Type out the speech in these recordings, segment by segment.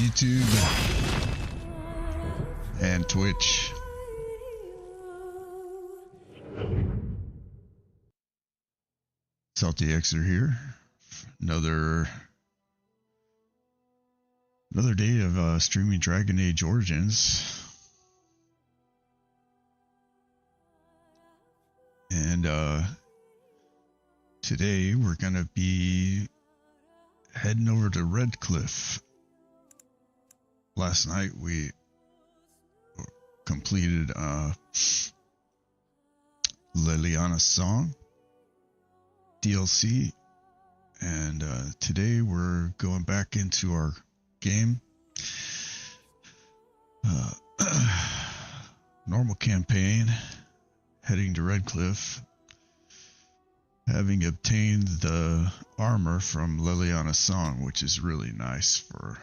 YouTube and Twitch. Salty Xer here. Another day of streaming Dragon Age Origins. And today we're gonna be heading over to Redcliffe. Last night we completed Liliana's Song DLC, and today we're going back into our game. Normal campaign, heading to Redcliffe, having obtained the armor from Liliana's Song, which is really nice for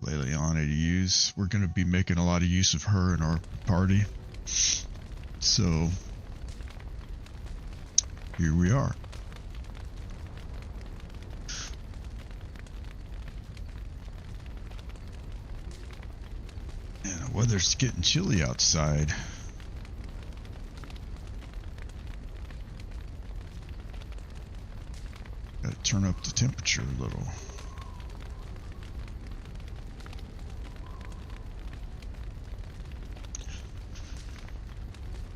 Liliana to use. We're going to be making a lot of use of her in our party, so here we are. And the weather's getting chilly outside. Gotta turn up the temperature a little.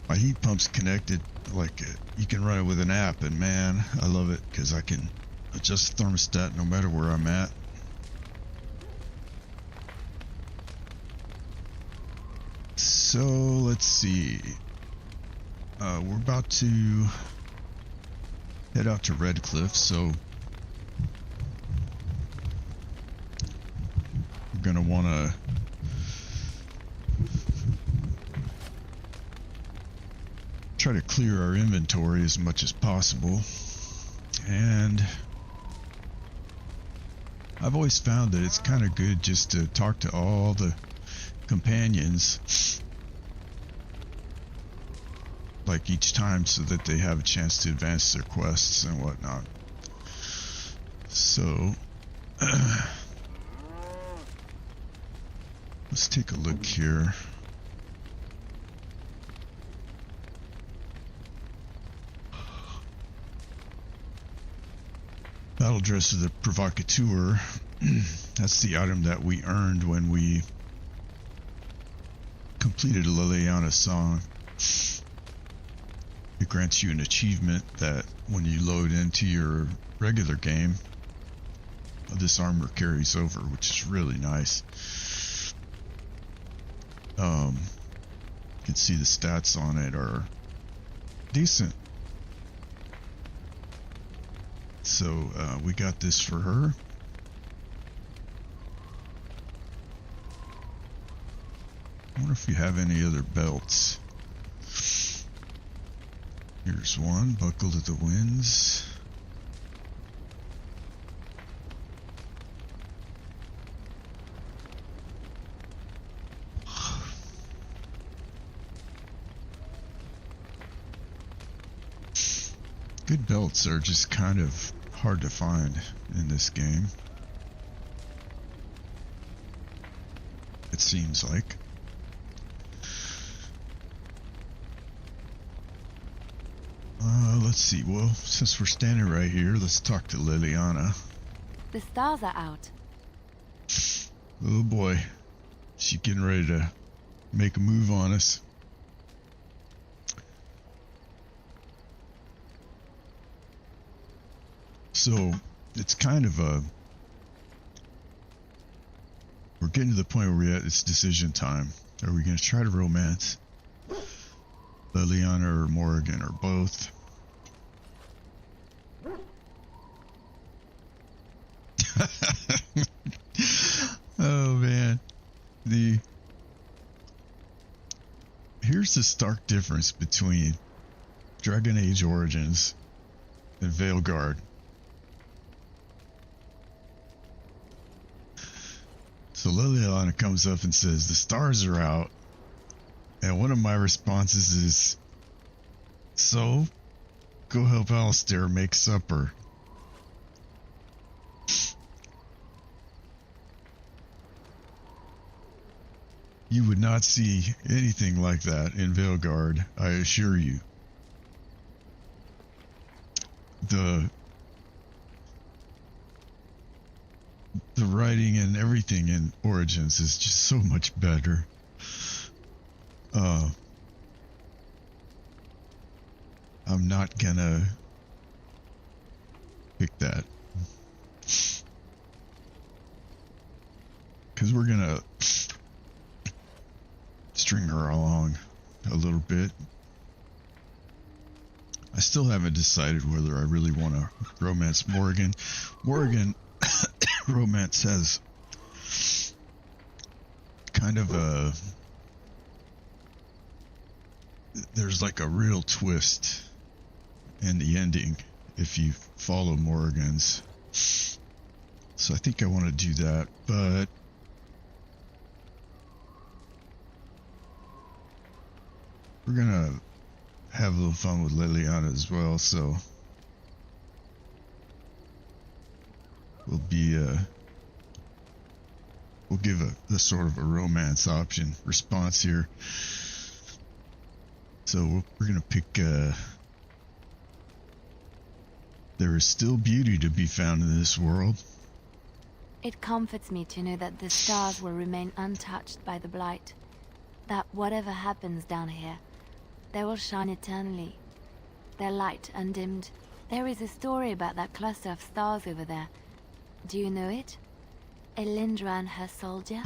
My heat pump's connected, like you can run it with an app, and man, I love it because I can adjust the thermostat no matter where I'm at. So let's see, we're about to head out to Redcliffe, so we're gonna want to try to clear our inventory as much as possible. And I've always found that it's kind of good just to talk to all the companions like each time, so that they have a chance to advance their quests and whatnot. So let's take a look here. Battle dress of the provocateur. That's the item that we earned when we completed Liliana's Song. It grants you an achievement that when you load into your regular game, this armor carries over, which is really nice. You can see the stats on it are decent. So we got this for her. I wonder if you have any other belts. Here's one, Buckle to the Winds. Good belts are just kind of hard to find in this game, it seems like. Let's see, well, since we're standing right here, let's talk to Liliana. The stars are out. Oh boy, she's getting ready to make a move on us. So it's kind of we're getting to the point where we're at it's decision time. Are we going to try to romance Liliana or Morrigan or both? Oh man, here's the stark difference between Dragon Age Origins and Veilguard. So Liliana comes up and says the stars are out, and one of my responses is, so go help Alistair make supper. You would not see anything like that in Veilguard, I assure you. The writing and everything in Origins is just so much better. I'm not gonna pick that. Because we're gonna string her along a little bit. I still haven't decided whether I really want to romance Morrigan. Morrigan romance has kind of a... There's like a real twist in the ending if you follow Morrigan's. So I think I want to do that, but we're gonna have a little fun with Liliana as well, so we'll give a sort of a romance option response here. So we're gonna pick there is still beauty to be found in this world. It comforts me to know that the stars will remain untouched by the blight. That whatever happens down here, they will shine eternally, their light undimmed. There is a story about that cluster of stars over there. Do you know it? Elindra and her soldier?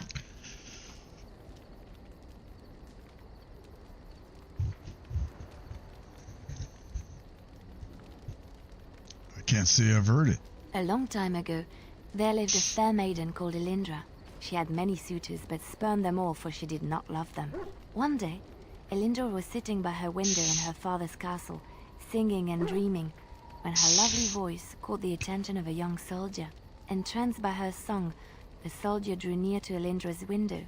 I can't say I've heard it. A long time ago, there lived a fair maiden called Elindra. She had many suitors, but spurned them all, for she did not love them. One day, Elindra was sitting by her window in her father's castle, singing and dreaming, when her lovely voice caught the attention of a young soldier. Entranced by her song, the soldier drew near to Elindra's window.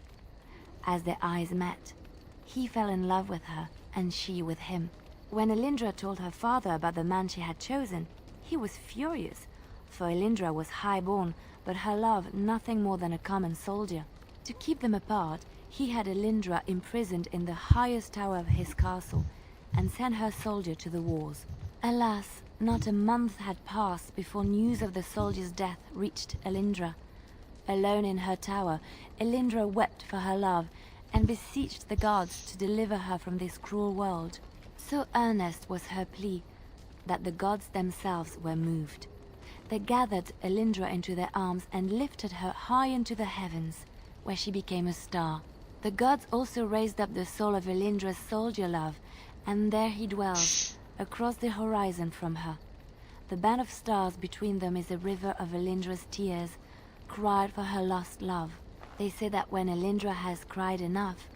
As their eyes met, he fell in love with her, and she with him. When Elindra told her father about the man she had chosen, he was furious, for Elindra was high-born, but her love nothing more than a common soldier. To keep them apart, he had Elindra imprisoned in the highest tower of his castle, and sent her soldier to the wars. Alas, not a month had passed before news of the soldier's death reached Elindra. Alone in her tower, Elindra wept for her love, and beseeched the gods to deliver her from this cruel world. So earnest was her plea, that the gods themselves were moved. They gathered Elindra into their arms and lifted her high into the heavens, where she became a star. The gods also raised up the soul of Elindra's soldier love, and there he dwells, across the horizon from her. The band of stars between them is a river of Elindra's tears, cried for her lost love. They say that when Elindra has cried enough,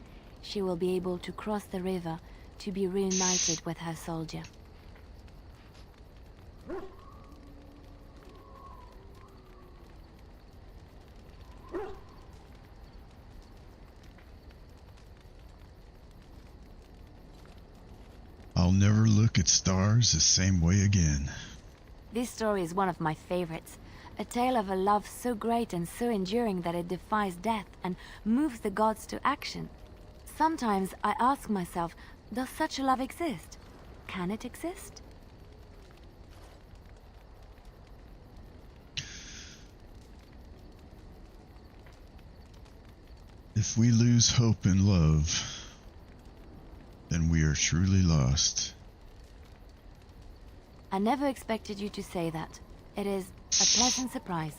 she will be able to cross the river to be reunited with her soldier. I'll never look at stars the same way again. This story is one of my favorites. A tale of a love so great and so enduring that it defies death and moves the gods to action. Sometimes I ask myself, does such a love exist? Can it exist? If we lose hope in love, then we are truly lost. I never expected you to say that. It is a pleasant surprise.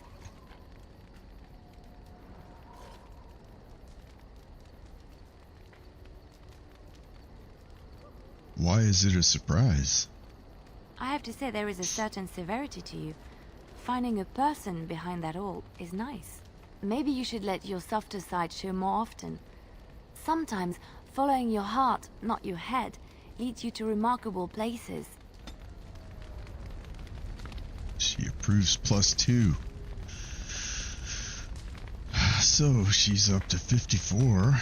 Why is it a surprise? I have to say there is a certain severity to you. Finding a person behind that all is nice. Maybe you should let your softer side show more often. Sometimes following your heart, not your head, leads you to remarkable places. She approves +2. So she's up to 54.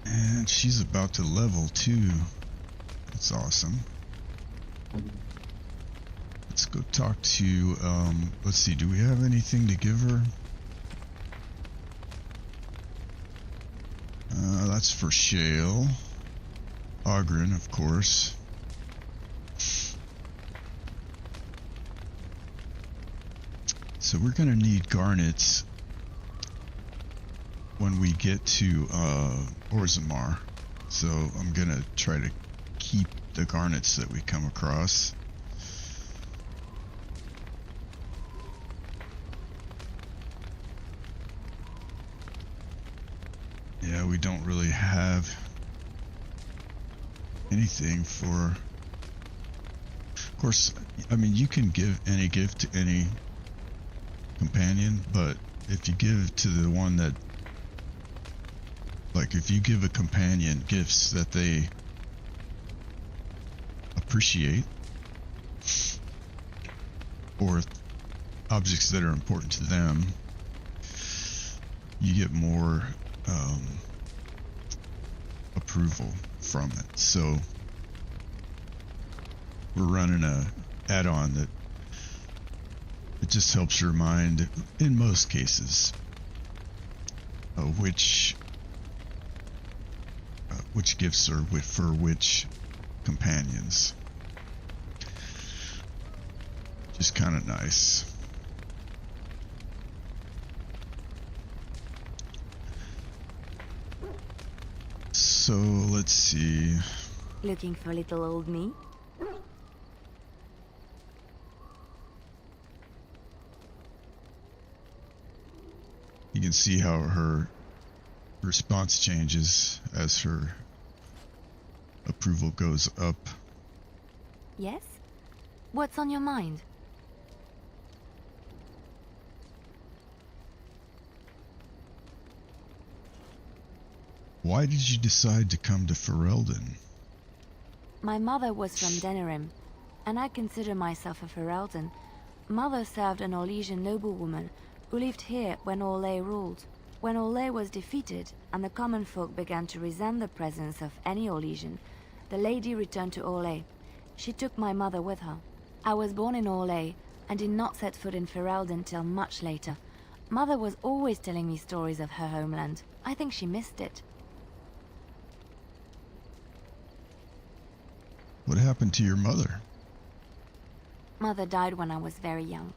And she's about to level 2. That's awesome. Let's go talk to, let's see, do we have anything to give her? That's for Shale. Ogren, of course. So we're gonna need garnets when we get to Orzammar. So I'm gonna try to keep the garnets that we come across. Yeah, we don't really have anything for... Of course, I mean, you can give any gift to any companion, but if you give to the one that... Like, if you give a companion gifts that they appreciate, or objects that are important to them, you get more approval from it. So we're running a add-on that it just helps your mind in most cases which gifts are for which companions. Just kind of nice. So let's see. Looking for little old me? You can see how her response changes as her approval goes up. Yes? What's on your mind? Why did you decide to come to Ferelden? My mother was from Denerim, and I consider myself a Ferelden. Mother served an Orlesian noblewoman who lived here when Orlais ruled. When Orlais was defeated and the common folk began to resent the presence of any Orlesian, the lady returned to Orlais. She took my mother with her. I was born in Orlais and did not set foot in Ferelden till much later. Mother was always telling me stories of her homeland. I think she missed it. What happened to your mother? Mother died when I was very young.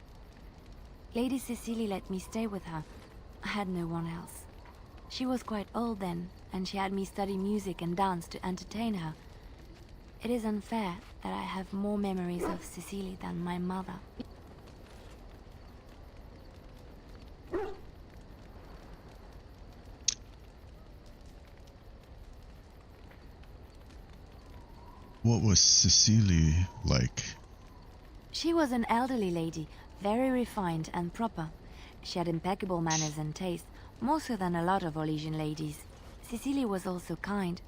Lady Cecily let me stay with her. I had no one else. She was quite old then, and she had me study music and dance to entertain her. It is unfair that I have more memories of Cecily than my mother. What was Cecily like? She was an elderly lady, very refined and proper. She had impeccable manners and taste, more so than a lot of Orlesian ladies. Cecily was also kind.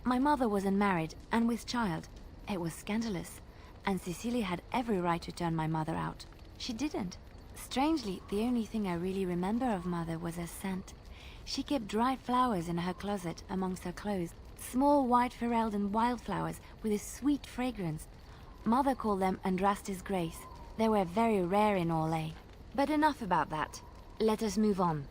My mother was unmarried and with child. It was scandalous, and Cecily had every right to turn my mother out. She didn't. Strangely, the only thing I really remember of Mother was her scent. She kept dried flowers in her closet amongst her clothes. Small white Ferelden wildflowers with a sweet fragrance. Mother called them Andrastis Grace. They were very rare in Orlais. But enough about that. Let us move on.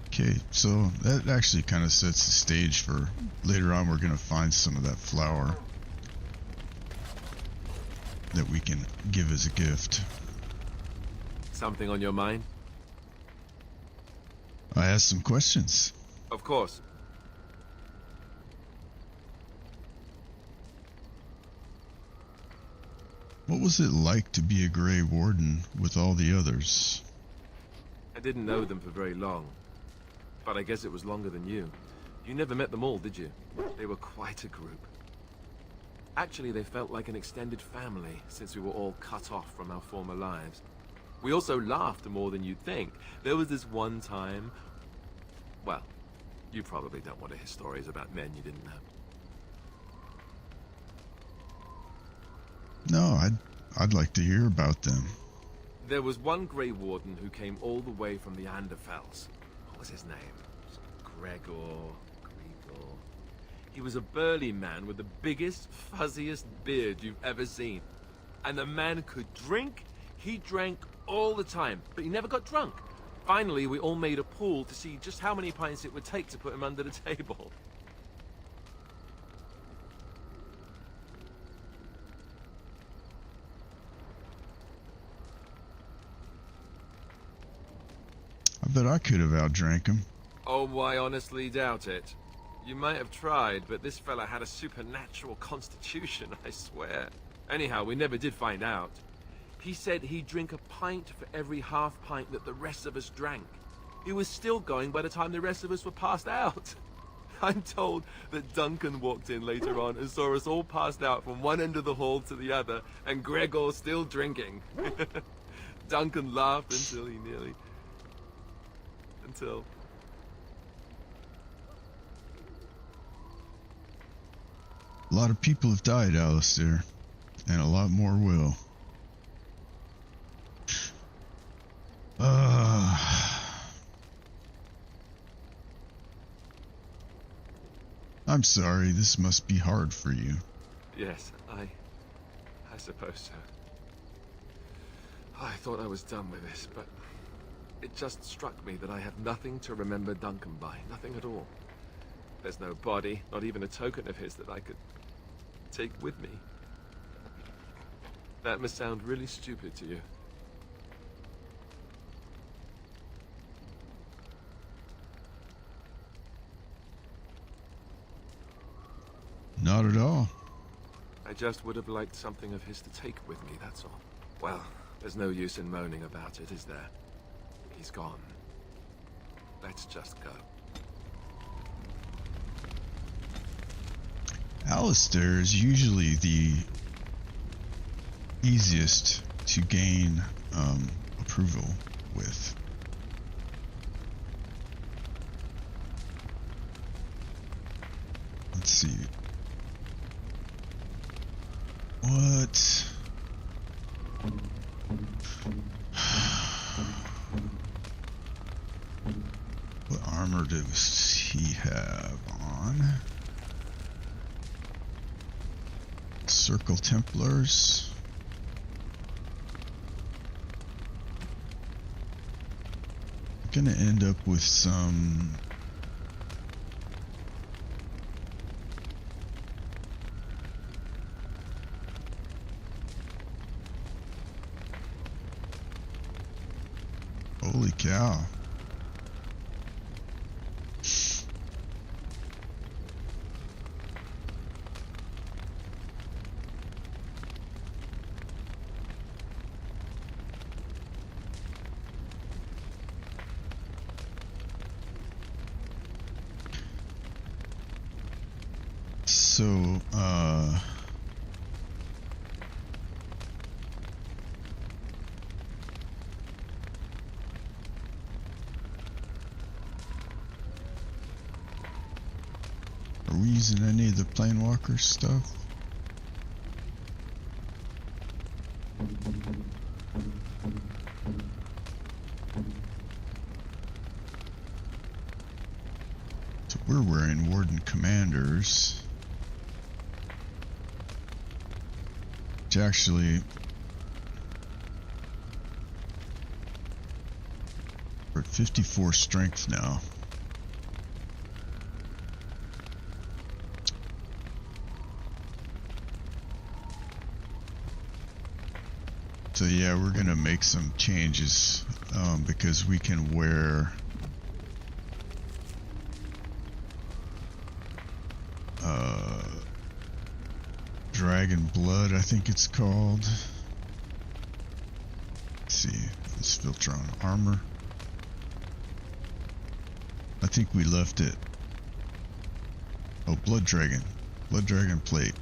Okay, so that actually kind of sets the stage for later on. We're going to find some of that flower that we can give as a gift. Something on your mind? I asked some questions. Of course. What was it like to be a Grey Warden with all the others? I didn't know them for very long, but I guess it was longer than you. You never met them all, did you? They were quite a group. Actually, they felt like an extended family, since we were all cut off from our former lives. We also laughed more than you'd think. There was this one time... Well, you probably don't want to hear stories about men you didn't know. No, I'd like to hear about them. There was one Grey Warden who came all the way from the Anderfells. What was his name? Gregor. He was a burly man with the biggest, fuzziest beard you've ever seen. And the man could drink. He drank all the time, but he never got drunk. Finally, we all made a pool to see just how many pints it would take to put him under the table. I bet I could have outdrank him. Oh, I honestly doubt it. You might have tried, but this fella had a supernatural constitution, I swear. Anyhow, we never did find out. He said he'd drink a pint for every half pint that the rest of us drank. He was still going by the time the rest of us were passed out. I'm told that Duncan walked in later on and saw us all passed out from one end of the hall to the other, and Gregor still drinking. Duncan laughed until he nearly... Until... A lot of people have died, Alistair, and a lot more will. I'm sorry, this must be hard for you. Yes, I suppose so. I thought I was done with this, but it just struck me that I have nothing to remember Duncan by. Nothing at all. There's no body, not even a token of his that I could take with me. That must sound really stupid to you. Not at all. I just would have liked something of his to take with me, that's all. Well, there's no use in moaning about it, is there? He's gone. Let's just go. Alistair is usually the easiest to gain approval with. Let's see. What? What armor does he have on? Circle Templars. I'm gonna end up with some holy cow. So, are we using any of the Planewalker stuff? So we're wearing Warden Commanders. Which actually... we're at 54 strength now. So yeah, we're gonna make some changes because we can wear Dragon Blood, I think it's called. Let's see, let's filter on armor. I think we left it. Oh, Blood Dragon plate.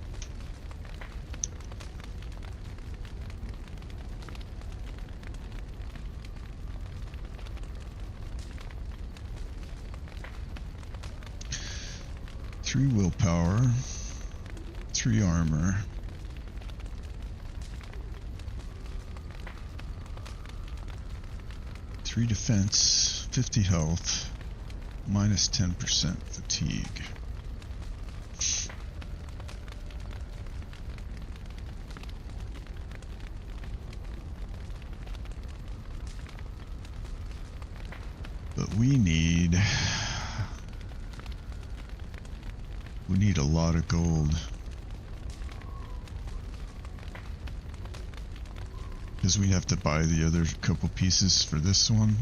Three willpower, 3 armor, three defense, 50 health, minus 10% fatigue. But we need a lot of gold. Because we have to buy the other couple pieces for this one.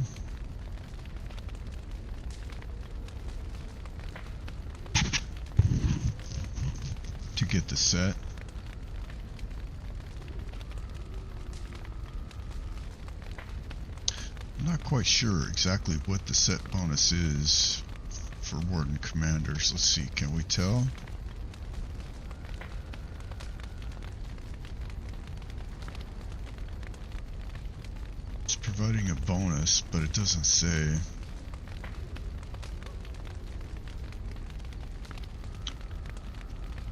To get the set. I'm not quite sure exactly what the set bonus is for Warden Commanders. Let's see, can we tell? It's providing a bonus, but it doesn't say.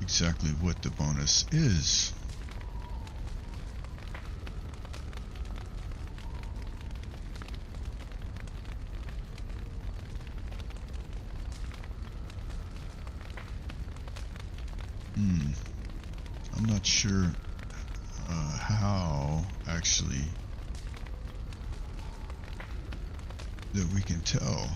Exactly what the bonus is. I'm not sure how actually that we can tell.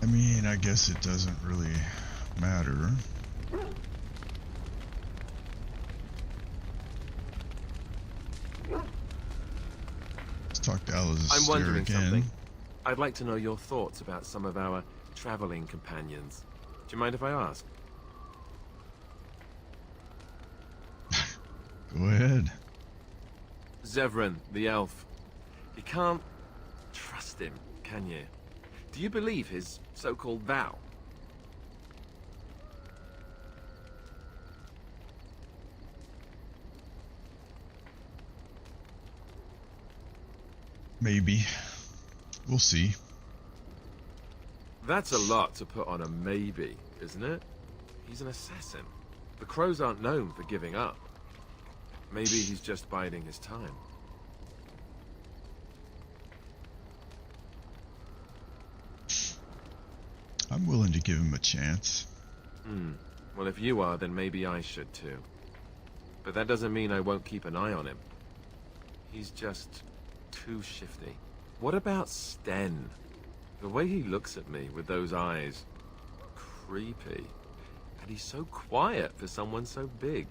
I mean, I guess it doesn't really matter. Let's talk to Alistair I'm wondering again. something. I'd like to know your thoughts about some of our traveling companions. Do you mind if I ask? Go ahead. Zevran, the elf. You can't trust him, can you? Do you believe his so-called vow? Maybe. We'll see. That's a lot to put on a maybe, isn't it? He's an assassin. The crows aren't known for giving up. Maybe he's just biding his time. I'm willing to give him a chance. Well, if you are, then maybe I should too. But that doesn't mean I won't keep an eye on him. He's just too shifty. What about Sten? The way he looks at me with those eyes. Creepy. And he's so quiet for someone so big.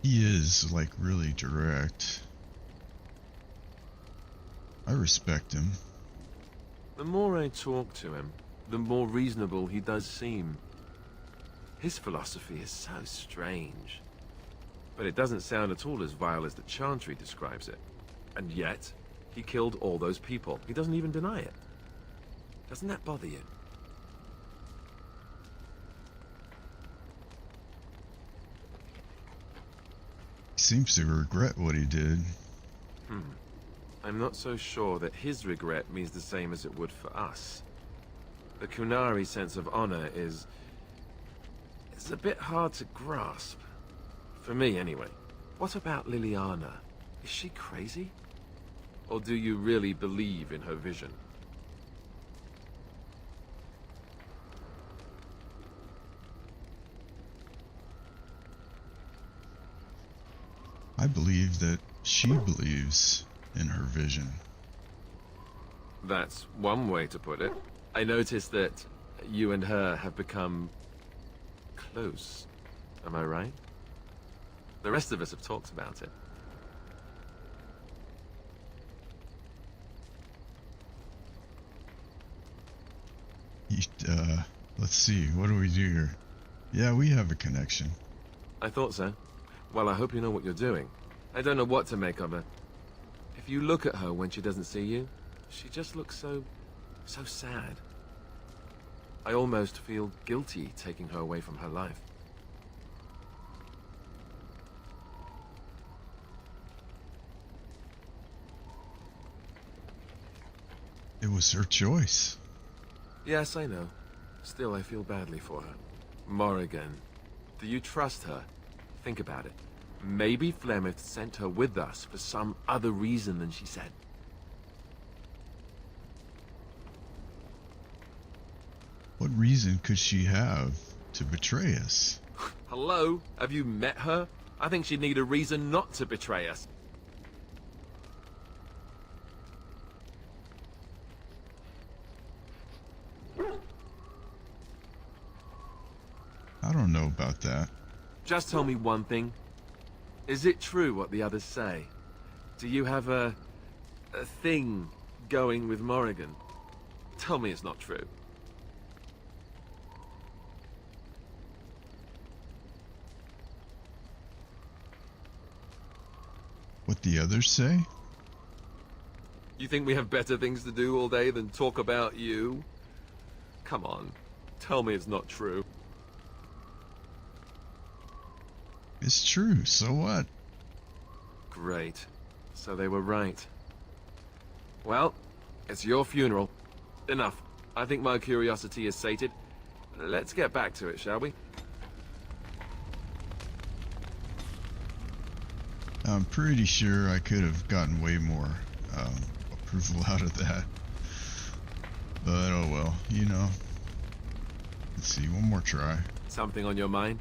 He is, like, really direct. I respect him. The more I talk to him, the more reasonable he does seem. His philosophy is so strange. But it doesn't sound at all as vile as the Chantry describes it. And yet, he killed all those people. He doesn't even deny it. Doesn't that bother you? He seems to regret what he did. I'm not so sure that his regret means the same as it would for us. The Kunari sense of honor is a bit hard to grasp. For me, anyway. What about Liliana? Is she crazy? Or do you really believe in her vision? I believe that she believes in her vision. That's one way to put it. I noticed that you and her have become close. Am I right? The rest of us have talked about it. Let's see, what do we do here? Yeah, we have a connection. I thought so. Well, I hope you know what you're doing. I don't know what to make of her. If you look at her when she doesn't see you, she just looks so sad. I almost feel guilty taking her away from her life. It was her choice. Yes, I know. Still, I feel badly for her. Morrigan, do you trust her? Think about it. Maybe Flemeth sent her with us for some other reason than she said. What reason could she have to betray us? Hello? Have you met her? I think she'd need a reason not to betray us. I don't know about that. Just tell me one thing. Is it true what the others say? Do you have a thing going with Morrigan? Tell me it's not true. What the others say? You think we have better things to do all day than talk about you? Come on, tell me it's not true. It's true, so what? Great. So they were right. Well, it's your funeral. Enough. I think my curiosity is sated. Let's get back to it, shall we? I'm pretty sure I could have gotten way more approval out of that. But oh well, you know. Let's see, one more try. Something on your mind?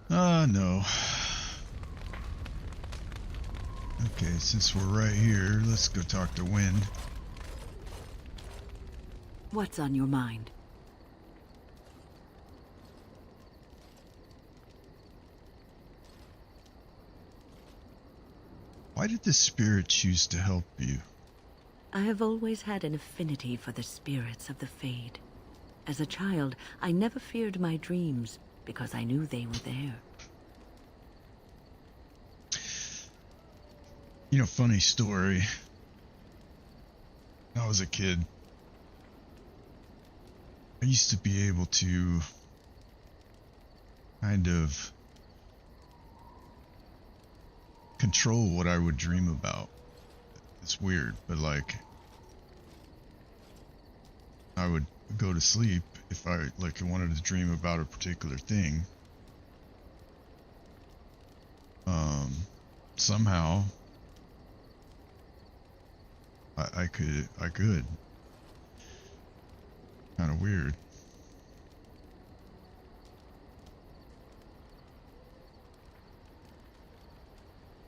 No. Okay, since we're right here, let's go talk to Wind. What's on your mind? Why did the spirit choose to help you? I have always had an affinity for the spirits of the Fade. As a child, I never feared my dreams because I knew they were there. You know, funny story. When I was a kid, I used to be able to kind of control what I would dream about. It's weird, but like I would go to sleep if I wanted to dream about a particular thing. Somehow I could. Kind of weird.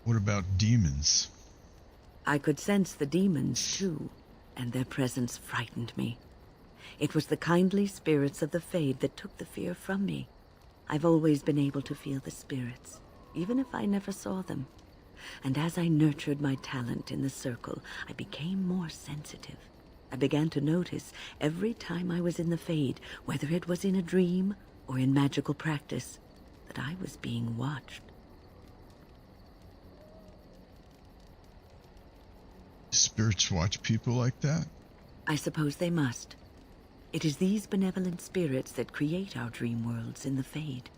What about demons? I could sense the demons, too, and their presence frightened me. It was the kindly spirits of the Fade that took the fear from me. I've always been able to feel the spirits, even if I never saw them. And as I nurtured my talent in the circle, I became more sensitive. I began to notice every time I was in the Fade, whether it was in a dream or in magical practice, that I was being watched. Spirits watch people like that? I suppose they must. It is these benevolent spirits that create our dream worlds in the Fade.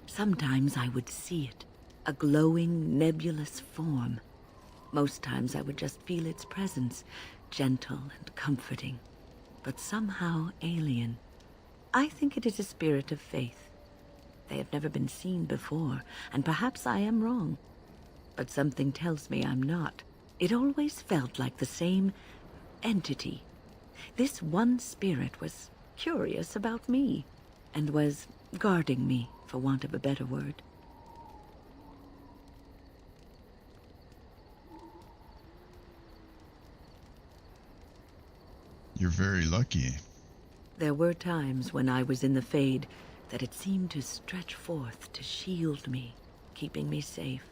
Sometimes I would see it, a glowing, nebulous form. Most times I would just feel its presence, gentle and comforting, but somehow alien. I think it is a spirit of faith. They have never been seen before, and perhaps I am wrong. But something tells me I'm not. It always felt like the same entity. This one spirit was curious about me, and was guarding me, for want of a better word. You're very lucky. There were times when I was in the Fade that it seemed to stretch forth to shield me, keeping me safe.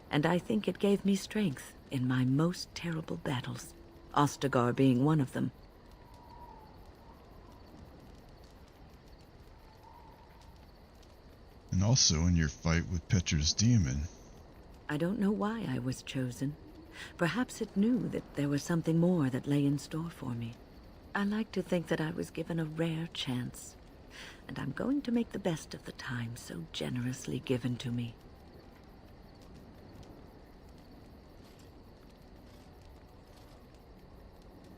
And I think it gave me strength in my most terrible battles, Ostagar being one of them. And also in your fight with Petra's demon. I don't know why I was chosen. Perhaps it knew that there was something more that lay in store for me. I like to think that I was given a rare chance, and I'm going to make the best of the time so generously given to me.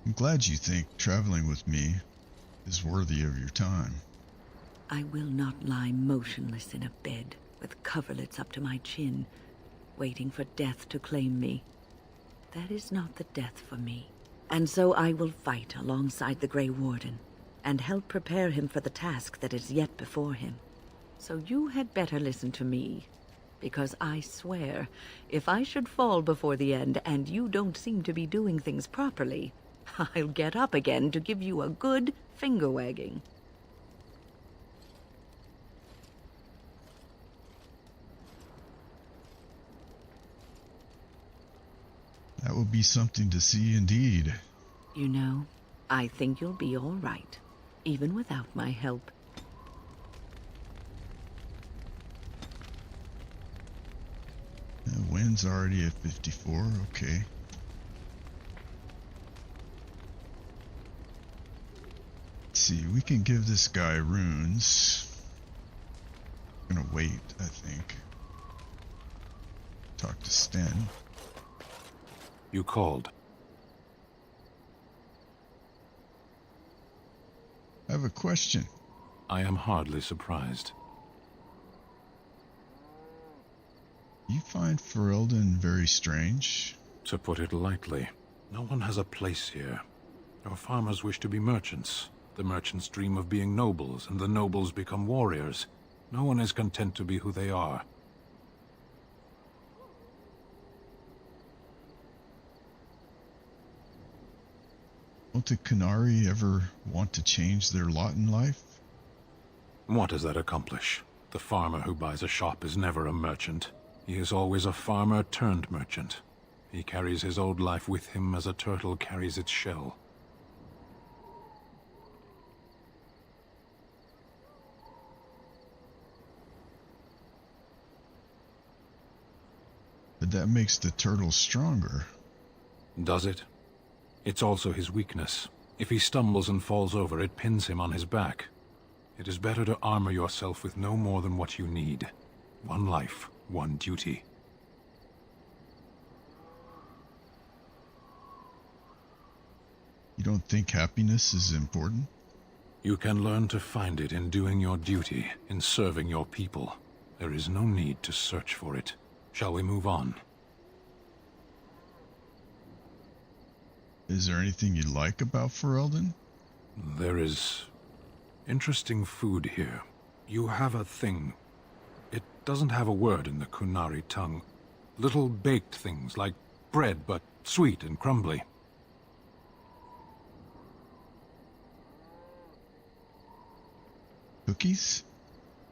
I'm glad you think traveling with me is worthy of your time. I will not lie motionless in a bed with coverlets up to my chin, waiting for death to claim me. That is not the death for me. And so I will fight alongside the Grey Warden, and help prepare him for the task that is yet before him. So you had better listen to me, because I swear, if I should fall before the end and you don't seem to be doing things properly, I'll get up again to give you a good finger-wagging. That would be something to see indeed. You know, I think you'll be all right, even without my help. The wind's already at 54, okay. Let's see, we can give this guy runes. I'm gonna wait, I think. Talk to Sten. You called. I have a question. I am hardly surprised. You find Ferelden very strange? To put it lightly, no one has a place here. Our farmers wish to be merchants. The merchants dream of being nobles, and the nobles become warriors. No one is content to be who they are. Won't the Qunari ever want to change their lot in life? What does that accomplish? The farmer who buys a shop is never a merchant. He is always a farmer turned merchant. He carries his old life with him as a turtle carries its shell. But that makes the turtle stronger. Does it? It's also his weakness. If he stumbles and falls over, it pins him on his back. It is better to armor yourself with no more than what you need. One life, one duty. You don't think happiness is important? You can learn to find it in doing your duty, in serving your people. There is no need to search for it. Shall we move on? Is there anything you like about Ferelden? There is interesting food here. You have a thing. It doesn't have a word in the Qunari tongue. Little baked things like bread, but sweet and crumbly. Cookies?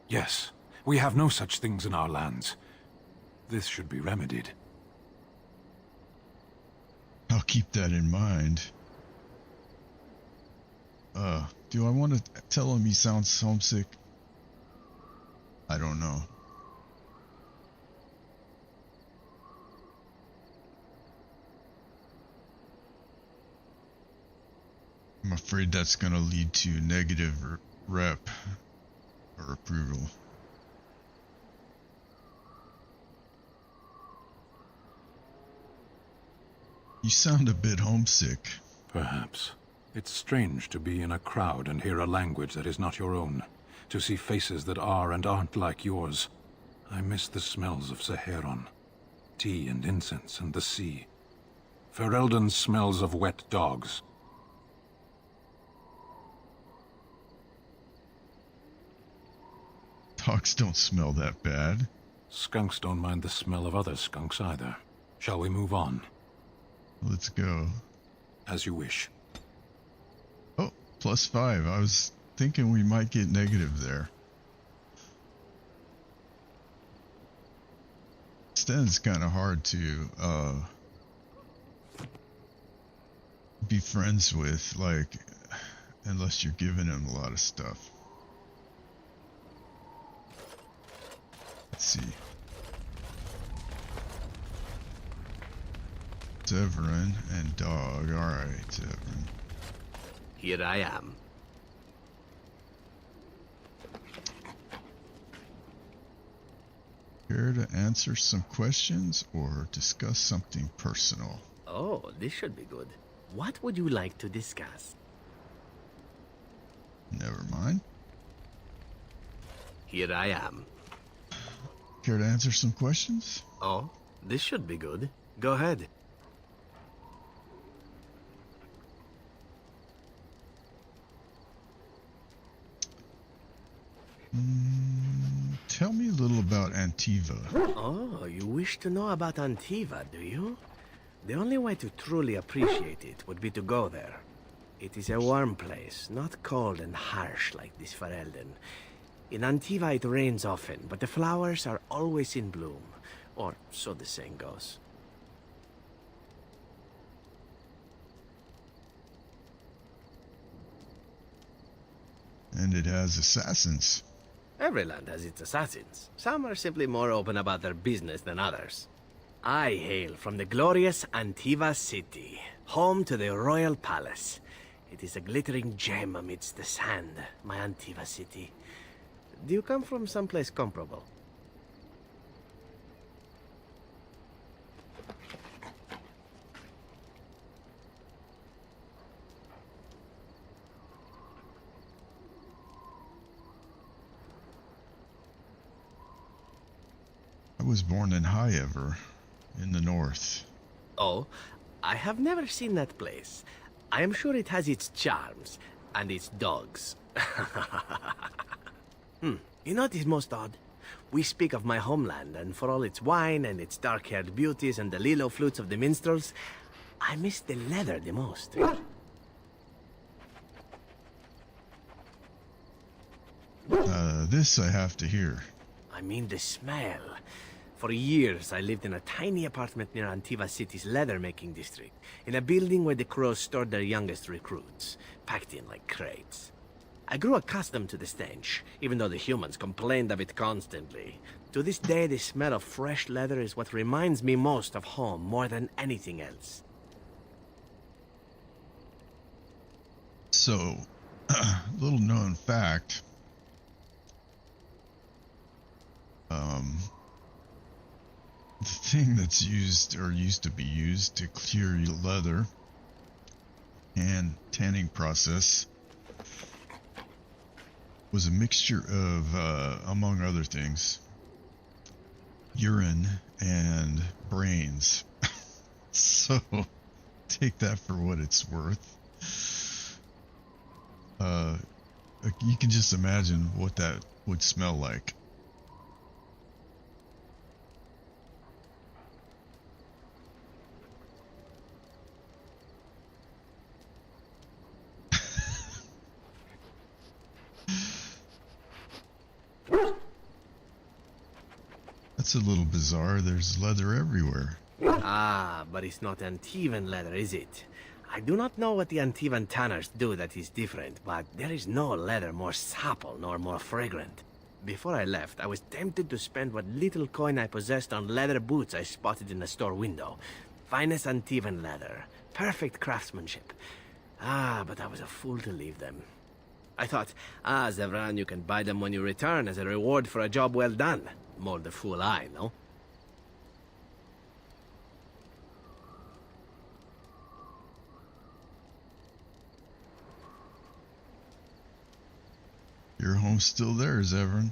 Yes, we have no such things in our lands. This should be remedied. I'll keep that in mind. Do I want to tell him he sounds homesick? I don't know. I'm afraid that's going to lead to negative rep or approval. You sound a bit homesick. Perhaps. It's strange to be in a crowd and hear a language that is not your own. To see faces that are and aren't like yours. I miss the smells of Seheron. Tea and incense and the sea. Ferelden smells of wet dogs. Dogs don't smell that bad. Skunks don't mind the smell of other skunks either. Shall we move on? Let's go. As you wish. +5. I was thinking we might get negative there. Sten's kind of hard to be friends with, like, unless you're giving him a lot of stuff. Let's see. Severin and dog. Alright, Severin. Here I am. Here to answer some questions or discuss something personal? Oh, this should be good. What would you like to discuss? Never mind. Here I am. Care to answer some questions? Oh, this should be good. Go ahead. Tell me a little about Antiva. Oh, you wish to know about Antiva, do you? The only way to truly appreciate it would be to go there. It is a warm place, not cold and harsh like this Ferelden. In Antiva it rains often, but the flowers are always in bloom. Or so the saying goes. And it has assassins. Every land has its assassins. Some are simply more open about their business than others. I hail from the glorious Antiva city, home to the royal palace. It is a glittering gem amidst the sand, my Antiva city. Do you come from someplace comparable? I was born in Highever, in the north. Oh, I have never seen that place. I am sure it has its charms, and its dogs. You know what is most odd? We speak of my homeland, and for all its wine and its dark-haired beauties and the lilo flutes of the minstrels, I miss the leather the most. This I have to hear. I mean the smell. For years, I lived in a tiny apartment near Antiva City's leather-making district, in a building where the crows stored their youngest recruits, packed in like crates. I grew accustomed to the stench, even though the humans complained of it constantly. To this day, the smell of fresh leather is what reminds me most of home more than anything else. So, little known fact. The thing that's used, or used to be used, to cure your leather and tanning process was a mixture of, among other things, urine and brains. So, take that for what it's worth. You can just imagine what that would smell like. That's a little bizarre. There's leather everywhere. Ah, but it's not Antivan leather, is it? I do not know what the Antivan tanners do that is different, but there is no leather more supple nor more fragrant. Before I left, I was tempted to spend what little coin I possessed on leather boots I spotted in the store window. Finest Antivan leather. Perfect craftsmanship. Ah, but I was a fool to leave them. I thought, Zevran, you can buy them when you return as a reward for a job well done. More the fool I, no? Your home's still there, Zevran.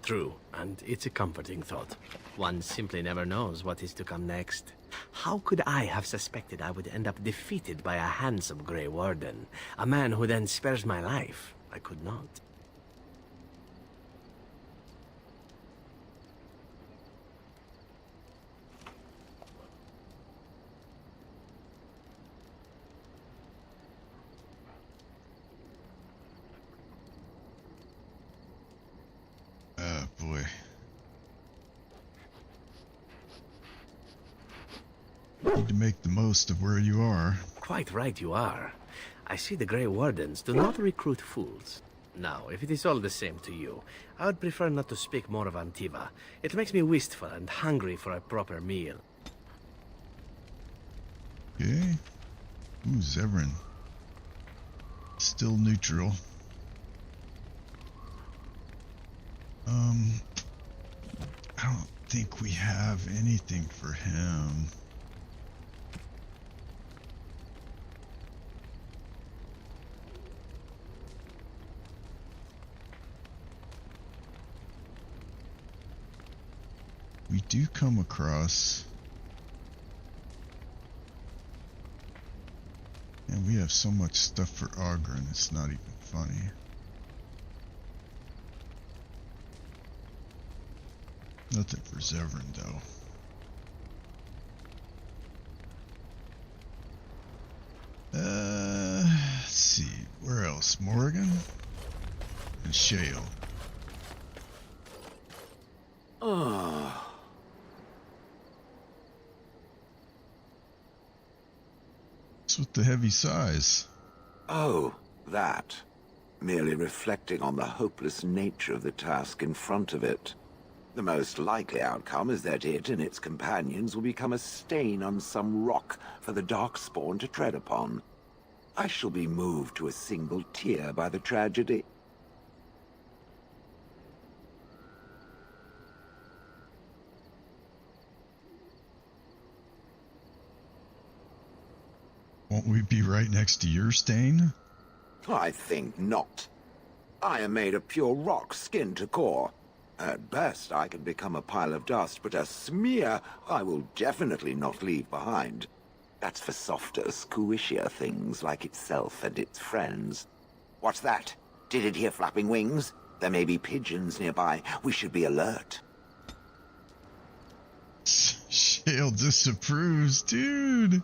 True, and it's a comforting thought. One simply never knows what is to come next. How could I have suspected I would end up defeated by a handsome Grey Warden? A man who then spares my life? I could not. Need to make the most of where you are. Quite right you are. I see the Grey Wardens do not recruit fools. Now, if it is all the same to you, I would prefer not to speak more of Antiva. It makes me wistful and hungry for a proper meal. Okay. Ooh, Zevran. Still neutral. I don't think we have anything for him. We do come across, and we have so much stuff for Ogren, it's not even funny. Nothing for Zevran though. Let's see, where else? Morgan and Shale. What's with the heavy sighs? Oh, that. Merely reflecting on the hopeless nature of the task in front of it. The most likely outcome is that it and its companions will become a stain on some rock for the Darkspawn to tread upon. I shall be moved to a single tear by the tragedy. Won't we be right next to your stain? I think not. I am made of pure rock, skin to core. At best, I can become a pile of dust, but a smear I will definitely not leave behind. That's for softer, squishier things like itself and its friends. What's that? Did it hear flapping wings? There may be pigeons nearby. We should be alert. Shale disapproves, dude.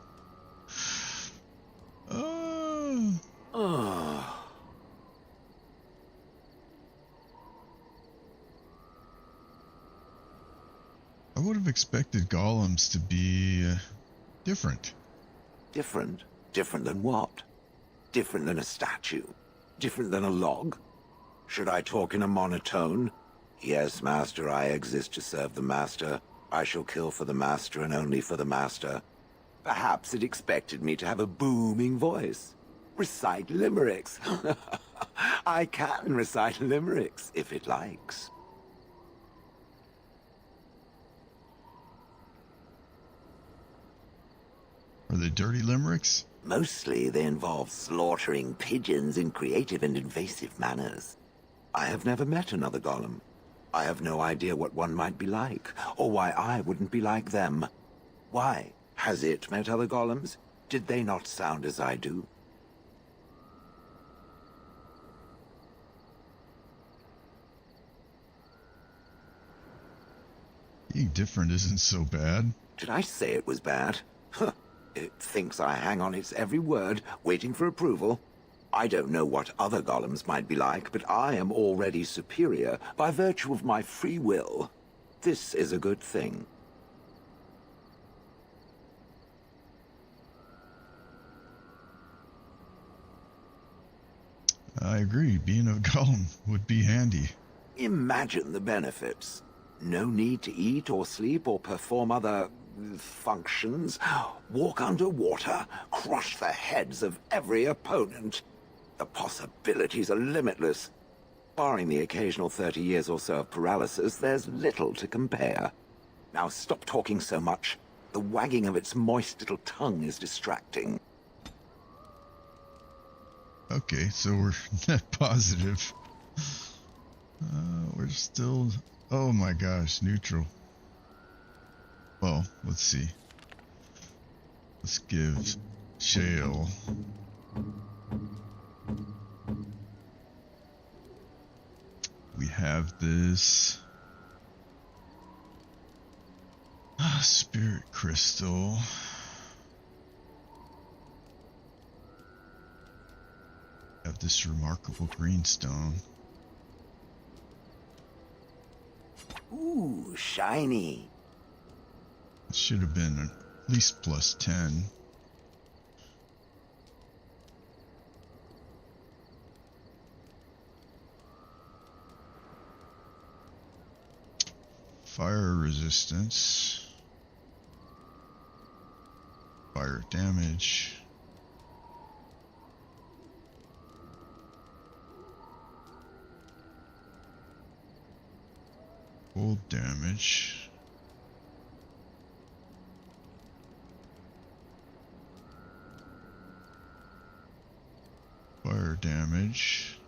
Oh. I would have expected golems to be different. Different? Different than what? Different than a statue? Different than a log? Should I talk in a monotone? Yes, Master, I exist to serve the Master. I shall kill for the Master and only for the Master. Perhaps it expected me to have a booming voice. Recite limericks. I can recite limericks, if it likes. Are they dirty limericks? Mostly they involve slaughtering pigeons in creative and invasive manners. I have never met another golem. I have no idea what one might be like, or why I wouldn't be like them. Why? Has it met other golems? Did they not sound as I do? Being different isn't so bad. Did I say it was bad? Huh. It thinks I hang on its every word, waiting for approval. I don't know what other golems might be like, but I am already superior by virtue of my free will. This is a good thing. I agree, being a golem would be handy. Imagine the benefits. No need to eat or sleep or perform other functions. Walk underwater, crush the heads of every opponent. The possibilities are limitless. Barring the occasional 30 years or so of paralysis, there's little to compare. Now stop talking so much. The wagging of its moist little tongue is distracting. Okay, so we're net positive. We're still... Oh my gosh, neutral. Well, let's see. Let's give Shale... We have this... Spirit Crystal. Have this remarkable greenstone. Ooh, shiny. It should have been At least plus 10. Fire resistance. Fire damage. Cold damage. Fire damage.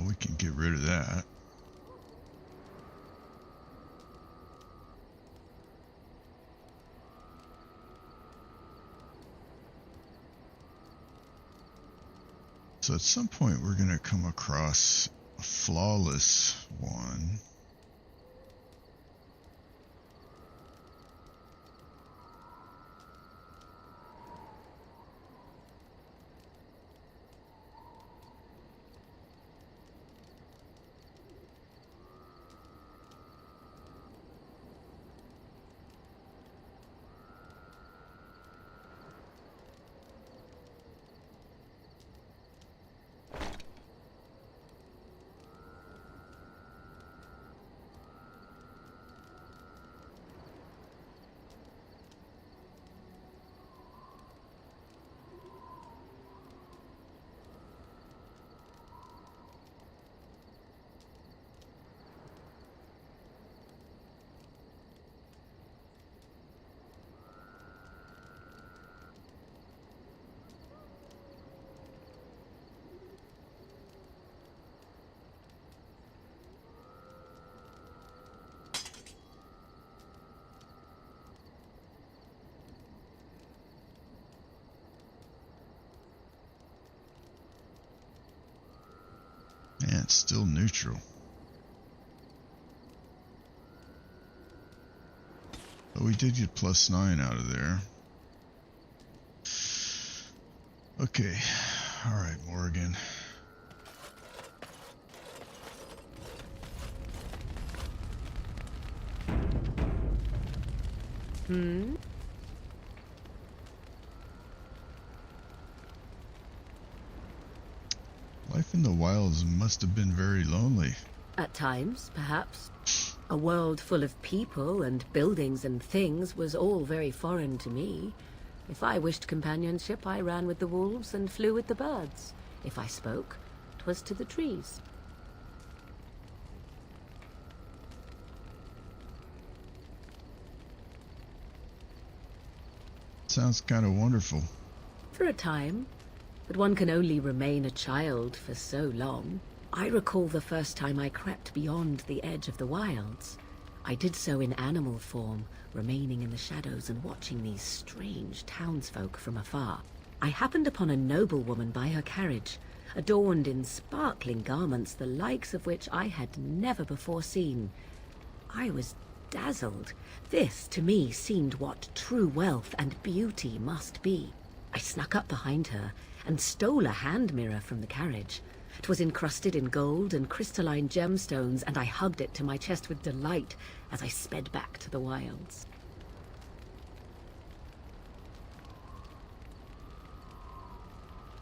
We can get rid of that. So at some point we're going to come across a flawless one. And it's still neutral. But we did get plus 9 out of there. Okay. Alright, Morgan. Life in the wilds must have been very lonely. At times, perhaps. A world full of people and buildings and things was all very foreign to me. If I wished companionship, I ran with the wolves and flew with the birds. If I spoke, 'twas to the trees. Sounds kind of wonderful. For a time, but one can only remain a child for so long. I recall the first time I crept beyond the edge of the wilds. I did so in animal form, remaining in the shadows and watching these strange townsfolk from afar. I happened upon a noblewoman by her carriage, adorned in sparkling garments, the likes of which I had never before seen. I was dazzled. This, to me, seemed what true wealth and beauty must be. I snuck up behind her and stole a hand mirror from the carriage. 'Twas encrusted in gold and crystalline gemstones, and I hugged it to my chest with delight as I sped back to the wilds.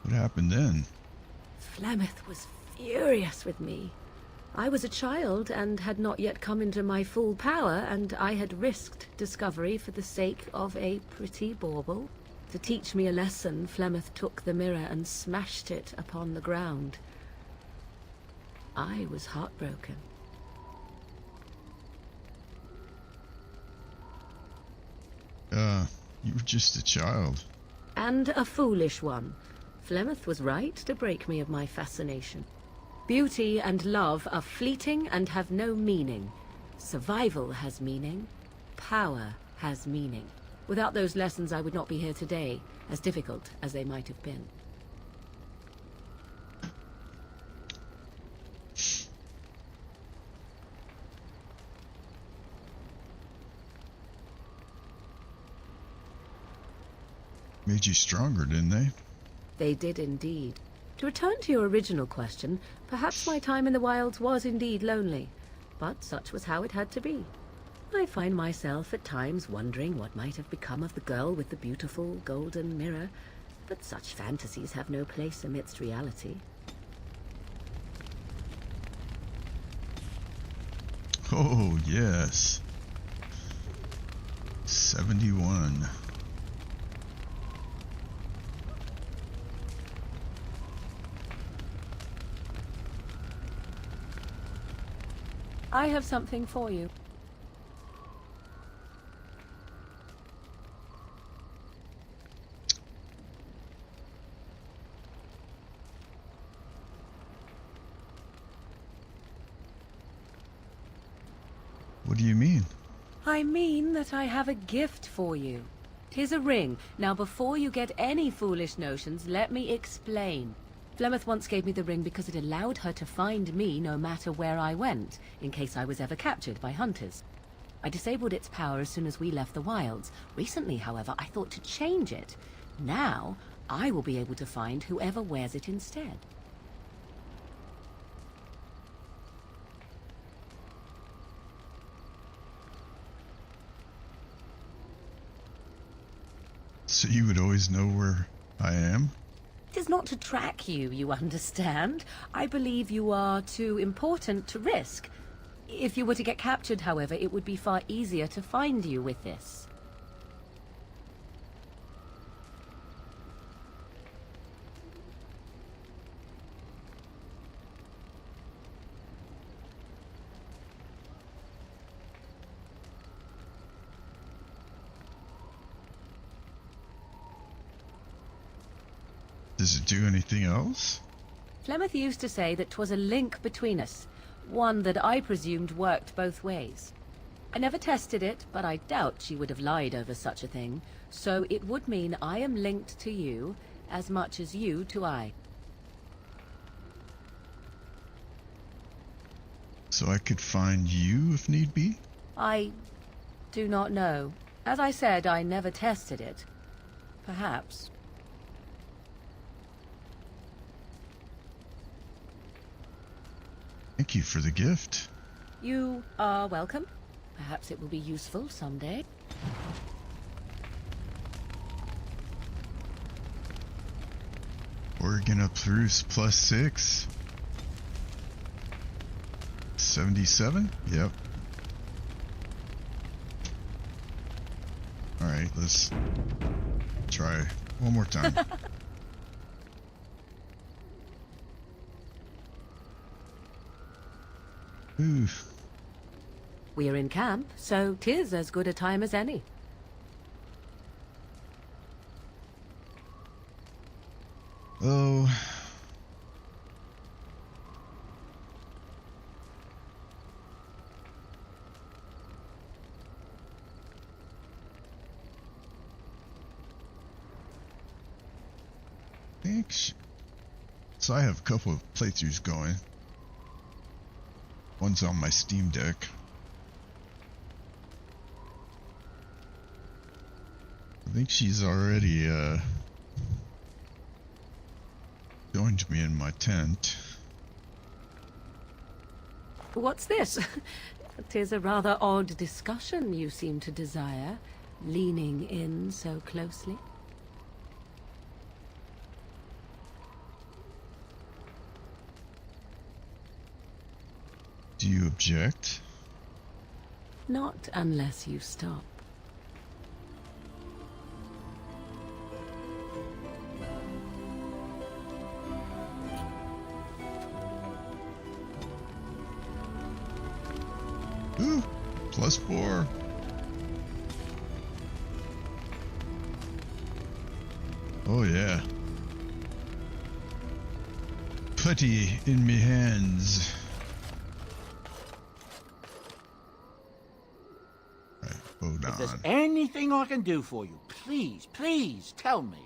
What happened then? Flemeth was furious with me. I was a child and had not yet come into my full power, and I had risked discovery for the sake of a pretty bauble. To teach me a lesson, Flemeth took the mirror and smashed it upon the ground. I was heartbroken. You were just a child. And a foolish one. Flemeth was right to break me of my fascination. Beauty and love are fleeting and have no meaning. Survival has meaning. Power has meaning. Without those lessons, I would not be here today, as difficult as they might have been. Made you stronger, didn't they? They did indeed. To return to your original question, perhaps my time in the wilds was indeed lonely, but such was how it had to be. I find myself at times wondering what might have become of the girl with the beautiful golden mirror, but such fantasies have no place amidst reality. Oh, yes. 71. I have something for you. What do you mean? I mean that I have a gift for you. 'Tis a ring. Now, before you get any foolish notions, let me explain. Flemeth once gave me the ring because it allowed her to find me no matter where I went, in case I was ever captured by hunters. I disabled its power as soon as we left the wilds. Recently, however, I thought to change it. Now, I will be able to find whoever wears it instead. So you would always know where I am? It is not to track you, you understand. I believe you are too important to risk. If you were to get captured, however, it would be far easier to find you with this. Does it do anything else? Flemeth used to say that 'twas a link between us, one that I presumed worked both ways. I never tested it, but I doubt she would have lied over such a thing, so it would mean I am linked to you as much as you to I. So I could find you if need be? I do not know. As I said, I never tested it. Perhaps. Thank you for the gift. You are welcome. Perhaps it will be useful someday. Oregon up through +6. 77? Yep. Alright, let's try one more time. Ooh. We are in camp, so 'tis as good a time as any. Oh. Thanks. So I have a couple of playthroughs going. One's on my Steam Deck. I think she's already joined me in my tent. What's this? 'Tis a rather odd discussion you seem to desire, leaning in so closely. Do you object? Not unless you stop. Ooh, +4. Oh yeah. Putty in me hands. Right, hold If there's on. anything I can do for you, please, please tell me.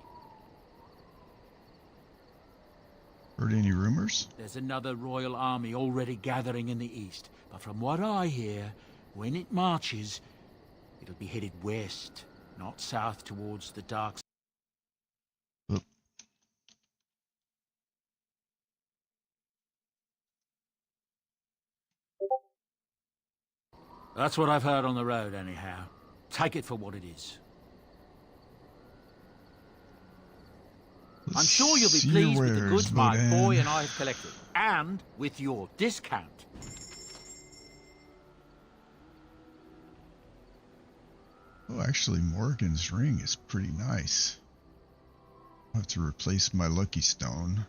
Heard any rumors? There's another royal army already gathering in the east, but from what I hear, when it marches, it'll be headed west, not south towards the dark. Oop. That's what I've heard on the road, anyhow. Take it for what it is. I'm sure you'll be See your pleased with the wares, goods my Bodan. boy and I have collected, and with your discount. Oh, actually, Morgan's ring is pretty nice. I'll have to replace my lucky stone.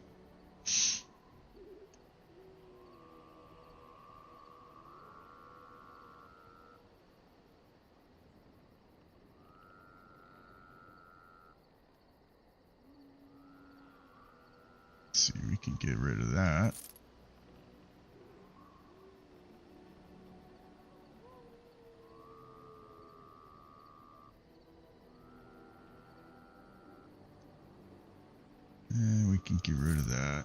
Let's see, we can get rid of that. And we can get rid of that.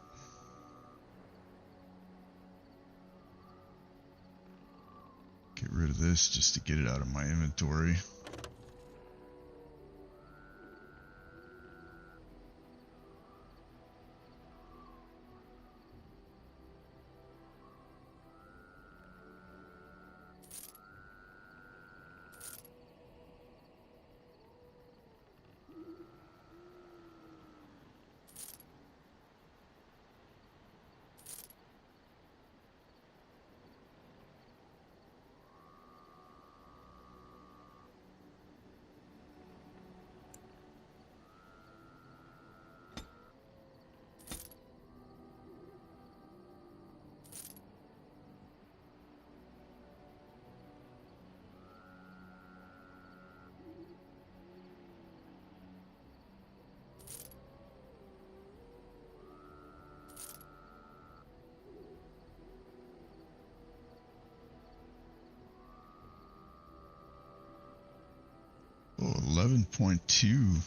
Get rid of this just to get it out of my inventory. Oh, 11.2.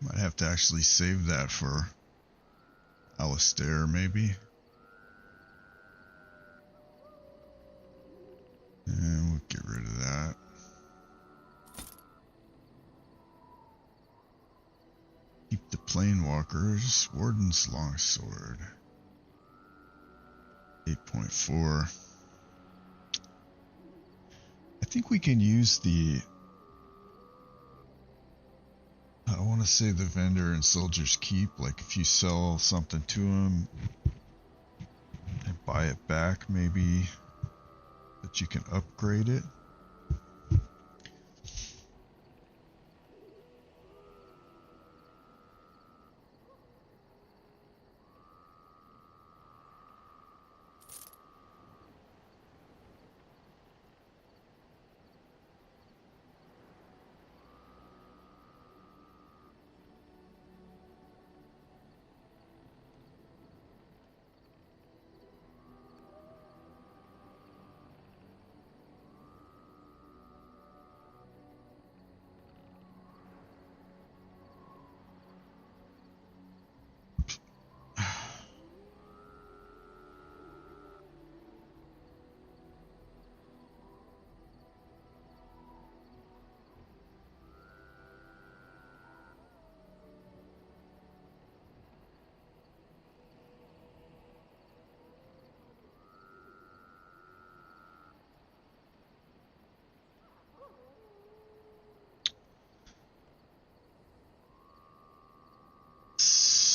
Might have to actually save that for Alistair, maybe. And we'll get rid of that. Keep the Planewalkers. Warden's Longsword. 8.4. I think we can use the... I want to say the vendor and Soldier's Keep. Like if you sell something to him and buy it back, maybe that you can upgrade it.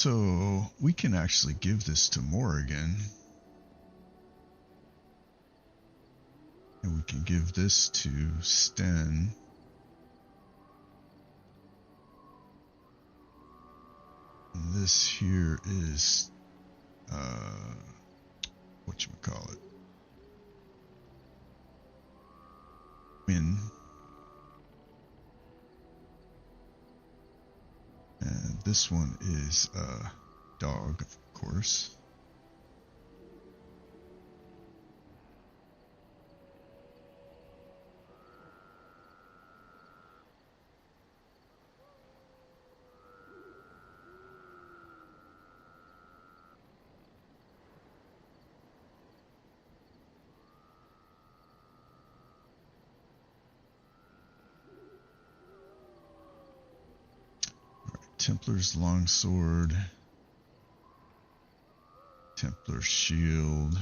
So we can actually give this to Morrigan. And we can give this to Sten. And this here is whatchamacallit. This one is a dog, of course. Templar's longsword, Templar's shield,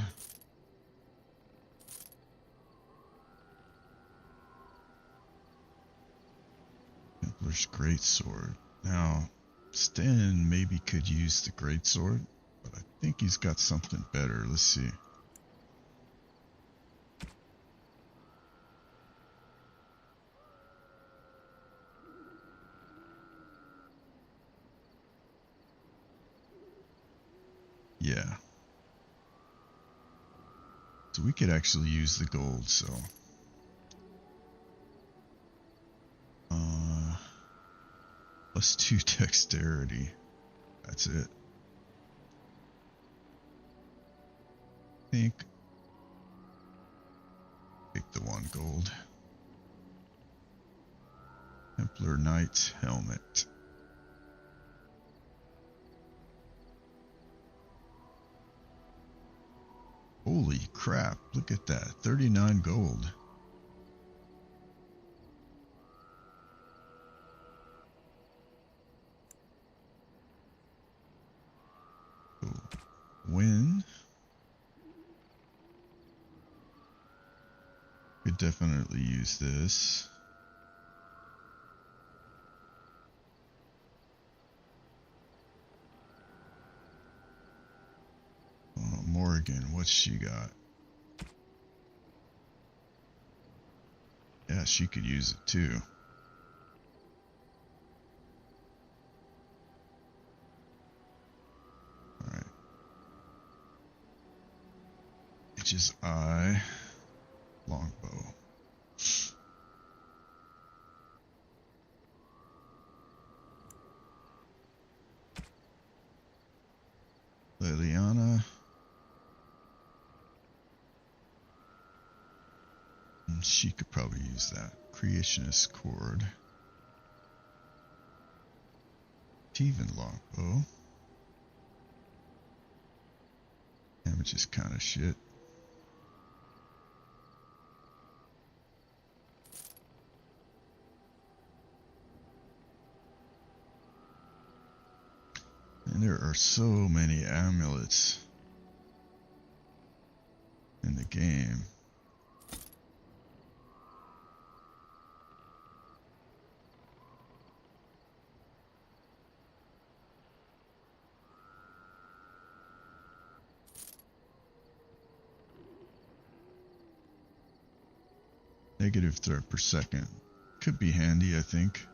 Templar's greatsword. Now, Sten maybe could use the greatsword, but I think he's got something better. Let's see. Yeah. So we could actually use the gold, so. +2 dexterity. That's it. I think. Pick the 1 gold. Templar Knight's helmet. Holy crap, look at that. 39 gold. So, win. Could definitely use this. Morgan, what's she got? Yeah, she could use it too. Alright. Which is I. Longbow. Liliana. She could probably use that. Creationist Cord. Steven Longbow. Damage is kind of shit. And there are so many amulets in the game. Negative threat per second. Could be handy, I think.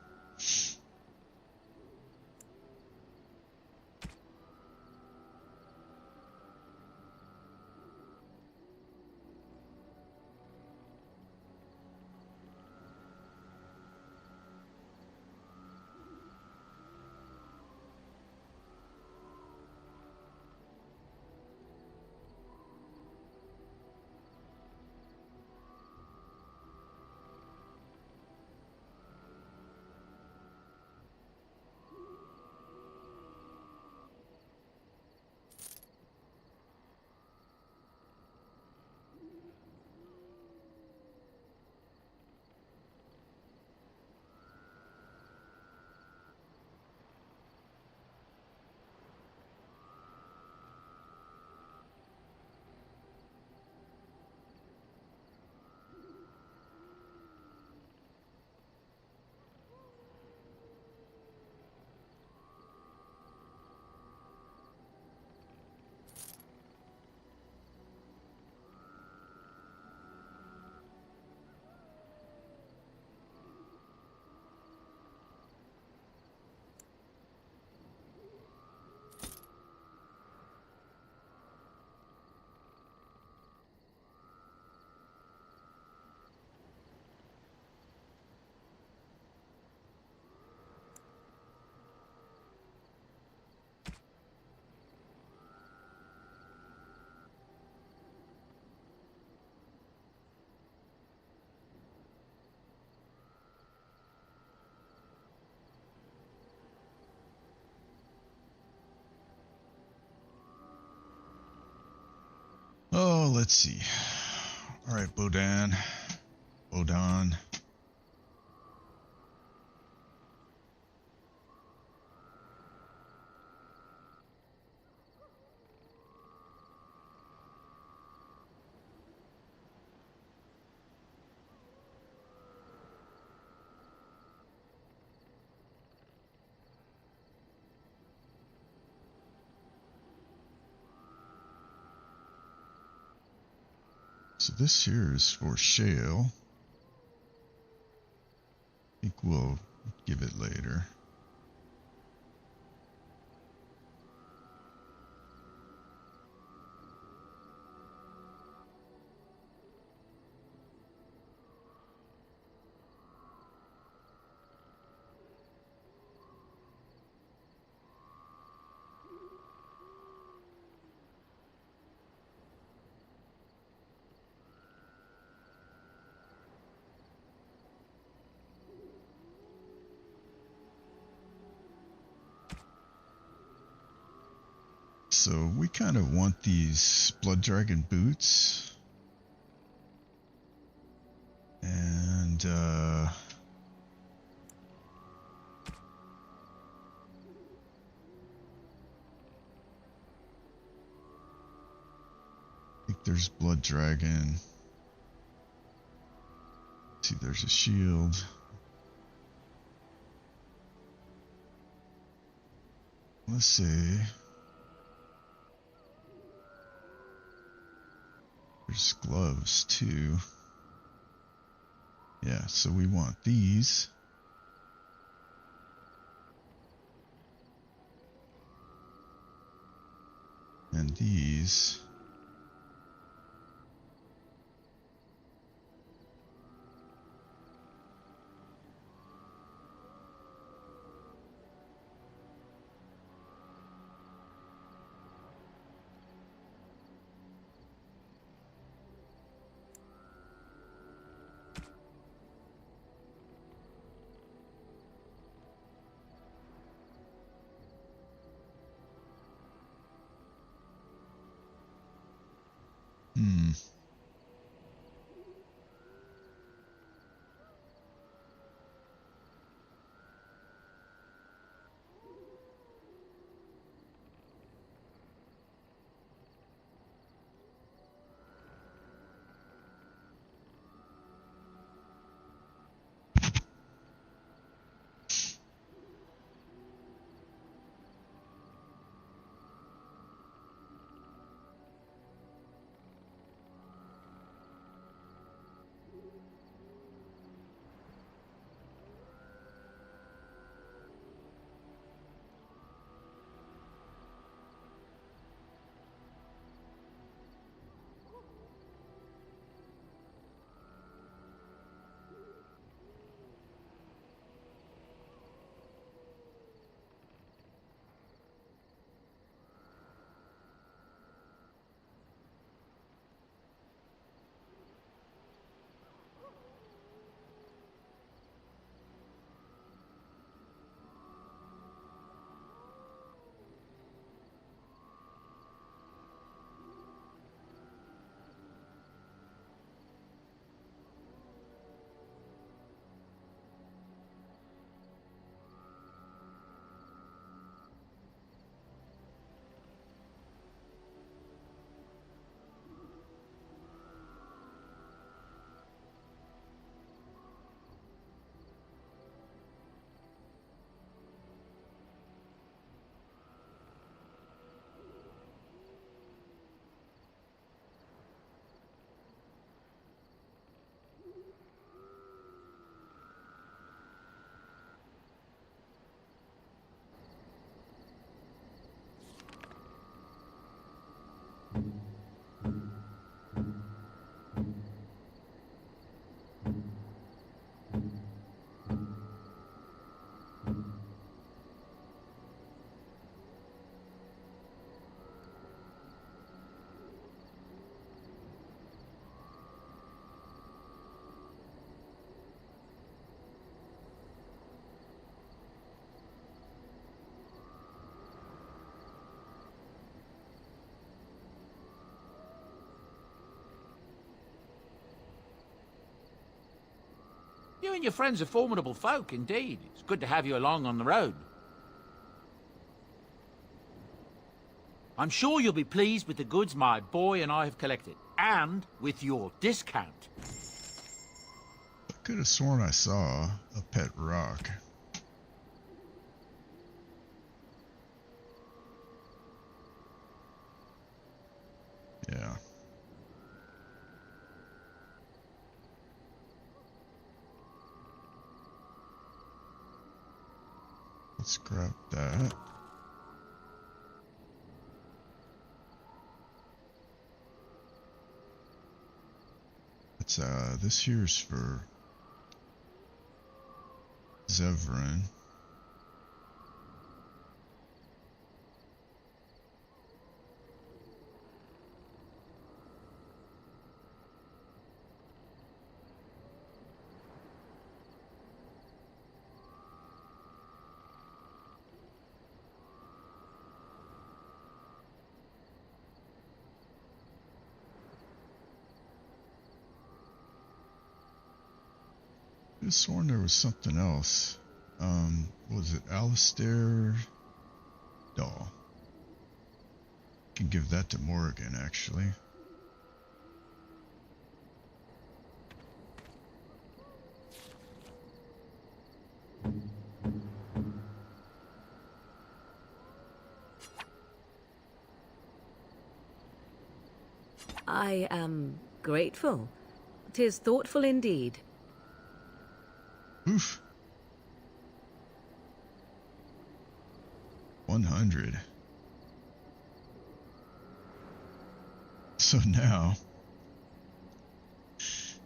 let's see. All right, Bodan. So this here is for shale. I think we'll give it later. So we kind of want these blood dragon boots. And I think there's blood dragon. See, there's a shield. Let's see. There's gloves too. Yeah, so we want these. And these. You and your friends are formidable folk, indeed. It's good to have you along on the road. I'm sure you'll be pleased with the goods my boy and I have collected, and with your discount. I could have sworn I saw a pet rock. Yeah. Let's grab that. It's this here's for Zevran. I could have sworn there was something else. Was it Alistair? Doll. Can give that to Morrigan, actually. I am grateful. 'Tis thoughtful indeed. Oof. 100. So now, if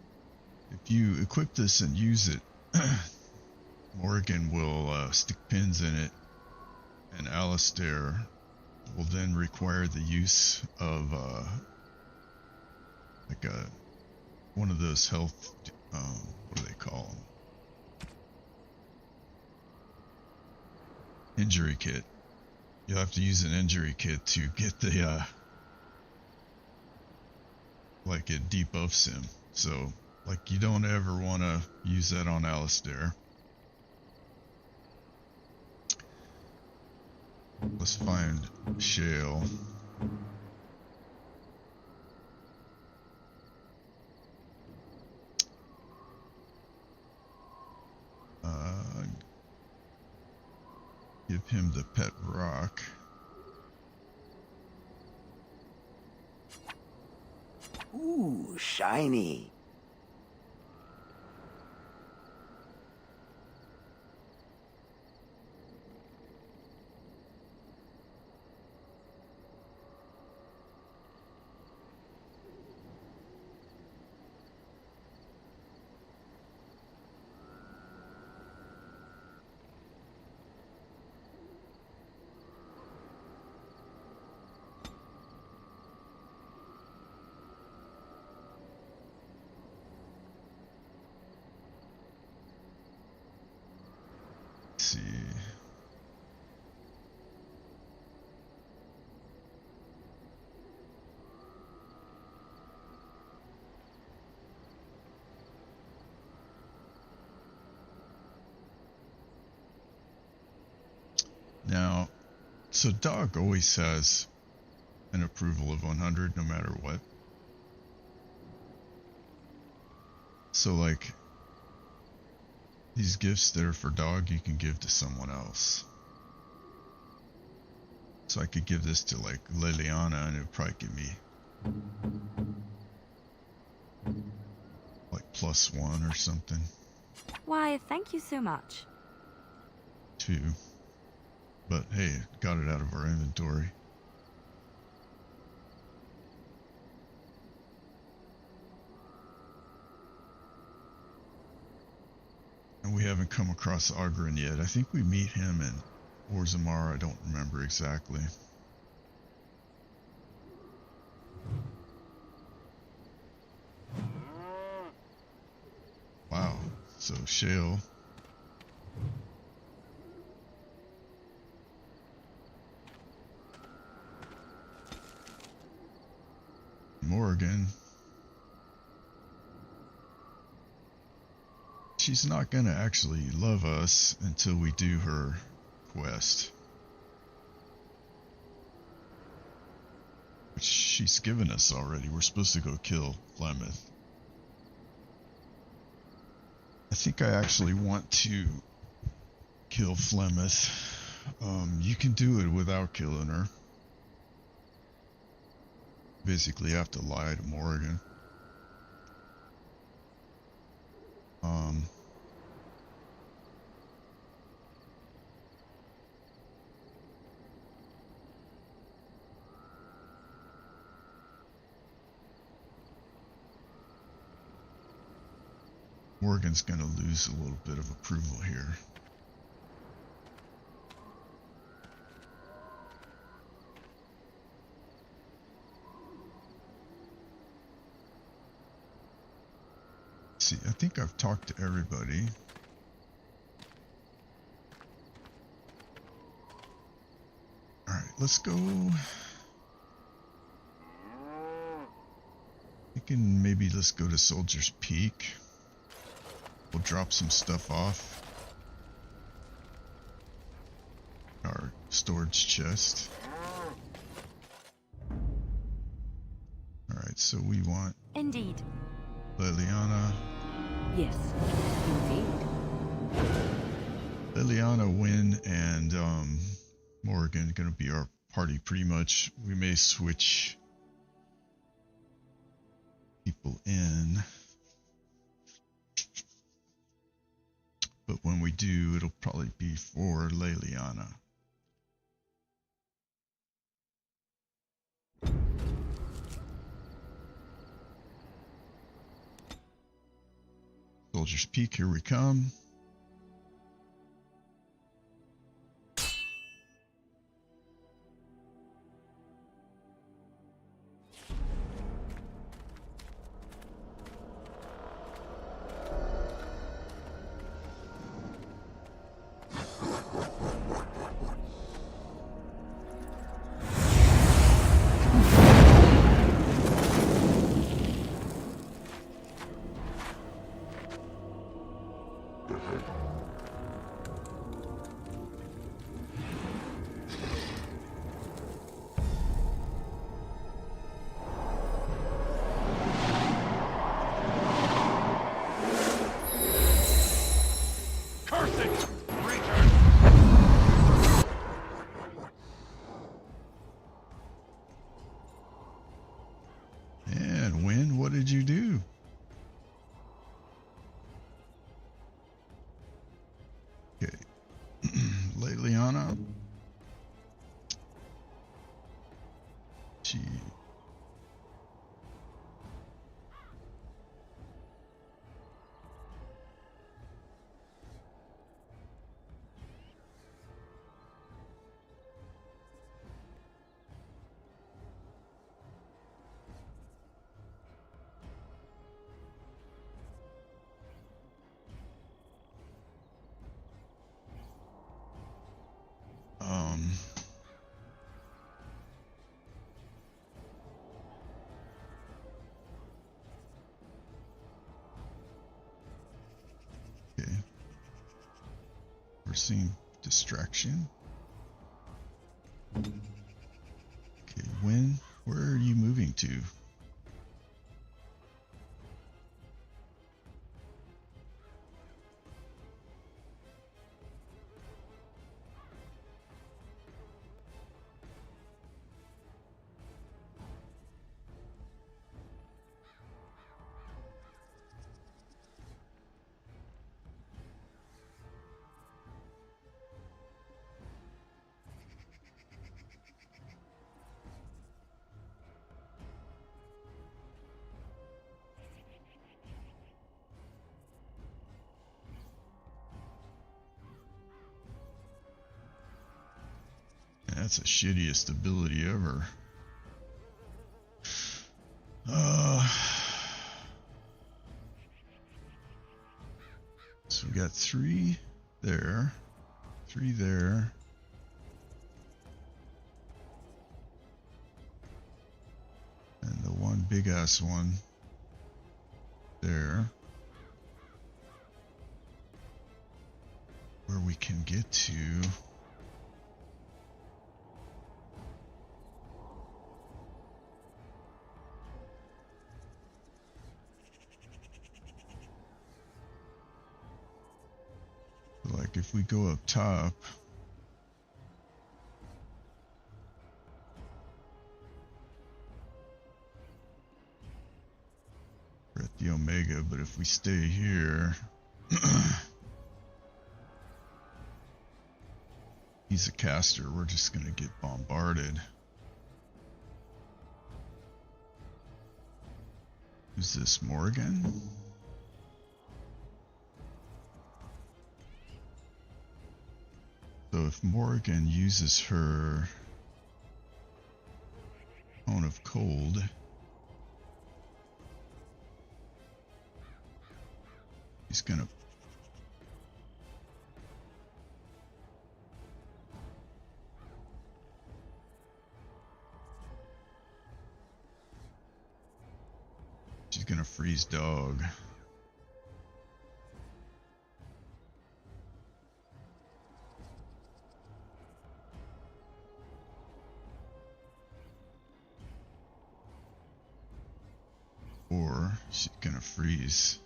you equip this and use it, Morrigan will stick pins in it, and Alistair will then require the use of like one of those health, what do they call them? Injury kit. You'll have to use an injury kit to get the like it debuffs him. So like you don't ever want to use that on Alistair. Let's find Shale. Give him the pet rock. Ooh, shiny. See. Now, so Dog always has an approval of 100 no matter what. So like these gifts that are for Dog, you can give to someone else. So I could give this to like Liliana and it would probably give me like +1 or something. Why, thank you so much. 2. But hey, got it out of our inventory. And we haven't come across Ogren yet. I think we meet him in Orzammar. I don't remember exactly. Wow. So Shale. Morrigan. she's not gonna actually love us until we do her quest. Which she's given us already. We're supposed to go kill Flemeth. I think I actually want to kill Flemeth. You can do it without killing her. Basically, I have to lie to Morrigan. Morgan's gonna lose a little bit of approval here. See, I think I've talked to everybody. Alright, let's go. We can maybe let's go to Soldier's Peak. We'll drop some stuff off our storage chest. Alright, so we want Indeed. Liliana. Yes, indeed. Liliana, Wynn, and Morgan gonna be our party pretty much. We may switch people in. But when we do, it'll probably be for Liliana. Soldier's Peak, here we come. And Wynn, what did you do? Okay. Liliana. She okay. We're seeing distraction. Okay, Wynn, where are you moving to? That's the shittiest ability ever. So we got 3 there, 3 there. And the one big ass one there. where we can get to. Like if we go up top, we're at the Omega, but if we stay here, he's a caster, we're just gonna get bombarded. Who's this, Morgan? So if Morgan uses her Cone of Cold, he's gonna freeze dog. Or she's gonna freeze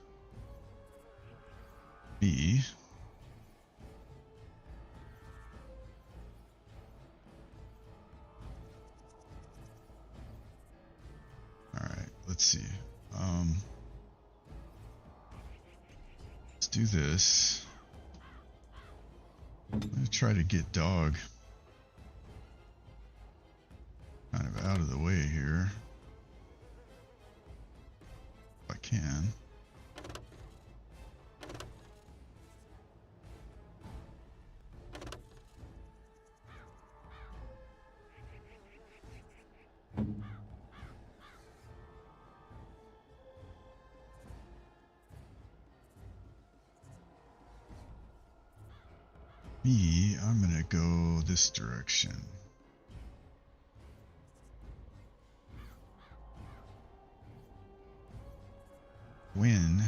me. Alright, let's see. Let's do this. I'm gonna try to get dog kind of out of the way here. If I can. Me, I'm gonna go this direction. When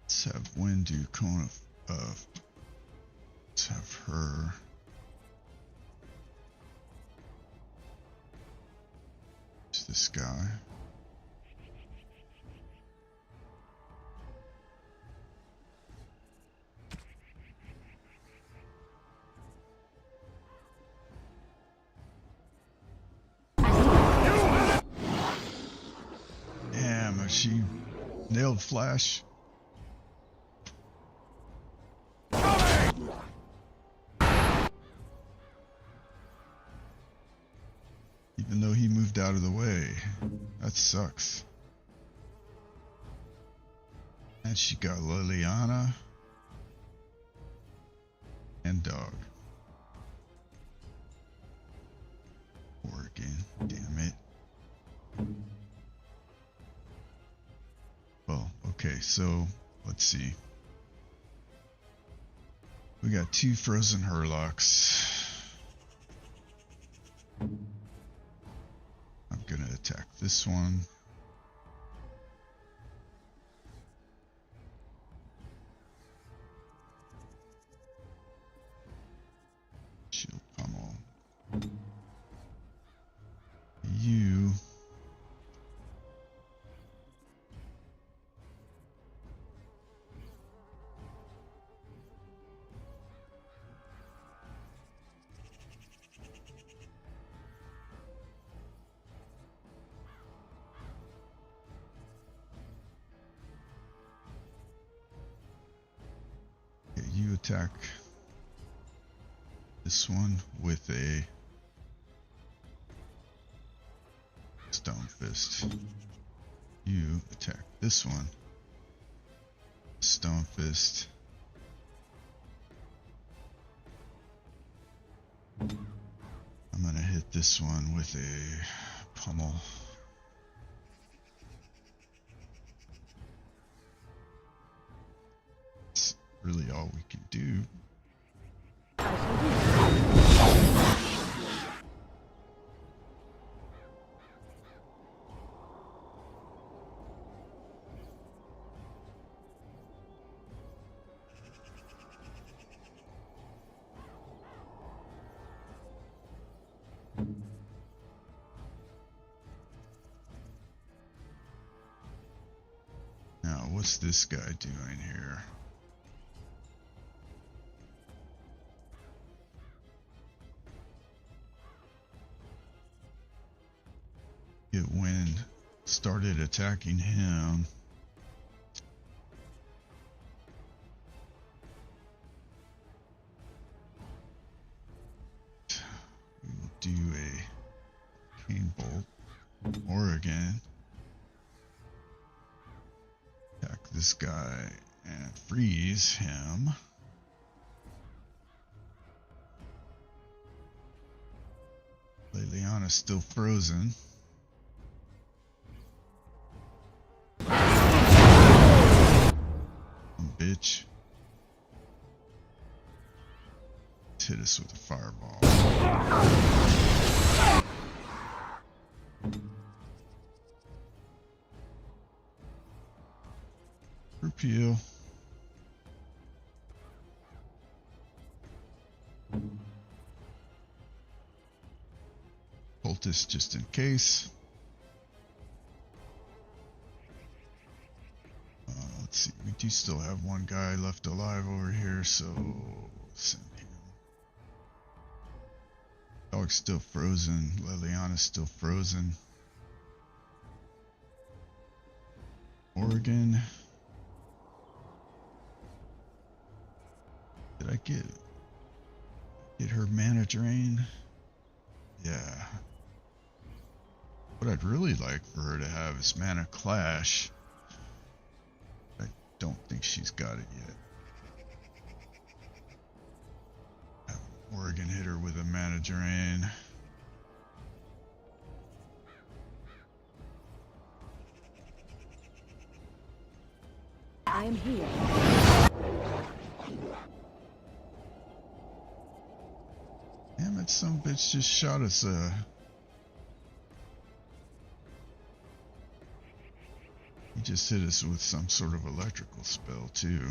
let's have Wynn do Cone of let's have her this guy. Damn, she nailed Flash. Even though he moved out of the way. That sucks. And she got Liliana and dog. Oregon, damn it. Well, okay, so let's see. We got 2 frozen Hurlocks. I'm gonna attack this one. Shield pummel. You. You attack this one with a stone fist. You attack this one, stone fist. I'm gonna hit this one with a pummel. really all we can do. Now, what's this guy doing here? It wind started attacking him. We will do a cane bolt. Oregon. Attack this guy and freeze him. Liliana's still frozen. Bitch. Let's hit us with a fireball. Repeal. Poultice just in case. Let's see, we do still have one guy left alive over here, so send him. Dog's still frozen. Liliana's still frozen. Oregon. Did I get her mana drain? Yeah. What I'd really like for her to have is mana clash. I don't think she's got it yet. Oregon hit her with a mana drain. I am here. Damn it, some bitch just shot us. He just hit us with some sort of electrical spell too.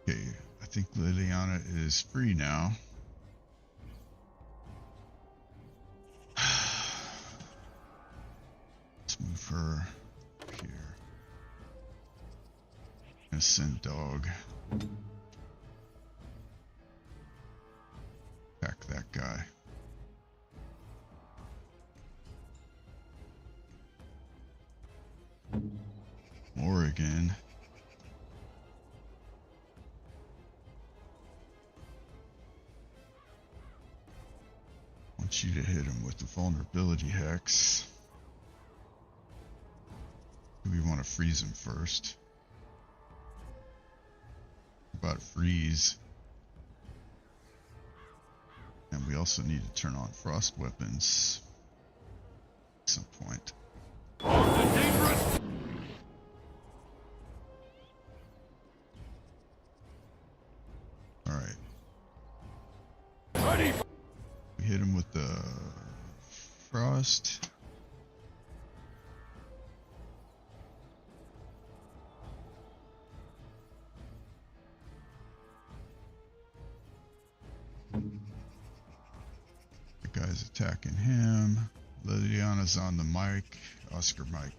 Okay, I think Liliana is free now. Let's move her here. And send dog. Attack that guy. Oregon. Want you to hit him with the vulnerability hex. Do we want to freeze him first? About freeze. And we also need to turn on frost weapons at some point. Alright. We hit him with the frost. The guy's attacking him. Liliana's on the mic. Oscar Mike.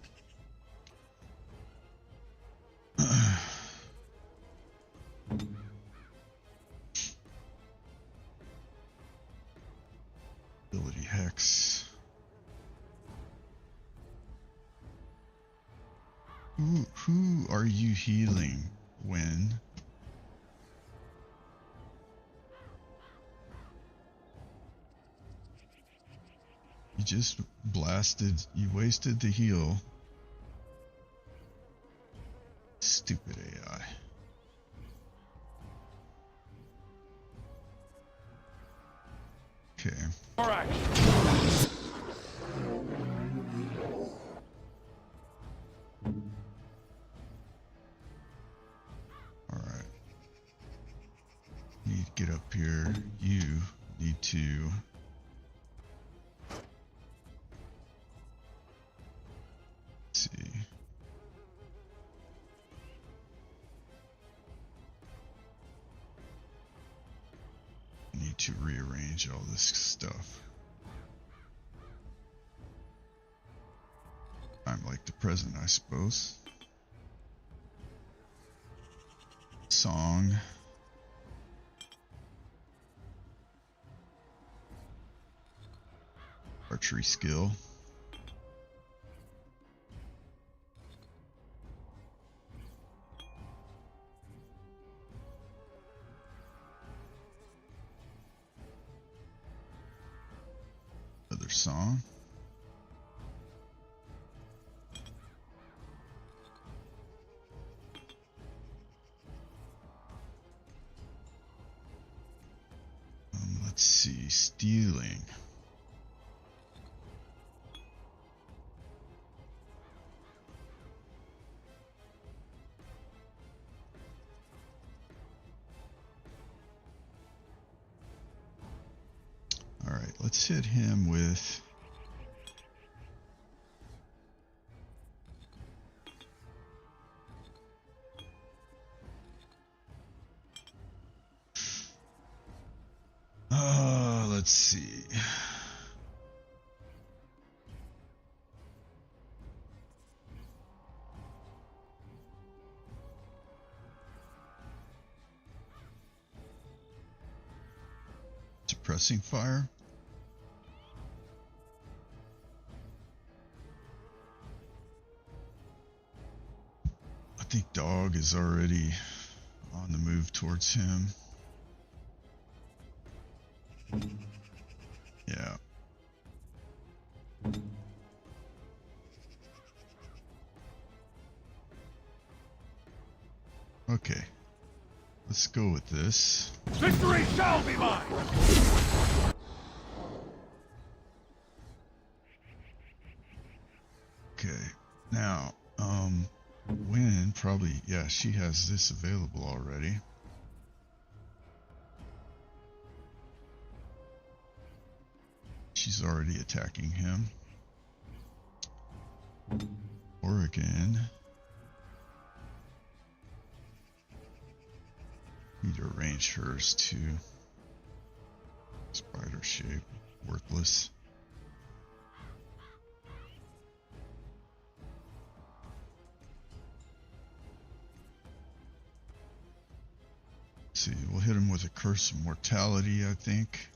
Ability hex. Who are you healing when? You just blasted, you wasted the heal. Stupid AI. to rearrange all this stuff. I'm like the present, I suppose. Song. Archery skill. Another song. Let's see, stealing. All right, let's hit him with let's see. Suppressing fire. I think dog is already on the move towards him. Yeah. Okay. Let's go with this. Victory shall be mine! Okay. Now, Wynn probably, yeah, she has this available already. She's already attacking him. Oregon. Need to arrange hers to spider shape. Worthless. Let's see, we'll hit him with a curse of mortality, I think.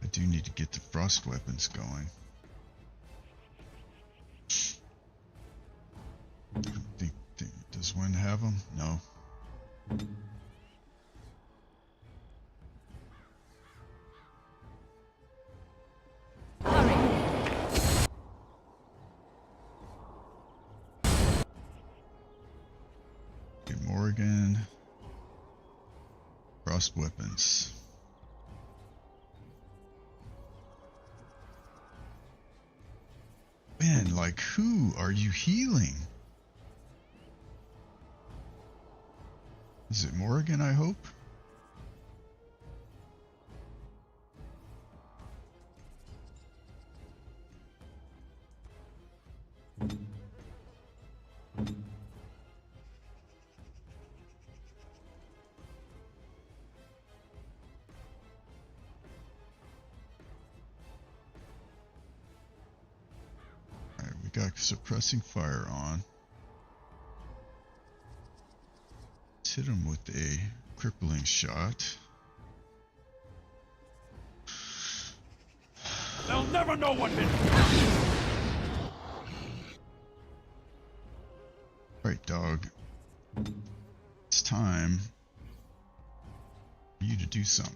I do need to get the frost weapons going. I don't think, does Wynn have them? No. Okay, Morgan. Frost weapons. Man, like, who are you healing? Is it Morrigan, I hope? Alright, we got suppressing fire on. Hit him with a crippling shot. They'll never know what hit me. Right, dog. It's time for you to do something.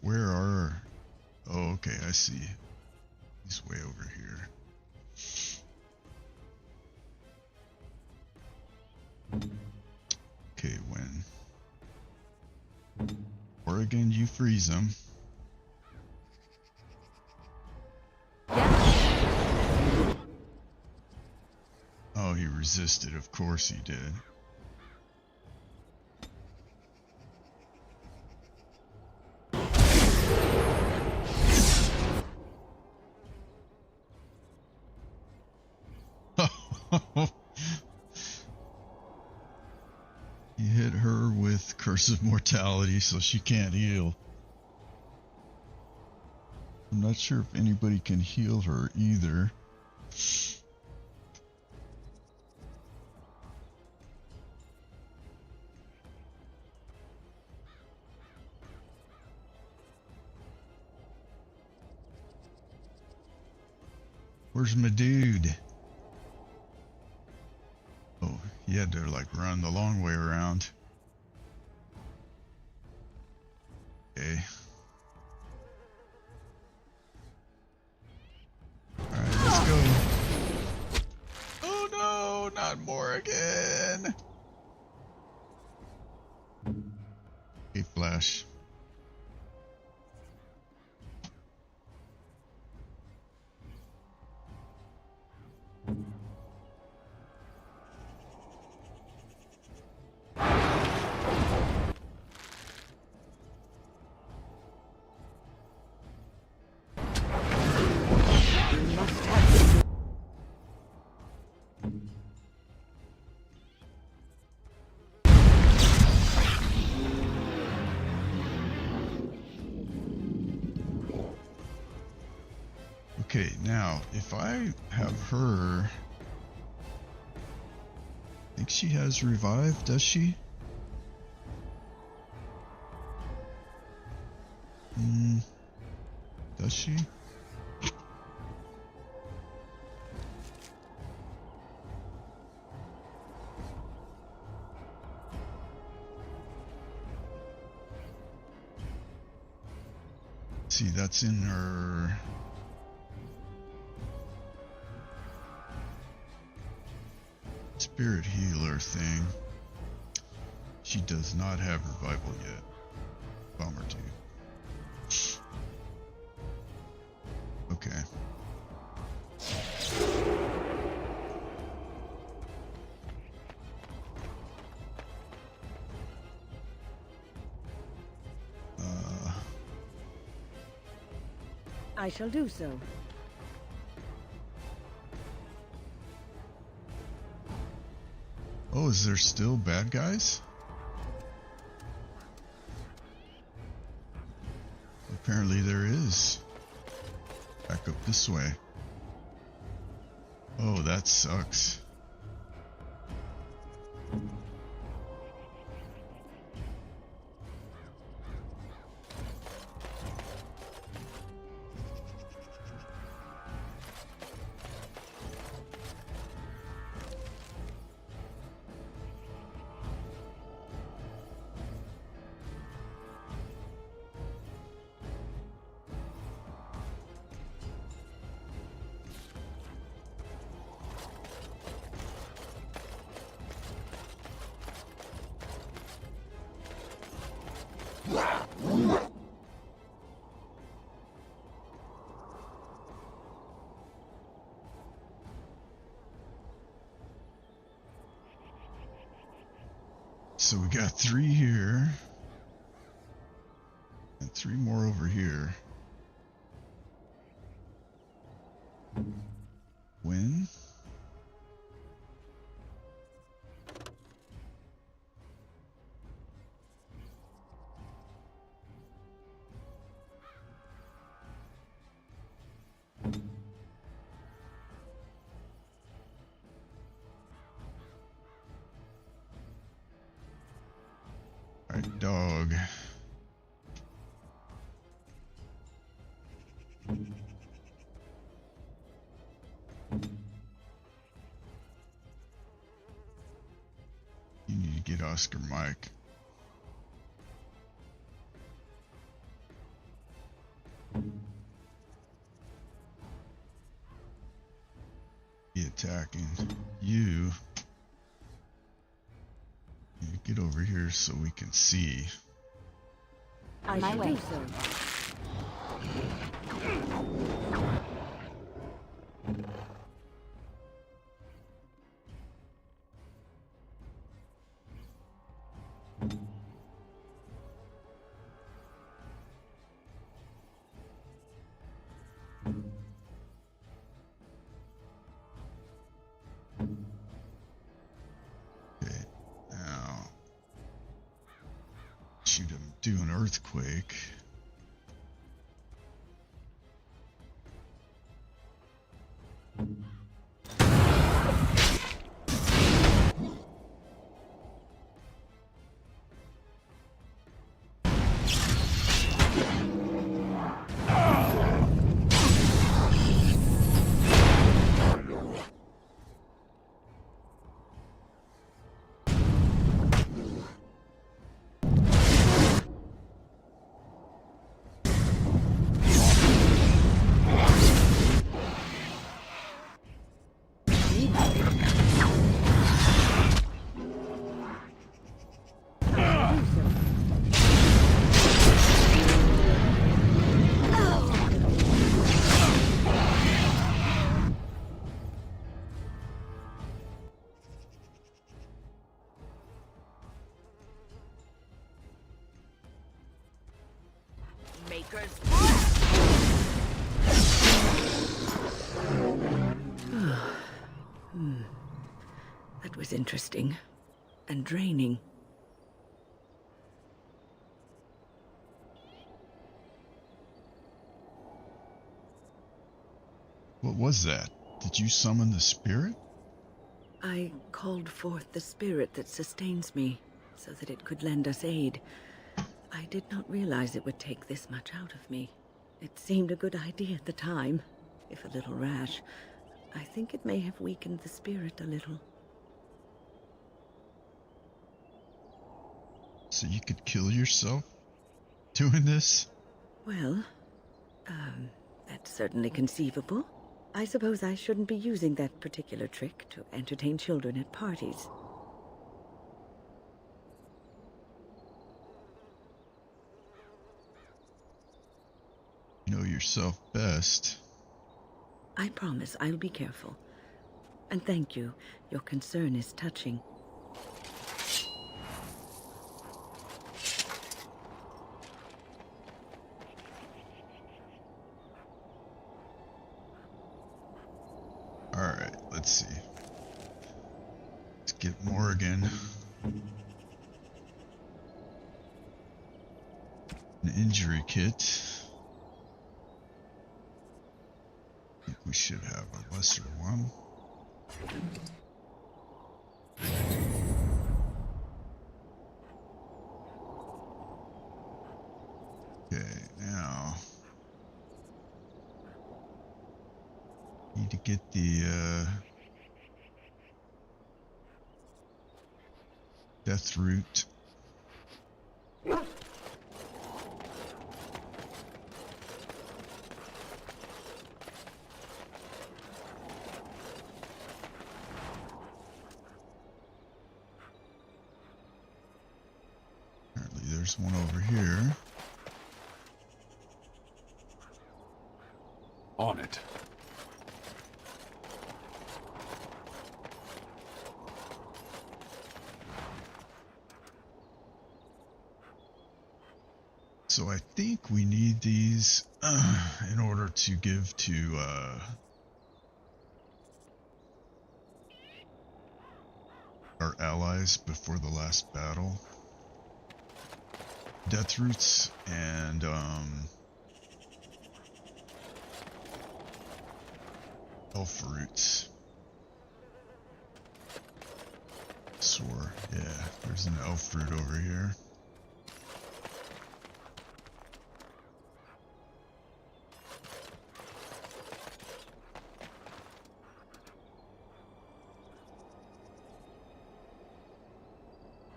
Where are... Oh, okay, I see. He's way over here. Okay, when Oregon, you freeze him. Oh, he resisted, of course he did. He hit her with Curse of Mortality, so she can't heal. I'm not sure if anybody can heal her either. Where's my dude? Oh, he had to like run the long way around. Okay. Alright, let's go. Oh no, not Morrigan! Hey, Flash. Okay, now, if I have her... I think she has revive, does she? Does she? See, that's in her... Spirit healer thing. She does not have revival yet. Bummer, dude. Okay. I shall do so. Oh, is there still bad guys? Apparently there is. Back up this way. Oh, that sucks. So we got 3 here. And 3 more over here. When? Alright, dog. You need to get Oscar Mike. Be attacking you. You get over here so we can see. I shall do so. Okay, now shoot him. Do an earthquake. Maker's That was interesting and draining. What was that? Did you summon the spirit? I called forth the spirit that sustains me, so that it could lend us aid. I did not realize it would take this much out of me. It seemed a good idea at the time, if a little rash. I think it may have weakened the spirit a little. So you could kill yourself doing this? Well, that's certainly conceivable. I suppose I shouldn't be using that particular trick to entertain children at parties. You know yourself best. I promise I'll be careful. And thank you. Your concern is touching. Alright, let's see. Let's get Morrigan. An injury kit. I think we should have a lesser one. Okay, now need to get the death root. Apparently there's one over here. On it. So I think we need these in order to give to our allies before the last battle. Death roots and elf roots. Swore, yeah, there's an elf root over here.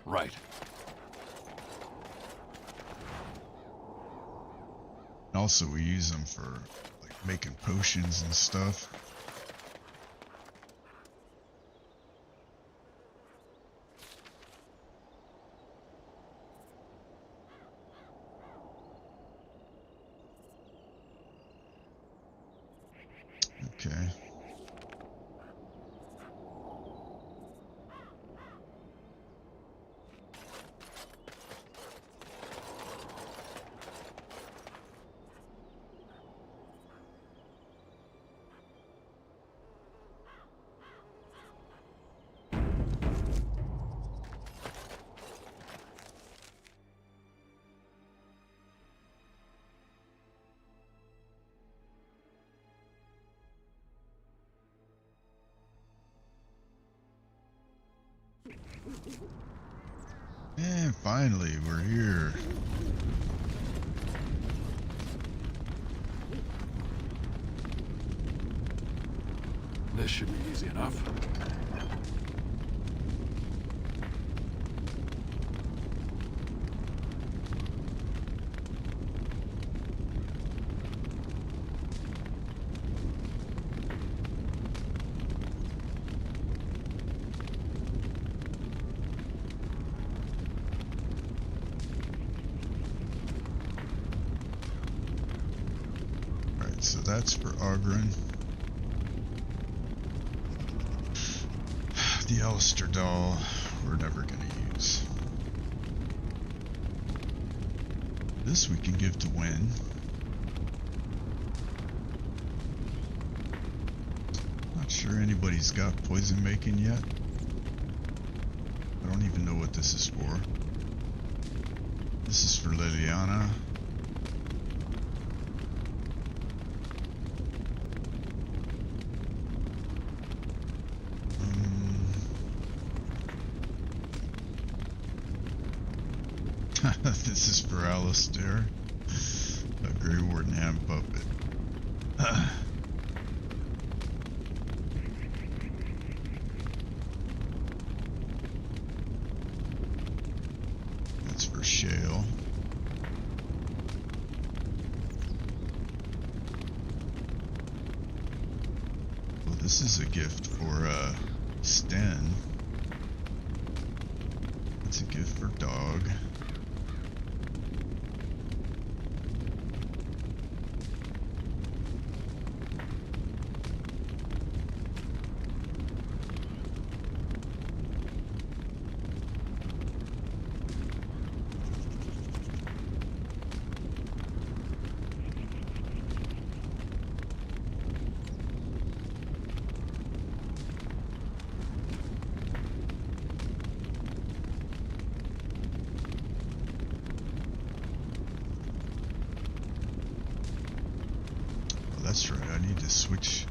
Right. Also, we use them for like making potions and stuff. Okay. And finally, we're here. This should be easy enough. Alright, so that's for Ogren. The Alistair doll, we're never going to use. This we can give to Wynn. Not sure anybody's got poison making yet. I don't even know what this is for. This is for Liliana. This is for Alistair, a Grey Warden hand puppet. That's for Shale. Well, this is a gift for Sten. That's a gift for Dog. That's right, I need to switch.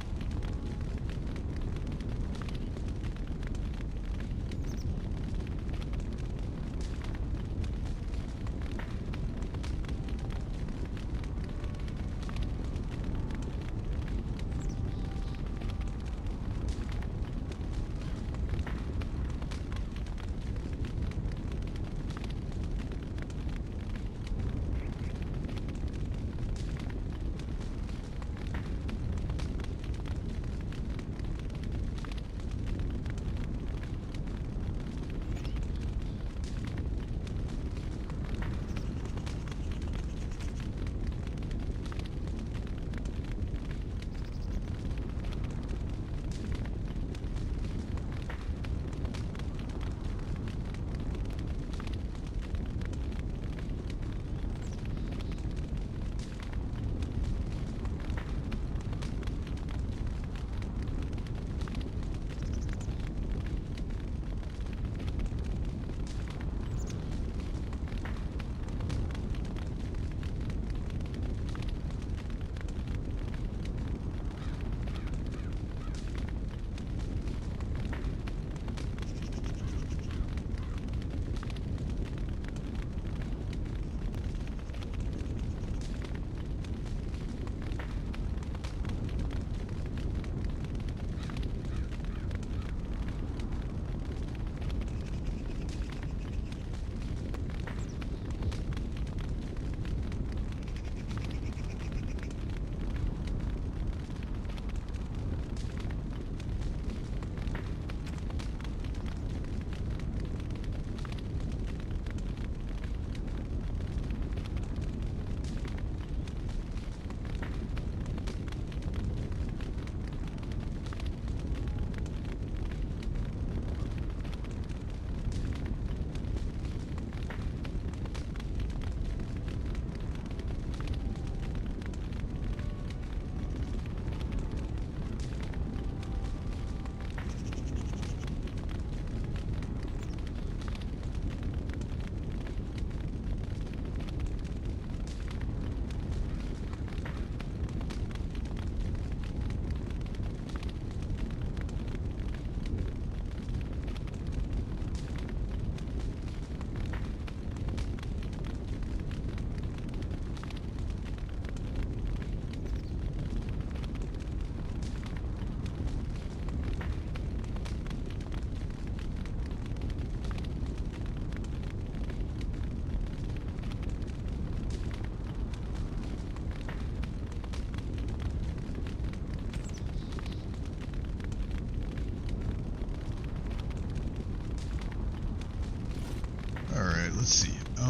Alright, let's see. We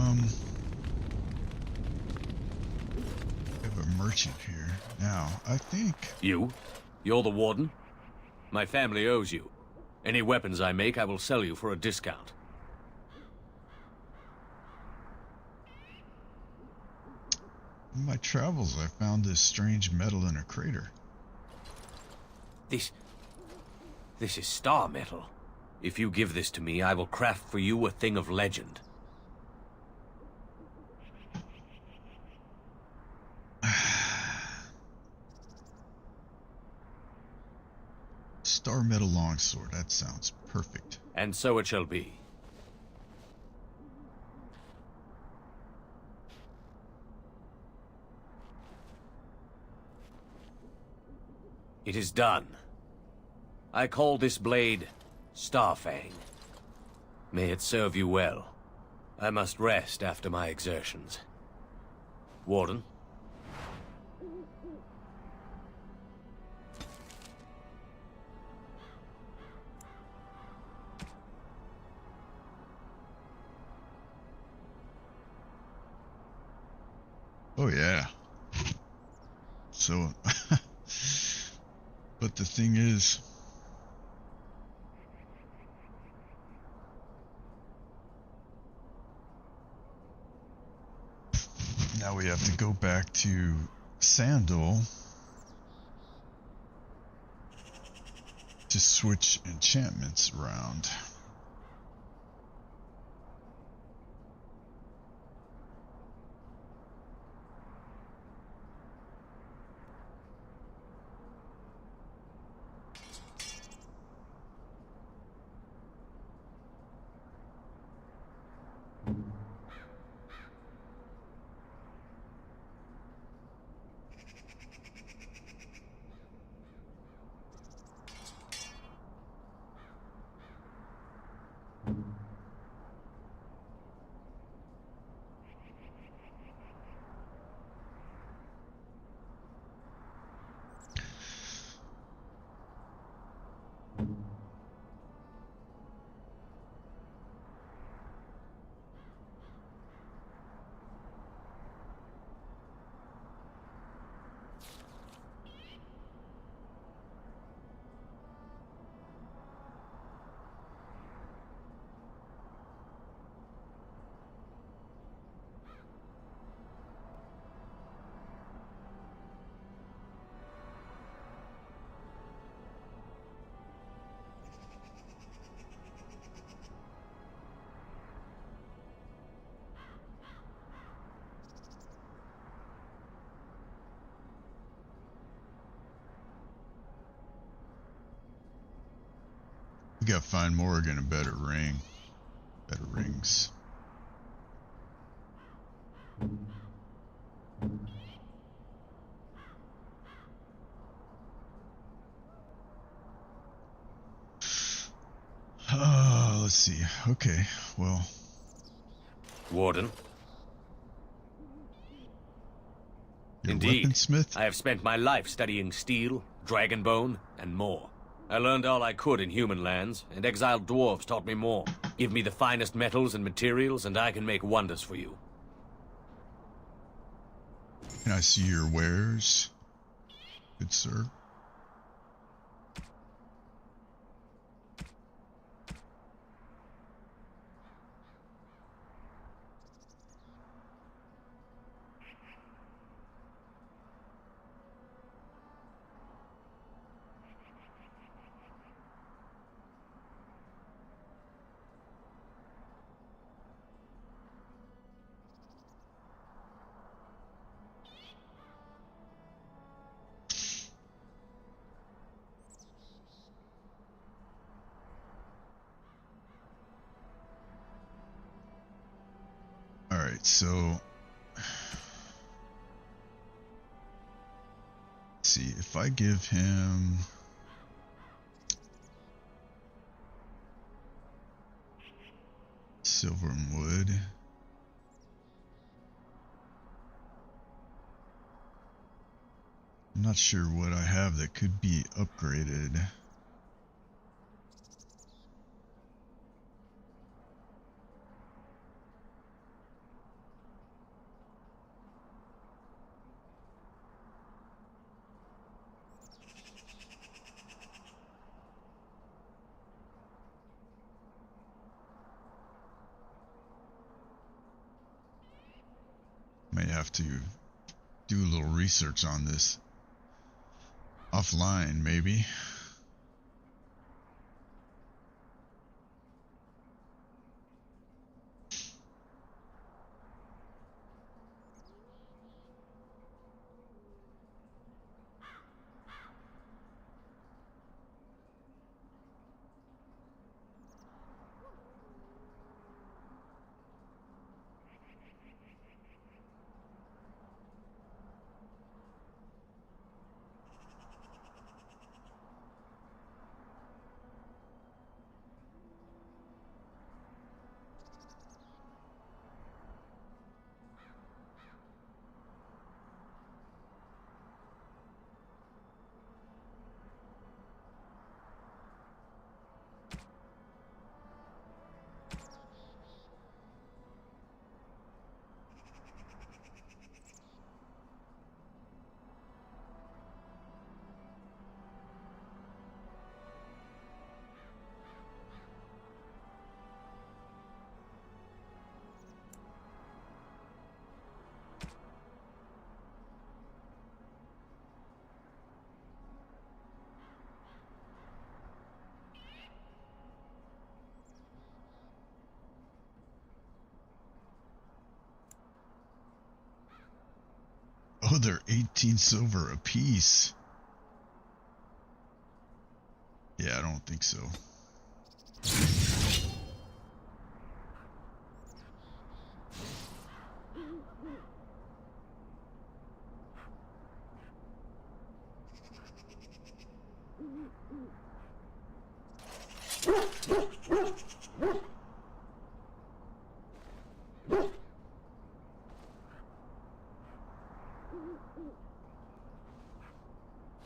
have a merchant here. Now, I think... You? You're the warden? My family owes you. Any weapons I make, I will sell you for a discount. In my travels, I found this strange metal in a crater. This is star metal. If you give this to me, I will craft for you a thing of legend. Star metal longsword, that sounds perfect. And so it shall be. It is done. I call this blade Starfang. May it serve you well. I must rest after my exertions. Warden? Oh yeah. So, but the thing is, now we have to go back to Sandal to switch enchantments around. We gotta find Morrigan a better ring. Better rings. Let's see. Okay, well. Warden? You're Indeed. a weaponsmith? I have spent my life studying steel, dragonbone, and more. I learned all I could in human lands, and exiled dwarves taught me more. Give me the finest metals and materials, and I can make wonders for you. Can I see your wares, good sir? Alright, so let's see, if I give him silver and wood, I'm not sure what I have that could be upgraded. might have to do a little research on this. Offline, maybe. Oh, they're 18 silver apiece. Yeah, I don't think so.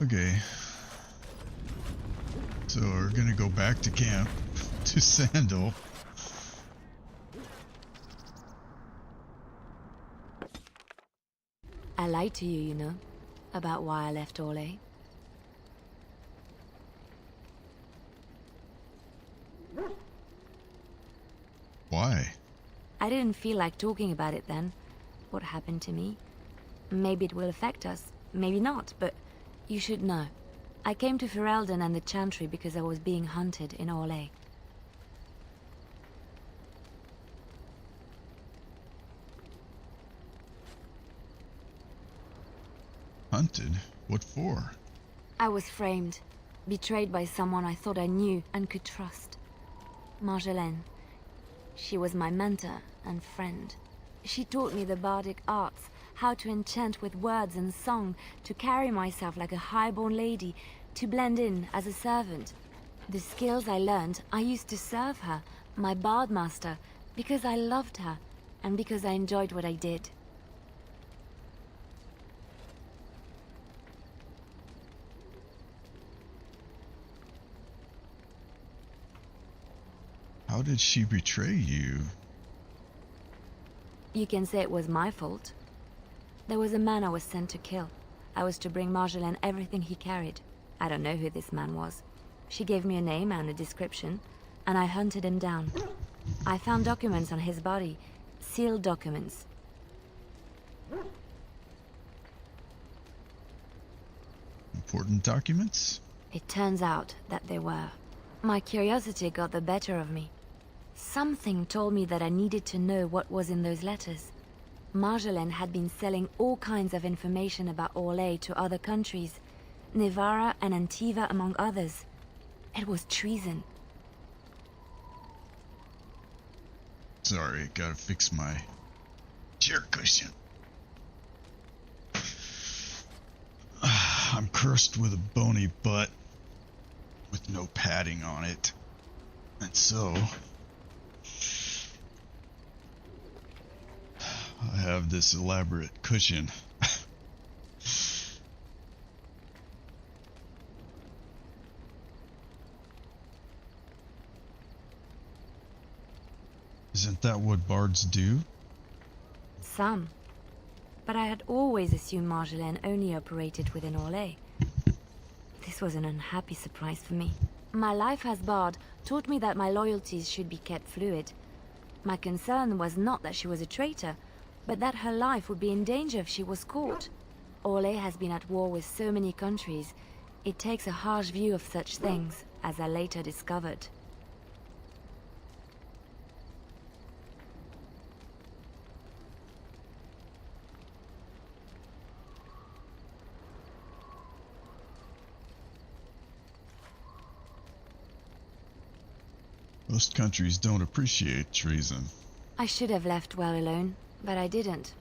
Okay. So we're gonna go back to camp to Sandal. I lied to you, you know, about why I left Orlais. Why? I didn't feel like talking about it then. What happened to me? Maybe it will affect us, maybe not, but you should know. I came to Ferelden and the Chantry because I was being hunted in Orlais. Hunted? What for? I was framed, betrayed by someone I thought I knew and could trust. Marjolaine. She was my mentor and friend. She taught me the bardic arts, how to enchant with words and song, to carry myself like a highborn lady, to blend in as a servant. The skills I learned, I used to serve her, my bard master, because I loved her, and because I enjoyed what I did. How did she betray you? You can say it was my fault. There was a man I was sent to kill. I was to bring Marjolaine everything he carried. I don't know who this man was. She gave me a name and a description, and I hunted him down. I found documents on his body, sealed documents. Important documents? It turns out that they were. My curiosity got the better of me. Something told me that I needed to know what was in those letters. Marjolaine had been selling all kinds of information about Orlais to other countries, Nevarra and Antiva among others. It was treason. Sorry, gotta fix my chair cushion. I'm cursed with a bony butt with no padding on it. And so I have this elaborate cushion. Isn't that what bards do? Some. But I had always assumed Marjolaine only operated within Orlais. This was an unhappy surprise for me. My life as bard taught me that my loyalties should be kept fluid. My concern was not that she was a traitor, but that her life would be in danger if she was caught. Orlais has been at war with so many countries. It takes a harsh view of such things, as I later discovered. Most countries don't appreciate treason. I should have left well alone, but I didn't.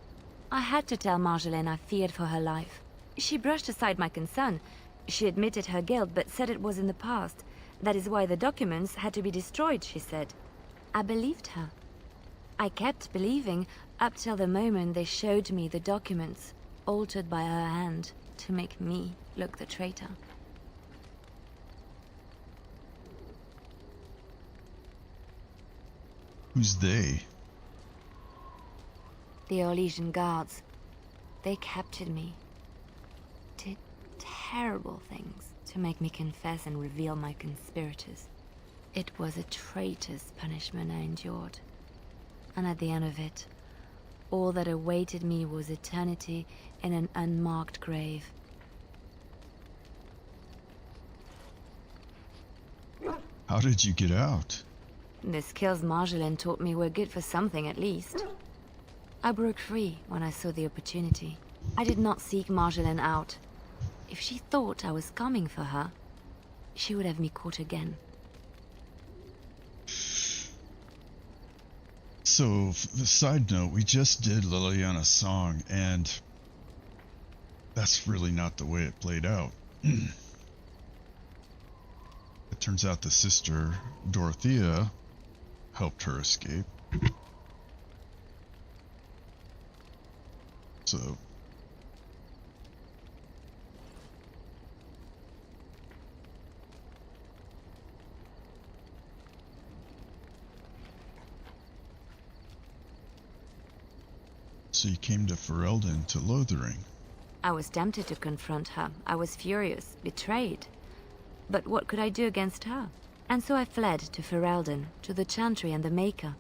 I had to tell Marjolaine I feared for her life. She brushed aside my concern. She admitted her guilt, but said it was in the past. That is why the documents had to be destroyed, she said. I believed her. I kept believing up till the moment they showed me the documents, altered by her hand, to make me look the traitor. Who's they? The Orlesian guards. They captured me. Did terrible things to make me confess and reveal my conspirators. It was a traitor's punishment I endured. And at the end of it, all that awaited me was eternity in an unmarked grave. How did you get out? The skills Marjolaine taught me were good for something at least. I broke free when I saw the opportunity. I did not seek Marjolaine out. If she thought I was coming for her, she would have me caught again. So, side note, we just did Liliana's song, and that's really not the way it played out. It turns out the sister, Dorothea, helped her escape. So... So you came to Ferelden, to Lothering. I was tempted to confront her. I was furious, betrayed. But what could I do against her? And so I fled to Ferelden, to the Chantry and the Maker.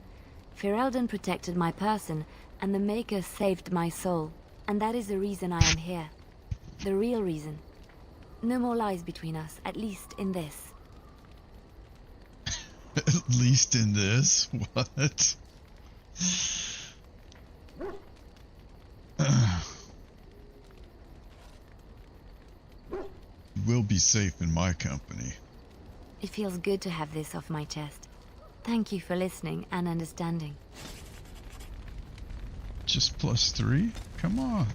Ferelden protected my person, and the Maker saved my soul. And that is the reason I am here. The real reason. No more lies between us, at least in this. At least in this? What? We'll be safe in my company. It feels good to have this off my chest. Thank you for listening and understanding. Just +3? Come on.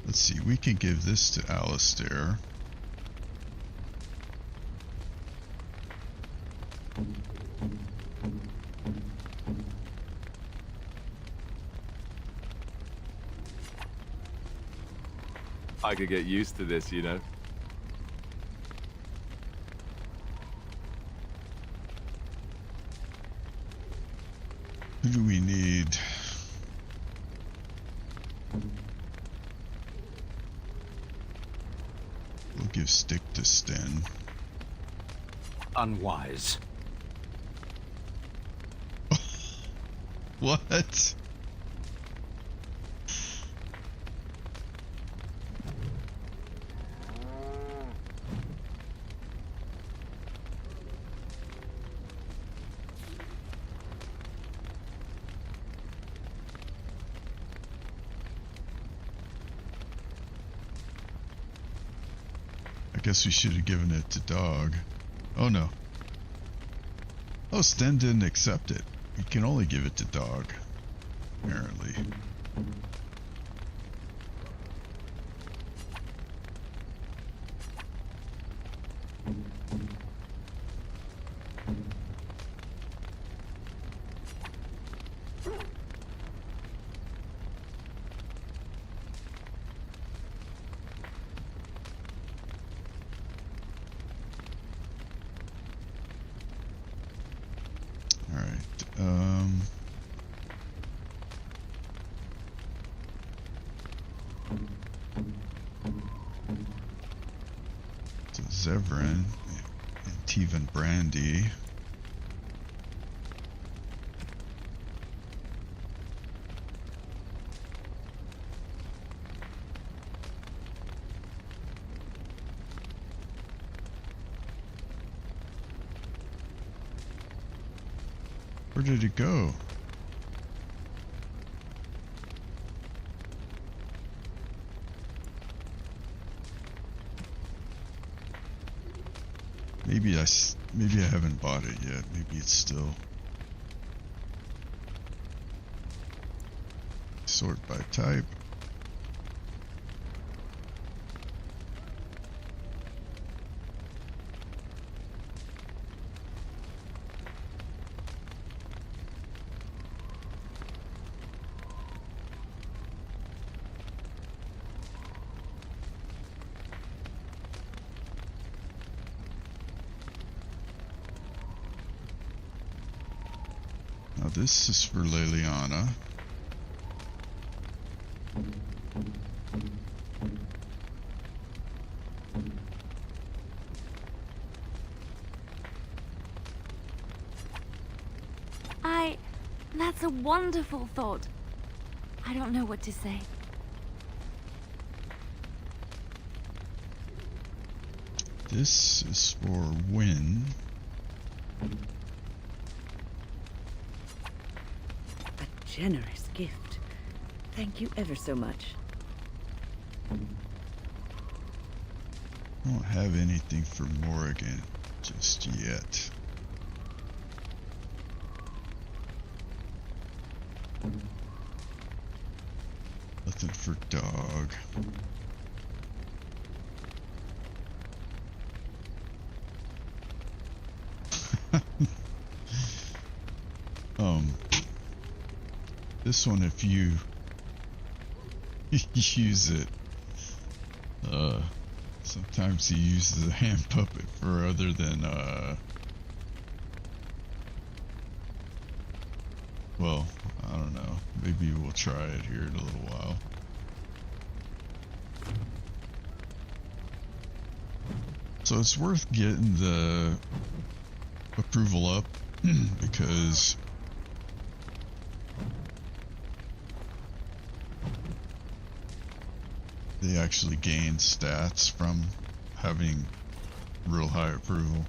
Let's see, we can give this to Alistair. I could get used to this, you know. Who do we need? We'll give stick to Sten. Unwise. What? I guess we should have given it to Dog. Oh no. Oh, Sten didn't accept it. We can only give it to Dog, apparently. So Zevran, Antivan Brandy. Where did it go? Maybe I haven't bought it yet. Maybe it's still sort by type. Now this is for Leliana. That's a wonderful thought. I don't know what to say. This is for Win. A generous gift. Thank you ever so much. I don't have anything for Morrigan just yet. Nothing for dog. This one, if you use it, sometimes he uses a hand puppet for other than, well, I don't know. Maybe we'll try it here in a little while. So it's worth getting the approval up because they actually gain stats from having real high approval.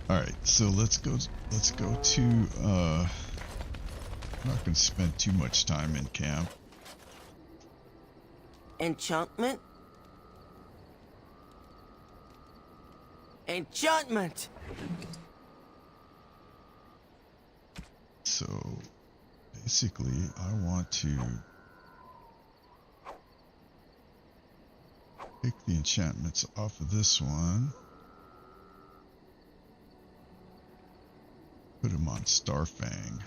Alright, so let's go to I'm not gonna spend too much time in camp. Enchantment? Enchantment! So basically I want to pick the enchantments off of this one. Put them on Starfang.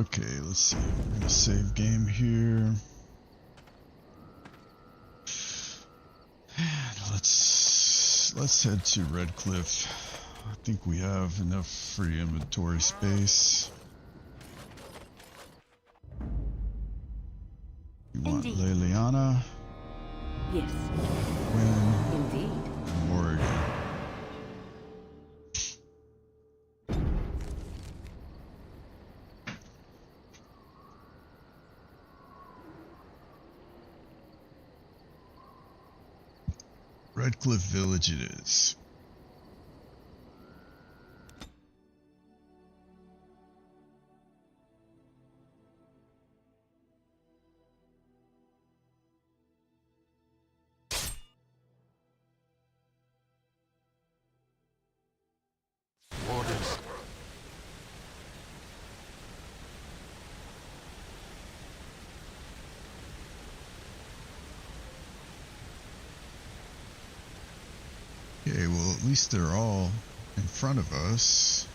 Okay, let's see. We're gonna save game here. And let's head to Redcliffe. I think we have enough free inventory space. We want Indeed. Leliana, Yes. Gwen, Indeed. and Morrigan. Redcliffe Village it is. Orders. Okay, well at least they're all in front of us.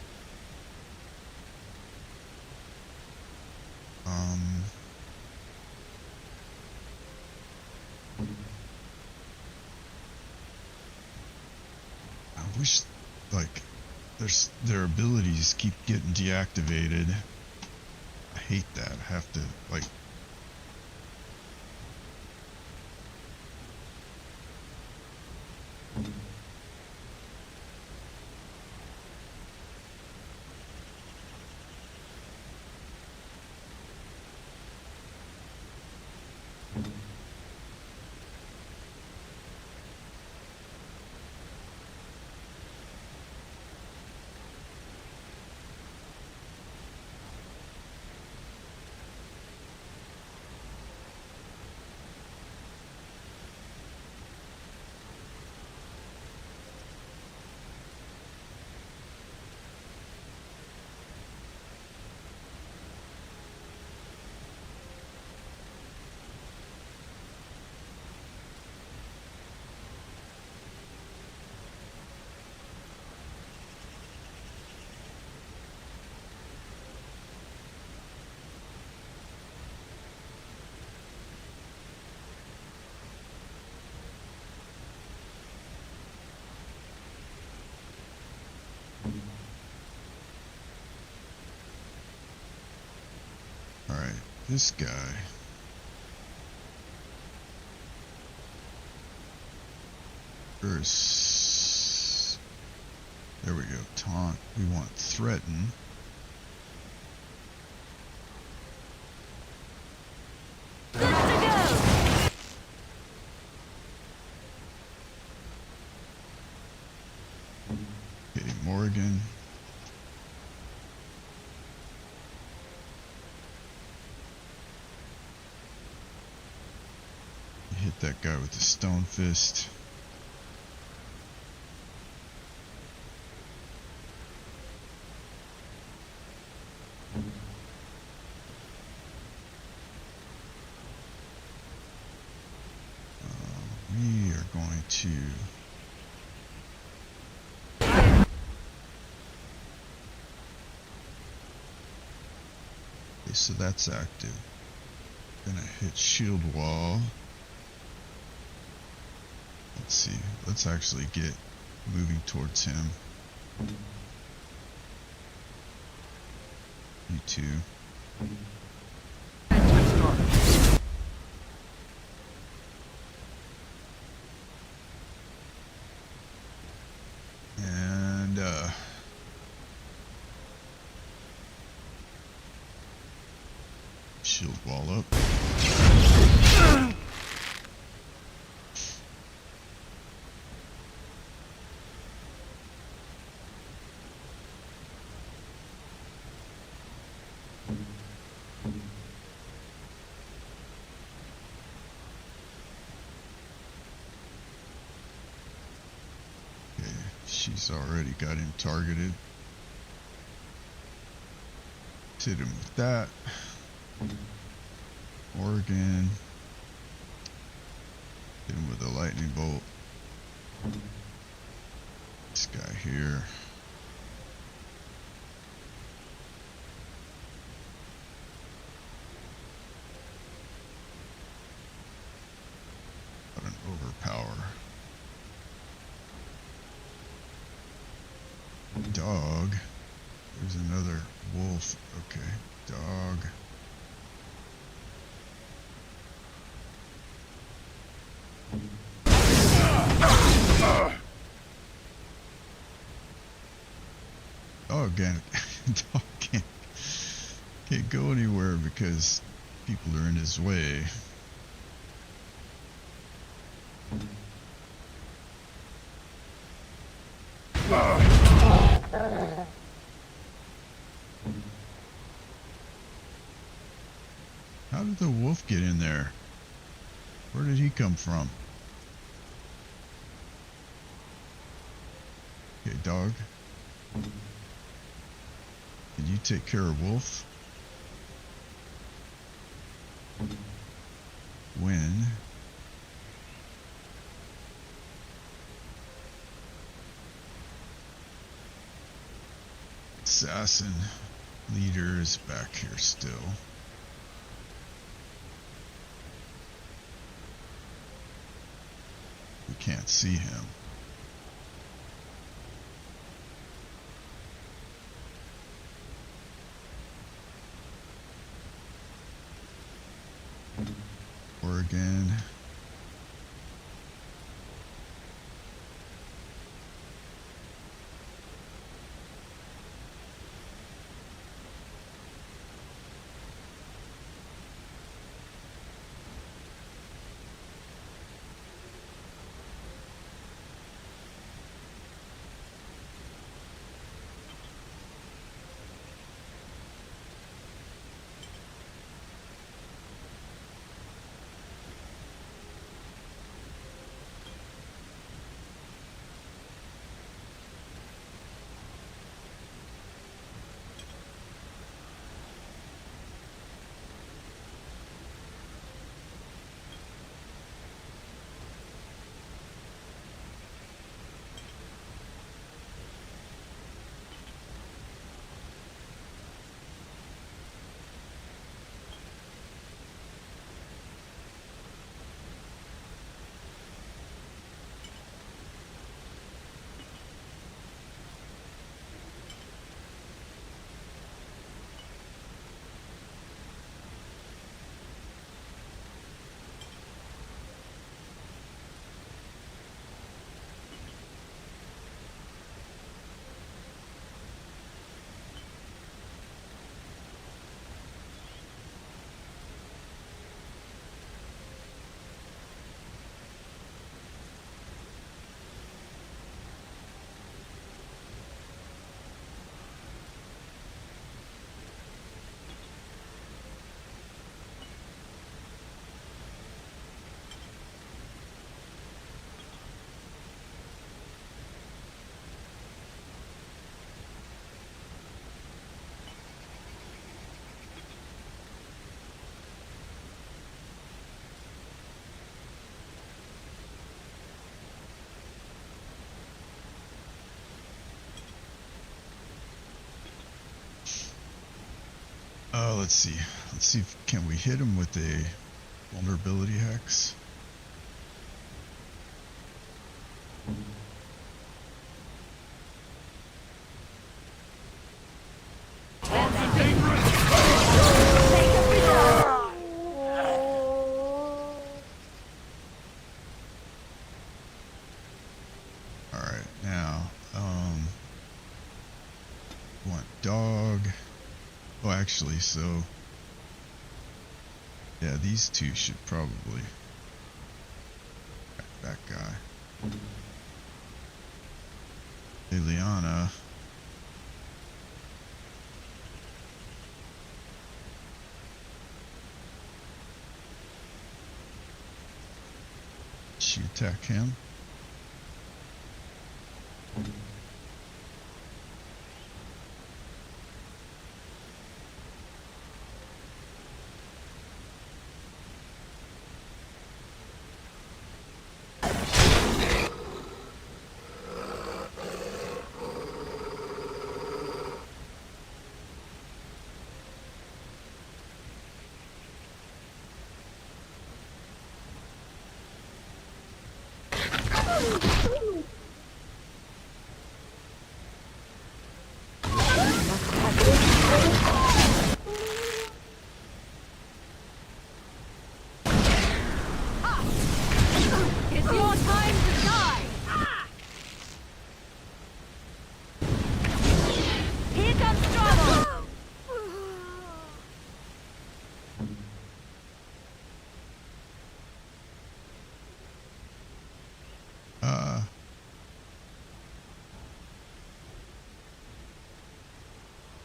I wish, like, their abilities keep getting deactivated. I hate that. I have to, like... Alright, this guy. First, there we go, taunt. We want threaten. Okay, Morrigan. Hit that guy with the stone fist. We are going to... Okay, so that's active. Gonna hit shield wall. Let's see. Let's actually get moving towards him. You two. And shield wall up. Okay, she's already got him targeted. Hit him with that. Morrigan. Hit him with a lightning bolt. This guy here. overpower. Dog. There's another wolf. Okay, dog. Dog can't go anywhere because people are in his way. How did the wolf get in there? Where did he come from? Okay, dog. Can you take care of wolf? When? Assassin leader is back here still. We can't see him. Oregon. Let's see. Let's see if can we hit him with a vulnerability hex. Alright, now, want dog. Oh, actually, so, yeah, these two should probably, that guy. Liliana. She attack him. It's your time to die! Here comes trouble!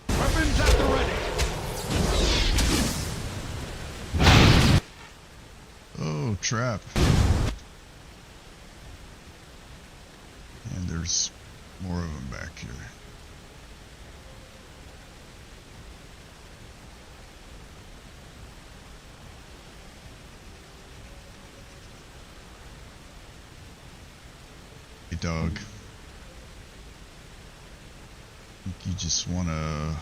Weapons at the ready! Oh, trap. And there's more of them back here. Hey, dog. I think you just wanna...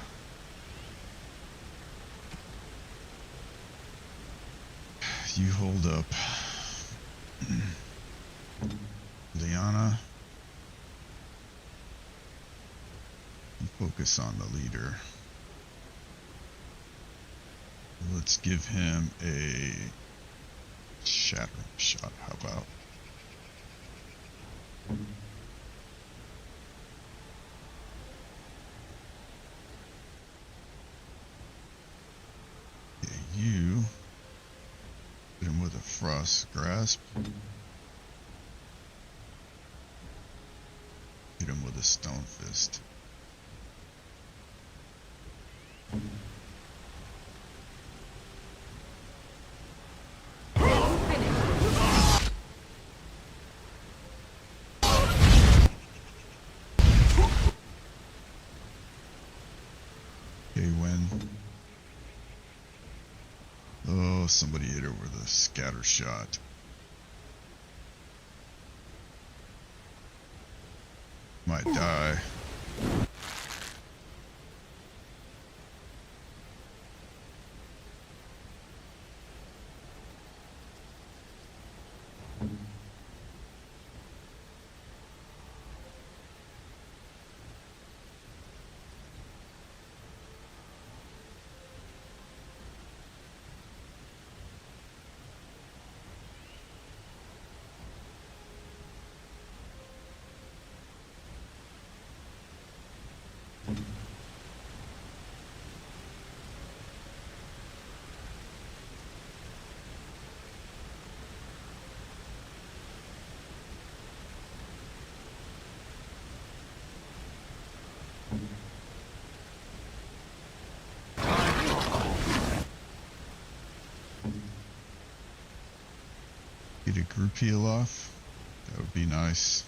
You hold up. Liana. You focus on the leader. Let's give him a shattering shot. How about? Okay, you hit him with a frost grasp. Hit him with a stone fist. Okay, when... Oh, somebody hit her with a scatter shot. Might die. Get a group heal off. That would be nice.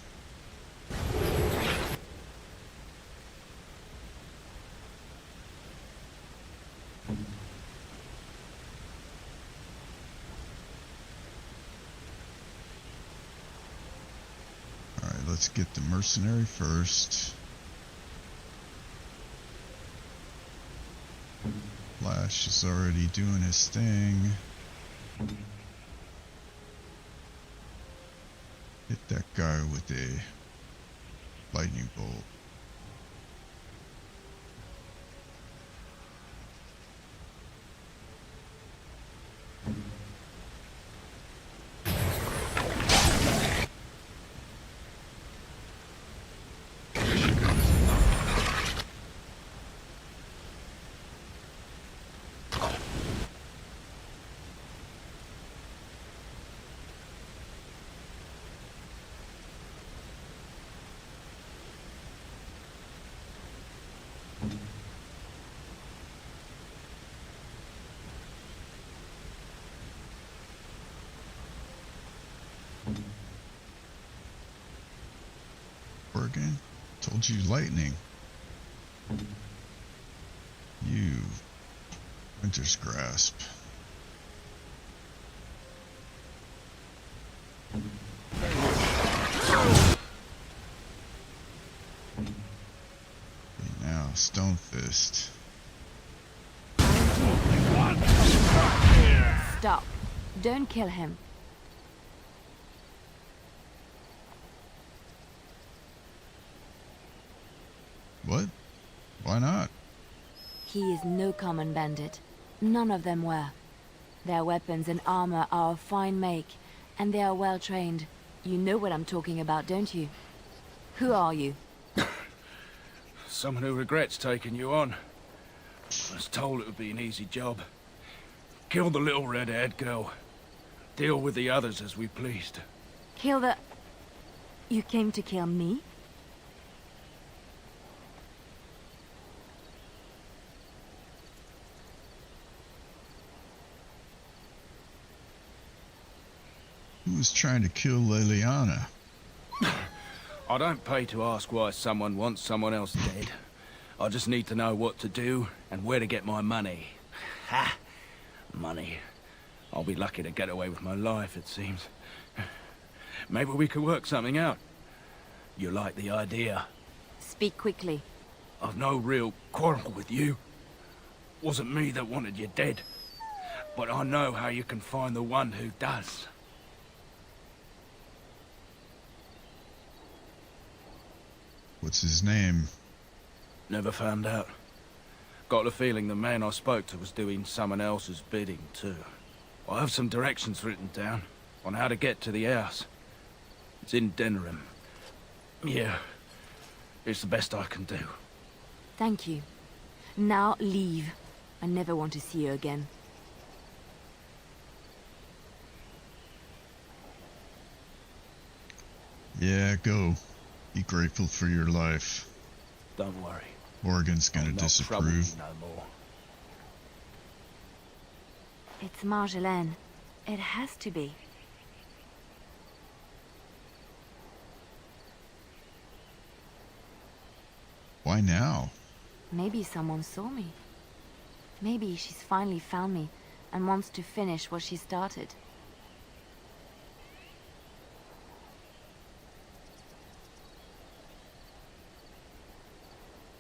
Alright, let's get the mercenary first. Flash is already doing his thing. Hit that guy with a lightning bolt. Again? Told you lightning. You Winter's Grasp. Okay, now Stone Fist. Stop. Don't kill him. What? Why not? He is no common bandit. None of them were. Their weapons and armor are of fine make, and they are well trained. You know what I'm talking about, don't you? Who are you? Someone who regrets taking you on. I was told it would be an easy job. Kill the little red-haired girl. Deal with the others as we pleased. Kill the... You came to kill me? Who was trying to kill Leliana? I don't pay to ask why someone wants someone else dead. I just need to know what to do and where to get my money. Ha! Money. I'll be lucky to get away with my life, it seems. Maybe we could work something out. You like the idea? Speak quickly. I've no real quarrel with you. Wasn't me that wanted you dead. But I know how you can find the one who does. What's his name? Never found out. Got the feeling the man I spoke to was doing someone else's bidding, too. I have some directions written down on how to get to the house. It's in Denerim. Yeah, it's the best I can do. Thank you. Now leave. I never want to see you again. Yeah, go. Be grateful for your life. Don't worry. Morgan's gonna I'll not trouble you disapprove. no more. It's Marjolaine. It has to be. Why now? Maybe someone saw me. Maybe she's finally found me and wants to finish what she started.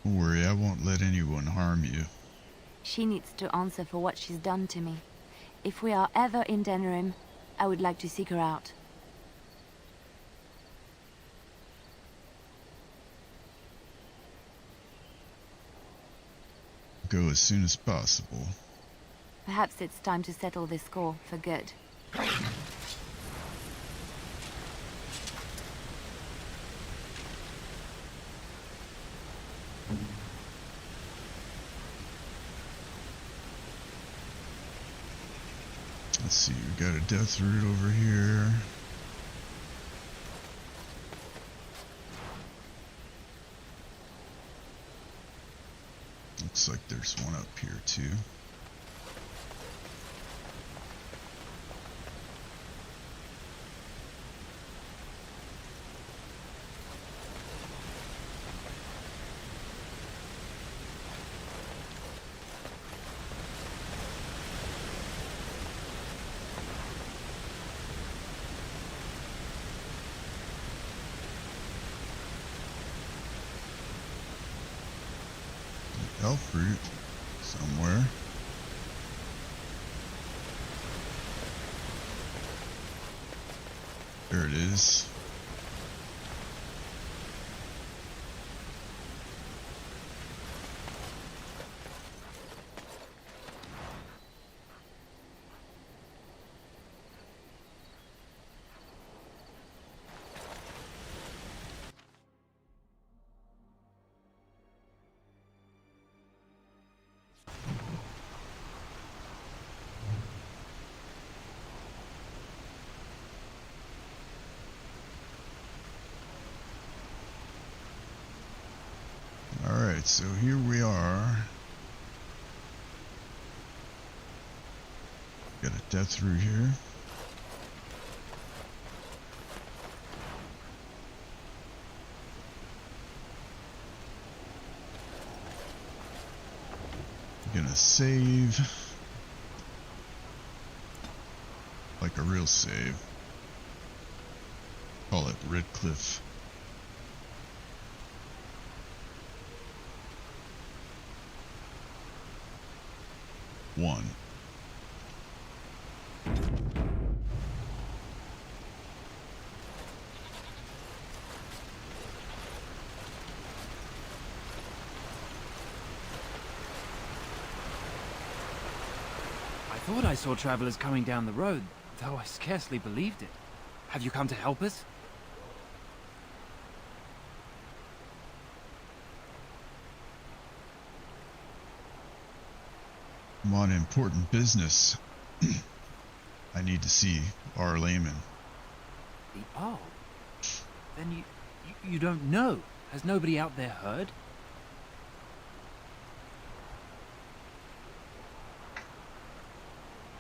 Don't worry, I won't let anyone harm you. She needs to answer for what she's done to me. If we are ever in Denerim, I would like to seek her out. Go as soon as possible. Perhaps it's time to settle this score for good. Let's see, we got a death root over here. Looks like there's one up here too. Elf root somewhere. There it is. Alright, so here we are. Got a death root here. Gonna save. Like a real save. Call it Redcliffe. One. thought I saw travelers coming down the road, though I scarcely believed it. Have you come to help us? I'm on important business. I need to see our layman. The Arl? Then you don't know? Has nobody out there heard?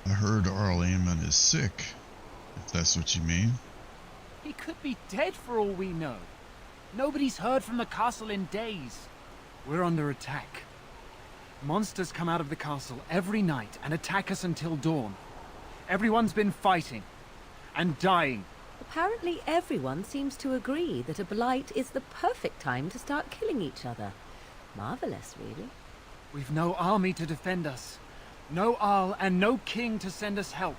I heard our layman is sick, if that's what you mean. He could be dead for all we know. Nobody's heard from the castle in days. We're under attack. Monsters come out of the castle every night and attack us until dawn. Everyone's been fighting and dying. Apparently everyone seems to agree that a blight is the perfect time to start killing each other. Marvelous, really. We've no army to defend us. No Arl and no king to send us help.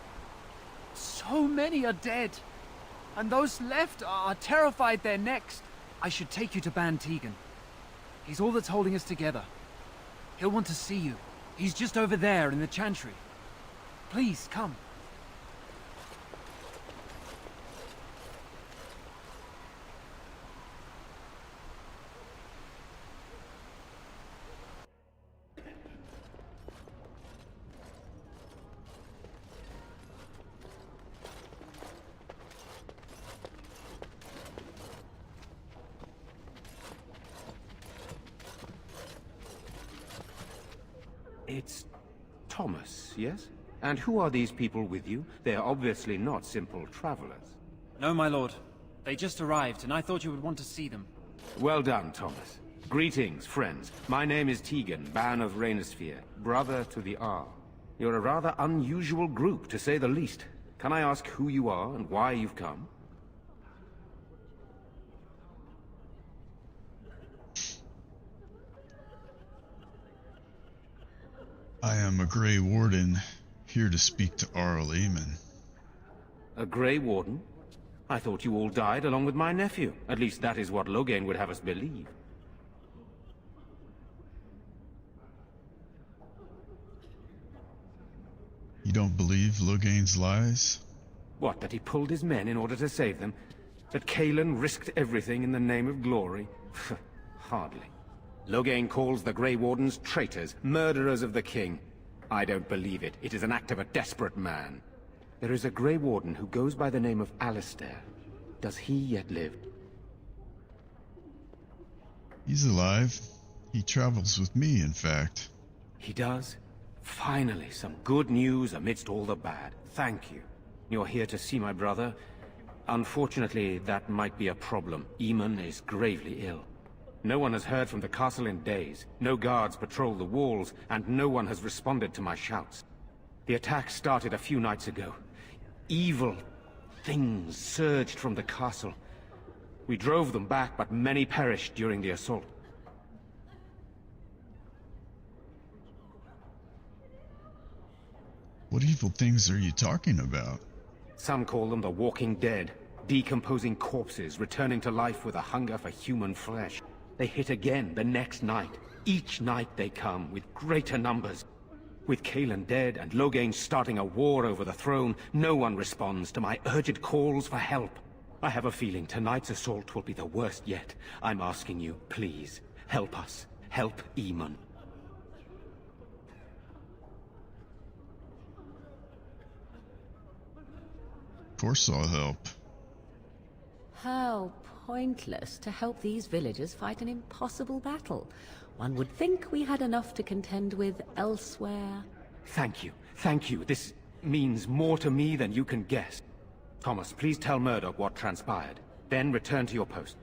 So many are dead. And those left are terrified they're next. I should take you to Ban Tegan. He's all that's holding us together. He'll want to see you. He's just over there in the chantry. Please, come. It's Thomas, yes? And who are these people with you? They're obviously not simple travelers. No, my lord. They just arrived, and I thought you would want to see them. Well done, Thomas. Greetings, friends. My name is Tegan, Ban of Rainersphere, brother to the Arl. You're a rather unusual group, to say the least. Can I ask who you are and why you've come? I am a Grey Warden, here to speak to Arl Eamon. A Grey Warden? I thought you all died along with my nephew. At least that is what Loghain would have us believe. You don't believe Loghain's lies? What, that he pulled his men in order to save them? That Cailan risked everything in the name of glory? Hardly. Loghain calls the Grey Wardens traitors, murderers of the king. I don't believe it. It is an act of a desperate man. There is a Grey Warden who goes by the name of Alistair. Does he yet live? He's alive. He travels with me, in fact. He does? Finally, some good news amidst all the bad. Thank you. You're here to see my brother. Unfortunately, that might be a problem. Eamon is gravely ill. No one has heard from the castle in days. No guards patrol the walls, and no one has responded to my shouts. The attack started a few nights ago. Evil things surged from the castle. We drove them back, but many perished during the assault. What evil things are you talking about? Some call them the Walking Dead, decomposing corpses returning to life with a hunger for human flesh. They hit again the next night. Each night they come, with greater numbers. With Cailan dead and Loghain starting a war over the throne, no one responds to my urgent calls for help. I have a feeling tonight's assault will be the worst yet. I'm asking you, please, help us. Help Eamon. Of course I'll help. How pointless to help these villagers fight an impossible battle. One would think we had enough to contend with elsewhere. Thank you. Thank you. This means more to me than you can guess. Thomas, please tell Murdoch what transpired. Then return to your post.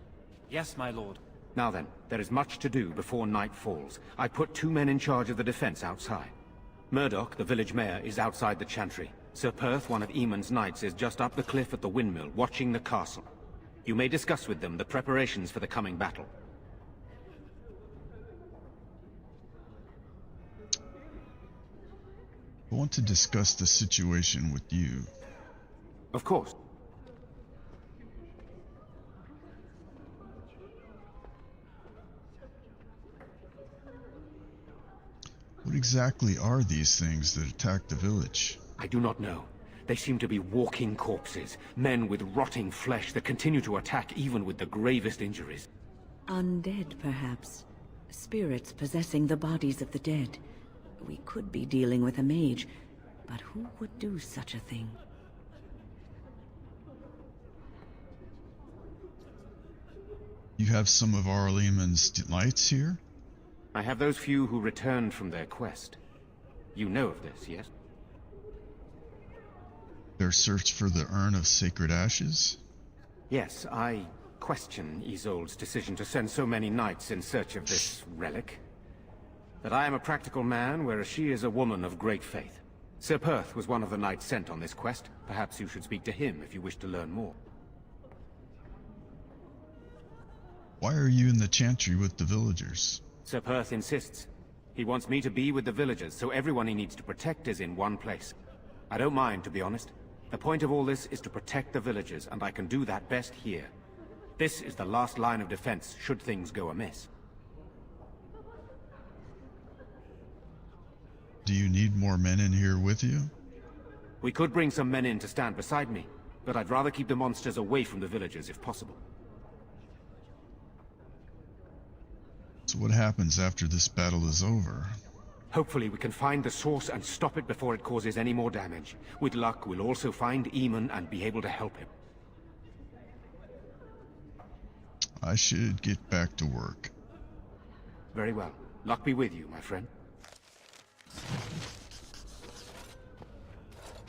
Yes, my lord. Now then, there is much to do before night falls. I put 2 men in charge of the defense outside. Murdoch, the village mayor, is outside the chantry. Sir Perth, one of Eamon's knights, is just up the cliff at the windmill, watching the castle. You may discuss with them the preparations for the coming battle. I want to discuss the situation with you. Of course. What exactly are these things that attacked the village? I do not know. They seem to be walking corpses, men with rotting flesh that continue to attack even with the gravest injuries. Undead, perhaps. Spirits possessing the bodies of the dead. We could be dealing with a mage, but who would do such a thing? You have some of Arleman's delights here? I have those few who returned from their quest. You know of this, yes? Their search for the Urn of Sacred Ashes? Yes, I question Isolde's decision to send so many knights in search of this relic. That I am a practical man, whereas she is a woman of great faith. Sir Perth was one of the knights sent on this quest. Perhaps you should speak to him if you wish to learn more. Why are you in the chantry with the villagers? Sir Perth insists. He wants me to be with the villagers, so everyone he needs to protect is in one place. I don't mind, to be honest. The point of all this is to protect the villagers, and I can do that best here. This is the last line of defense, should things go amiss. Do you need more men in here with you? We could bring some men in to stand beside me, but I'd rather keep the monsters away from the villagers if possible. So what happens after this battle is over? Hopefully we can find the source and stop it before it causes any more damage. With luck, we'll also find Eamon and be able to help him. I should get back to work. Very well. Luck be with you, my friend.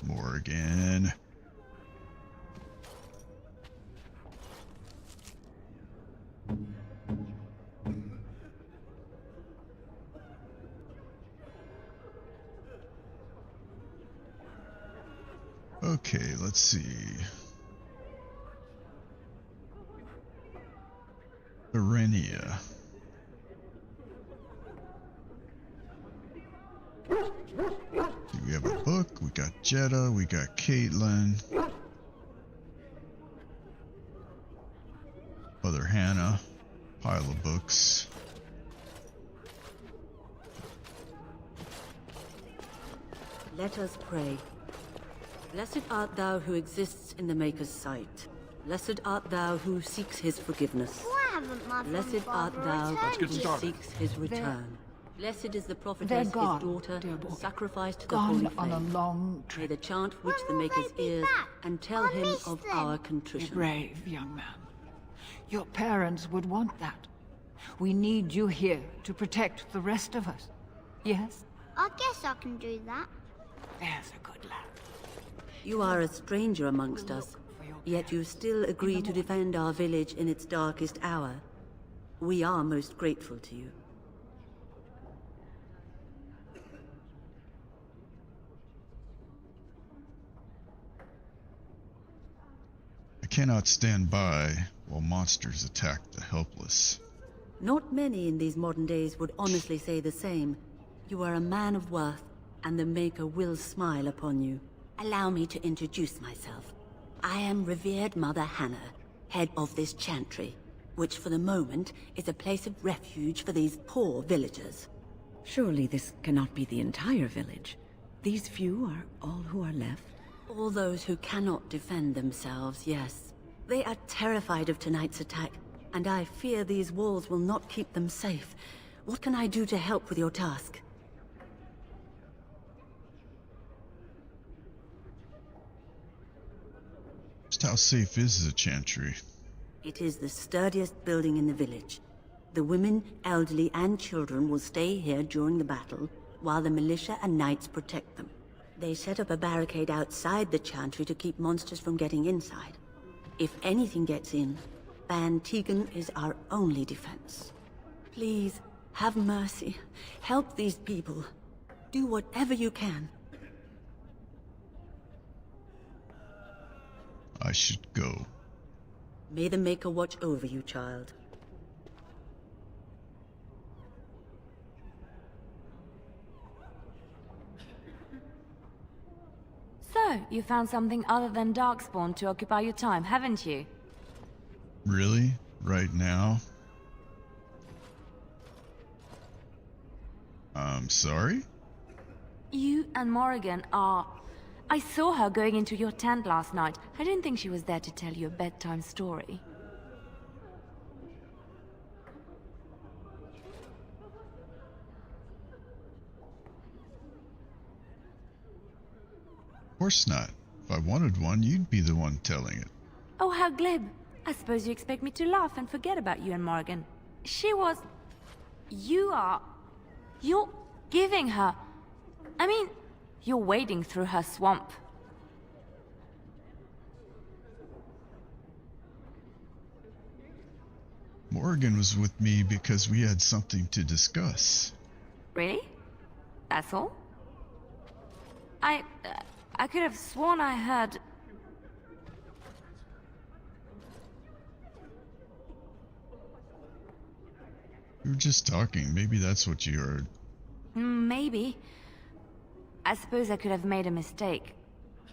Morgan. Okay, let's see. Irenia. We have a book, we got Jetta, we got Caitlin. Mother Hannah. Pile of books. Let us pray. Blessed art thou who exists in the Maker's sight. Blessed art thou who seeks his forgiveness. Why haven't Mother Blessed and art Father thou returned who yet? seeks his return. Blessed is the prophetess, They're his gone, daughter, dear boy. sacrificed to the Gone holy on a flame. long May trip. the chant reach the When will Maker's they be ears back? and tell I him miss of them. our Be contrition. brave, young man. Your parents would want that. We need you here to protect the rest of us. Yes? I guess I can do that. There's a good lad. You are a stranger amongst us, yet you still agree to defend our village in its darkest hour. We are most grateful to you. I cannot stand by while monsters attack the helpless. Not many in these modern days would honestly say the same. You are a man of worth, and the Maker will smile upon you. Allow me to introduce myself. I am revered Mother Hannah, head of this chantry, which for the moment is a place of refuge for these poor villagers. Surely this cannot be the entire village. These few are all who are left? All those who cannot defend themselves, yes. They are terrified of tonight's attack, and I fear these walls will not keep them safe. What can I do to help with your task? Just how safe is the chantry? It is the sturdiest building in the village. The women, elderly, and children will stay here during the battle, while the militia and knights protect them. They set up a barricade outside the chantry to keep monsters from getting inside. If anything gets in, Ban Tegan is our only defense. Please, have mercy. Help these people. Do whatever you can. I should go. May the Maker watch over you, child. So, you found something other than Darkspawn to occupy your time, haven't you? Really? Right now? I'm sorry? You and Morrigan are... I saw her going into your tent last night. I didn't think she was there to tell you a bedtime story. Of course not. If I wanted one, you'd be the one telling it. Oh, how glib. I suppose you expect me to laugh and forget about you and Morrigan. She was... You're giving her... I mean, you're wading through her swamp. Morrigan was with me because we had something to discuss. Really? That's all? I could have sworn I heard... We were just talking. Maybe that's what you heard. Maybe. I suppose I could have made a mistake.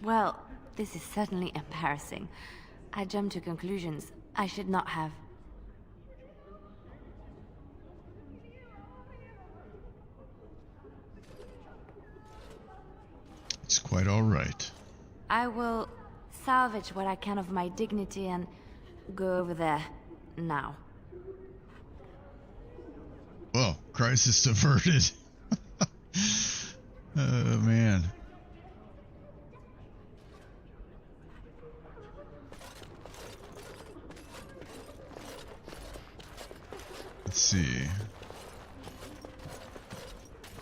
Well, this is certainly embarrassing. I jumped to conclusions I should not have. It's quite all right. I will salvage what I can of my dignity and go over there now. Well, crisis averted. Oh, man. Let's see.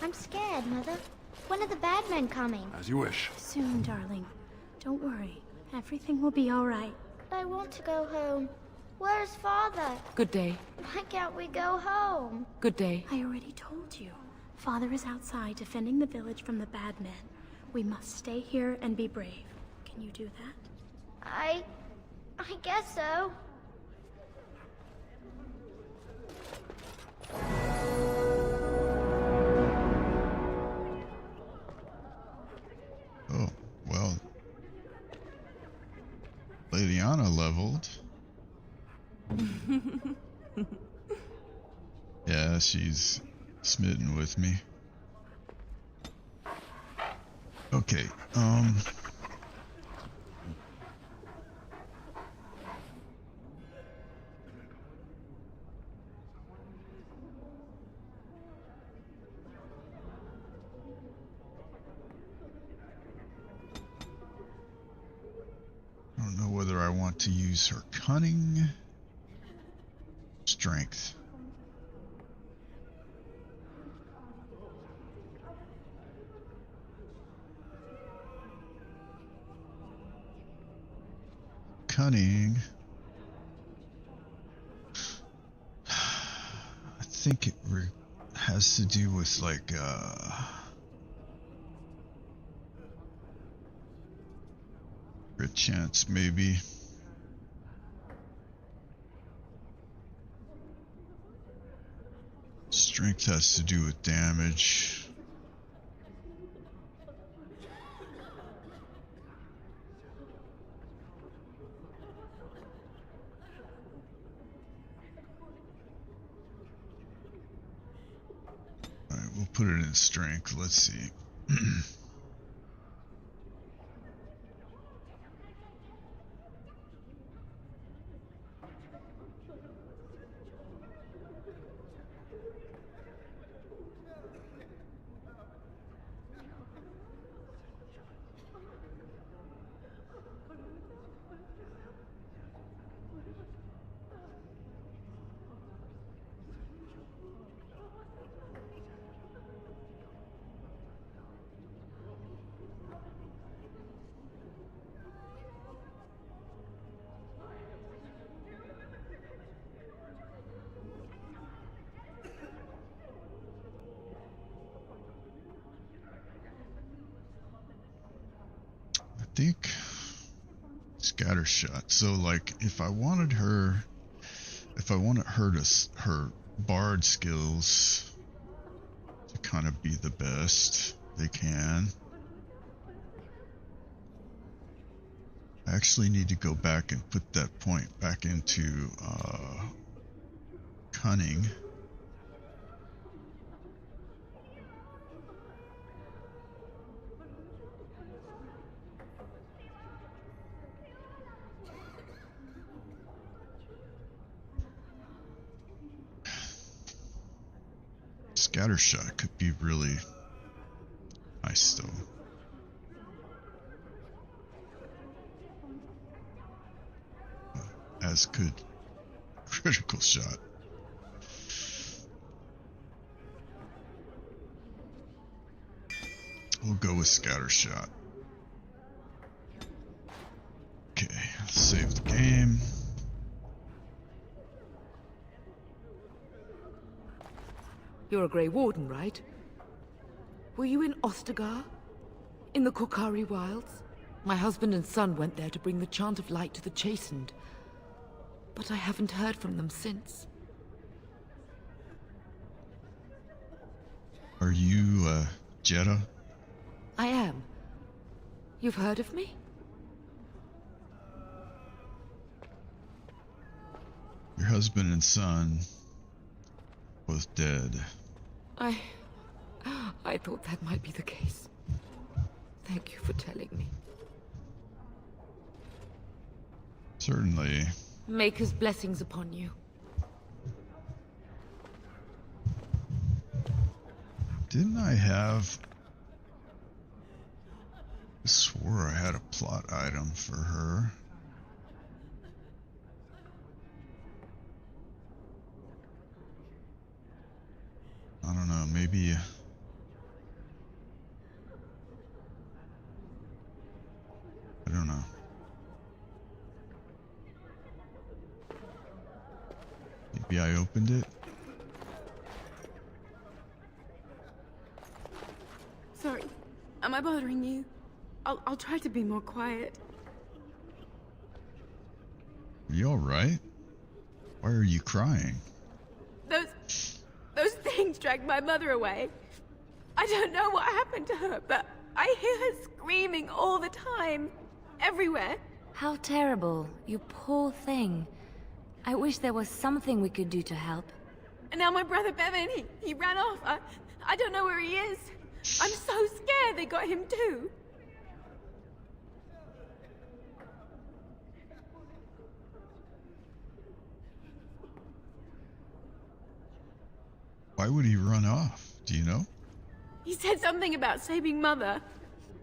I'm scared, Mother. When are the bad men coming? As you wish. Soon, darling. Don't worry. Everything will be all right. I want to go home. Where's Father? Good day. Why can't we go home? Good day. I already told you. Father is outside defending the village from the bad men. We must stay here and be brave. Can you do that? I guess so. Oh, well. Lady Anna leveled. Yeah, she's smitten with me. Okay, I don't know whether I want to use her cunning, strength. Cunning. I think it has to do with like crit chance maybe. Strength has to do with damage. Alright, we'll put it in strength. Let's see. Think scatter shot. So like if I wanted her to her bard skills to kind of be the best they can, I actually need to go back and put that point back into cunning. Scattershot could be really nice though. As could critical shot. We'll go with Scattershot. Okay, save the game. You're a Grey Warden, right? Were you in Ostagar? In the Korkari Wilds? My husband and son went there to bring the Chant of Light to the Chastened. But I haven't heard from them since. Are you, Jeddah? I am. You've heard of me? Your husband and son, both dead. I thought that might be the case. Thank you for telling me. Certainly. Maker's blessings upon you. Didn't I have... I swore I had a plot item for her. I don't know, maybe... I don't know. Maybe I opened it? Sorry. Am I bothering you? I'll try to be more quiet. Are you alright? Why are you crying? Those things dragged my mother away. I don't know what happened to her, but I hear her screaming all the time. Everywhere. How terrible. You poor thing. I wish there was something we could do to help. And now my brother Bevan, he ran off. I don't know where he is. I'm so scared they got him too. Why would he run off? Do you know? He said something about saving Mother.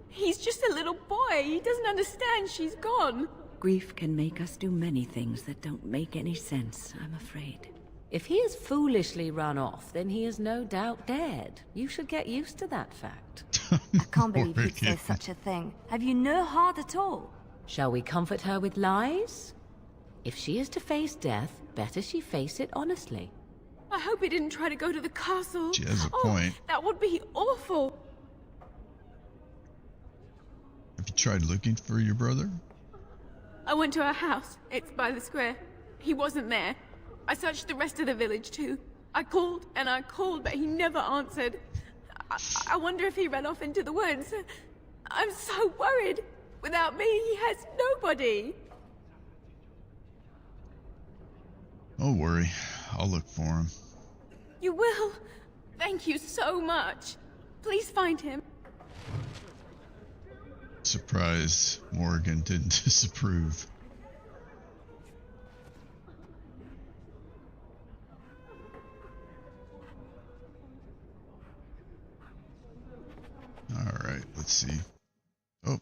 He's just a little boy. He doesn't understand she's gone. Grief can make us do many things that don't make any sense, I'm afraid. If he has foolishly run off, then he is no doubt dead. You should get used to that fact. I can't believe you'd say such a thing. Have you no heart at all? Shall we comfort her with lies? If she is to face death, better she face it honestly. I hope he didn't try to go to the castle. She has a point. That would be awful. Have you tried looking for your brother? I went to our house. It's by the square. He wasn't there. I searched the rest of the village too. I called and I called, but he never answered. I wonder if he ran off into the woods. I'm so worried. Without me, he has nobody. Don't worry. I'll look for him. You will? Thank you so much. Please find him. Surprised Morgan didn't disapprove. Alright, let's see. Oh.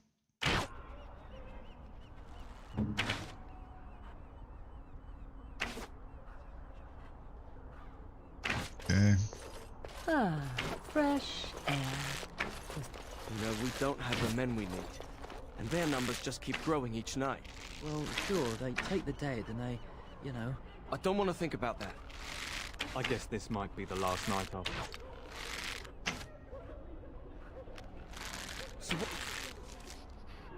Okay. Ah, fresh air. You know, we don't have the men we need. And their numbers just keep growing each night. Well, sure, they take the dead and they, you know... I don't want to think about that. I guess this might be the last night of it. So what...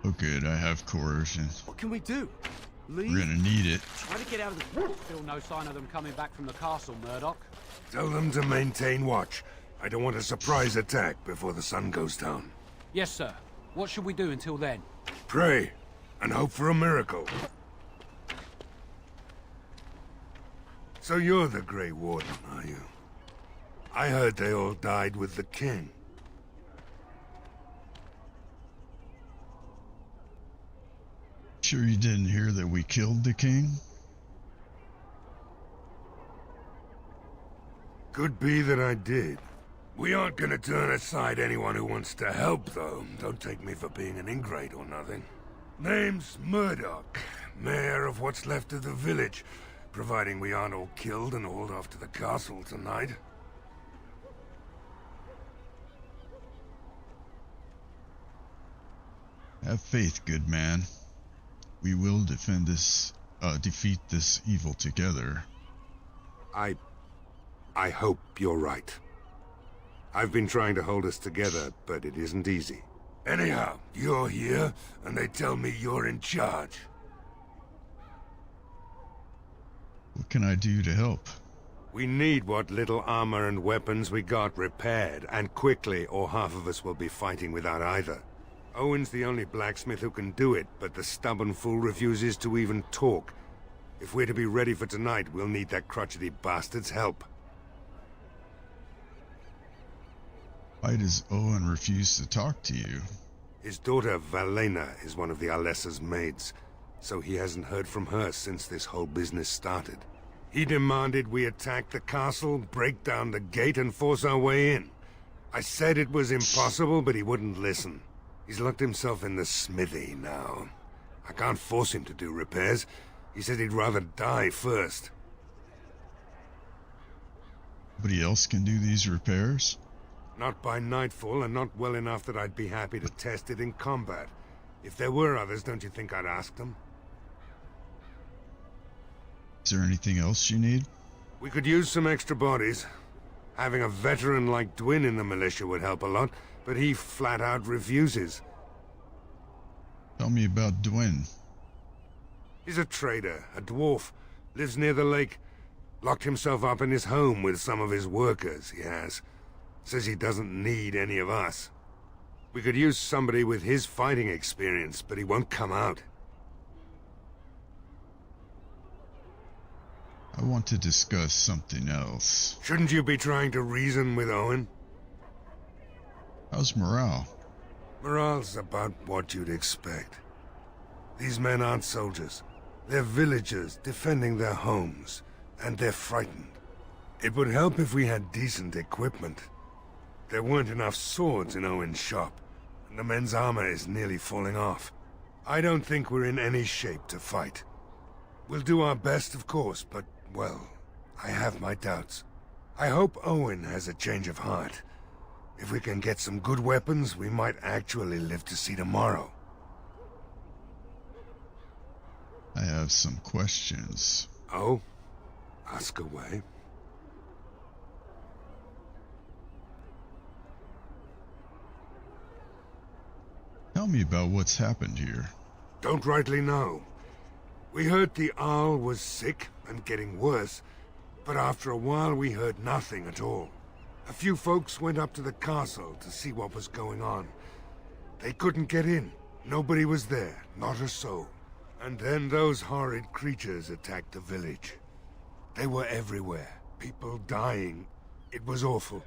Oh good, I have coercion. What can we do? Leave? We're gonna need it. Try to get out of the... Still no sign of them coming back from the castle, Murdoch. Tell them to maintain watch. I don't want a surprise attack before the sun goes down. Yes, sir. What should we do until then? Pray, and hope for a miracle. So you're the Grey Warden, are you? I heard they all died with the king. Sure you didn't hear that we killed the king? Could be that I did. We aren't gonna turn aside anyone who wants to help, though. Don't take me for being an ingrate or nothing. Name's Murdoch, mayor of what's left of the village, providing we aren't all killed and hauled off to the castle tonight. Have faith, good man. We will defeat this evil together. I hope you're right. I've been trying to hold us together, but it isn't easy. Anyhow, you're here, and they tell me you're in charge. What can I do to help? We need what little armor and weapons we got repaired, and quickly, or half of us will be fighting without either. Owen's the only blacksmith who can do it, but the stubborn fool refuses to even talk. If we're to be ready for tonight, we'll need that crotchety bastard's help. Why does Owen refuse to talk to you? His daughter, Valena, is one of the Alessa's maids, so he hasn't heard from her since this whole business started. He demanded we attack the castle, break down the gate, and force our way in. I said it was impossible, but he wouldn't listen. He's locked himself in the smithy now. I can't force him to do repairs. He said he'd rather die first. Nobody else can do these repairs? Not by nightfall, and not well enough that I'd be happy to test it in combat. If there were others, don't you think I'd ask them? Is there anything else you need? We could use some extra bodies. Having a veteran like Dwyn in the militia would help a lot, but he flat out refuses. Tell me about Dwyn. He's a trader, a dwarf, lives near the lake. Locked himself up in his home with some of his workers, he has. Says he doesn't need any of us. We could use somebody with his fighting experience, but he won't come out. I want to discuss something else. Shouldn't you be trying to reason with Owen? How's morale? Morale's about what you'd expect. These men aren't soldiers. They're villagers defending their homes, and they're frightened. It would help if we had decent equipment. There weren't enough swords in Owen's shop, and the men's armor is nearly falling off. I don't think we're in any shape to fight. We'll do our best, of course, but, well, I have my doubts. I hope Owen has a change of heart. If we can get some good weapons, we might actually live to see tomorrow. I have some questions. Oh? Ask away. Tell me about what's happened here. Don't rightly know. We heard the Arl was sick and getting worse, but after a while we heard nothing at all. A few folks went up to the castle to see what was going on. They couldn't get in. Nobody was there, not a soul. And then those horrid creatures attacked the village. They were everywhere, people dying. It was awful.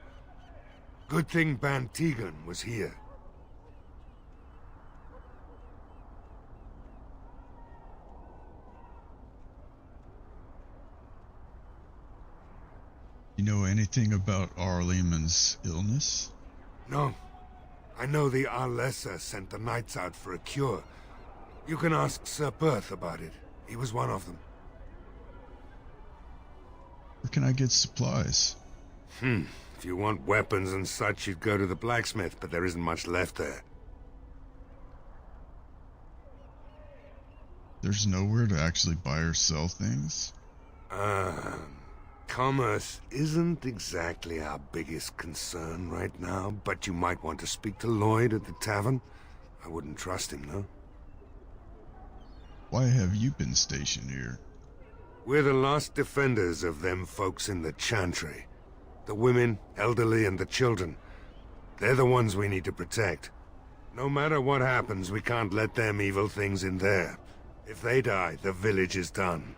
Good thing Ban Tegan was here. You know anything about Arleman's illness? No. I know the Alessa sent the knights out for a cure. You can ask Sir Perth about it. He was one of them. Where can I get supplies? If you want weapons and such, you'd go to the blacksmith, but there isn't much left there. There's nowhere to actually buy or sell things? Commerce isn't exactly our biggest concern right now, but you might want to speak to Lloyd at the tavern. I wouldn't trust him, though. Why have you been stationed here? We're the last defenders of them folks in the Chantry. The women, elderly, and the children. They're the ones we need to protect. No matter what happens, we can't let them evil things in there. If they die, the village is done.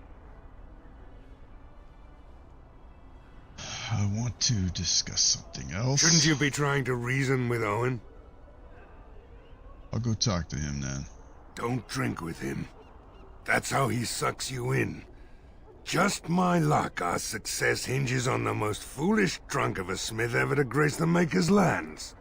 I want to discuss something else. Shouldn't you be trying to reason with Owen? I'll go talk to him then. Don't drink with him. That's how he sucks you in. just my luck our success hinges on the most foolish drunk of a smith ever to grace the Maker's lands.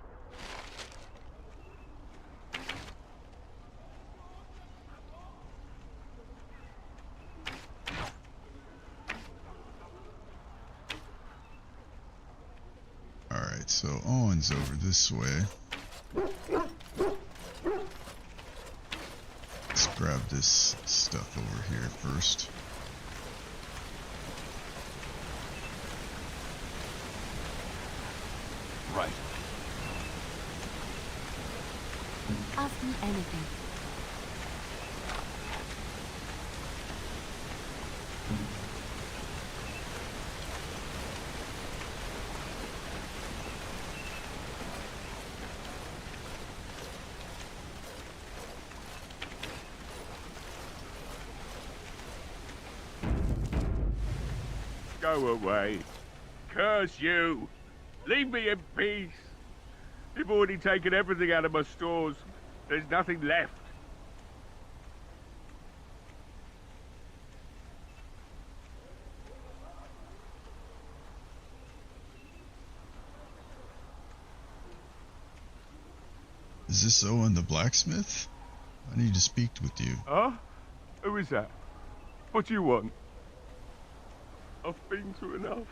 Alright, so Owen's over this way. Let's grab this stuff over here first. Right. Ask me anything. Go away. Curse you. Leave me in peace. You've already taken everything out of my stores. There's nothing left. Is this Owen the blacksmith? I need to speak with you. Huh? Who is that? What do you want? I've been through enough.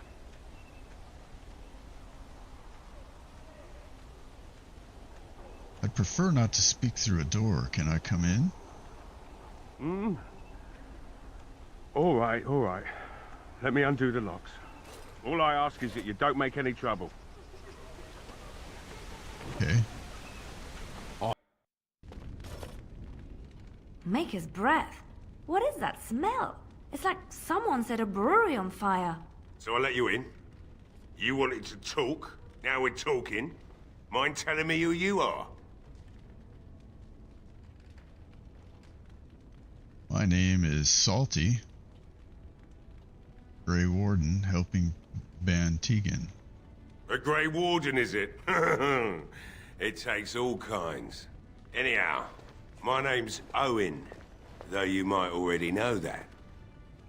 I'd prefer not to speak through a door. Can I come in? All right, all right. Let me undo the locks. All I ask is that you don't make any trouble. Okay. Maker's breath. What is that smell? It's like someone set a brewery on fire. So I let you in. You wanted to talk. Now we're talking. Mind telling me who you are? My name is Salty. Grey Warden, helping ban Tegan. A Grey Warden, is it? It takes all kinds. Anyhow, my name's Owen, though you might already know that.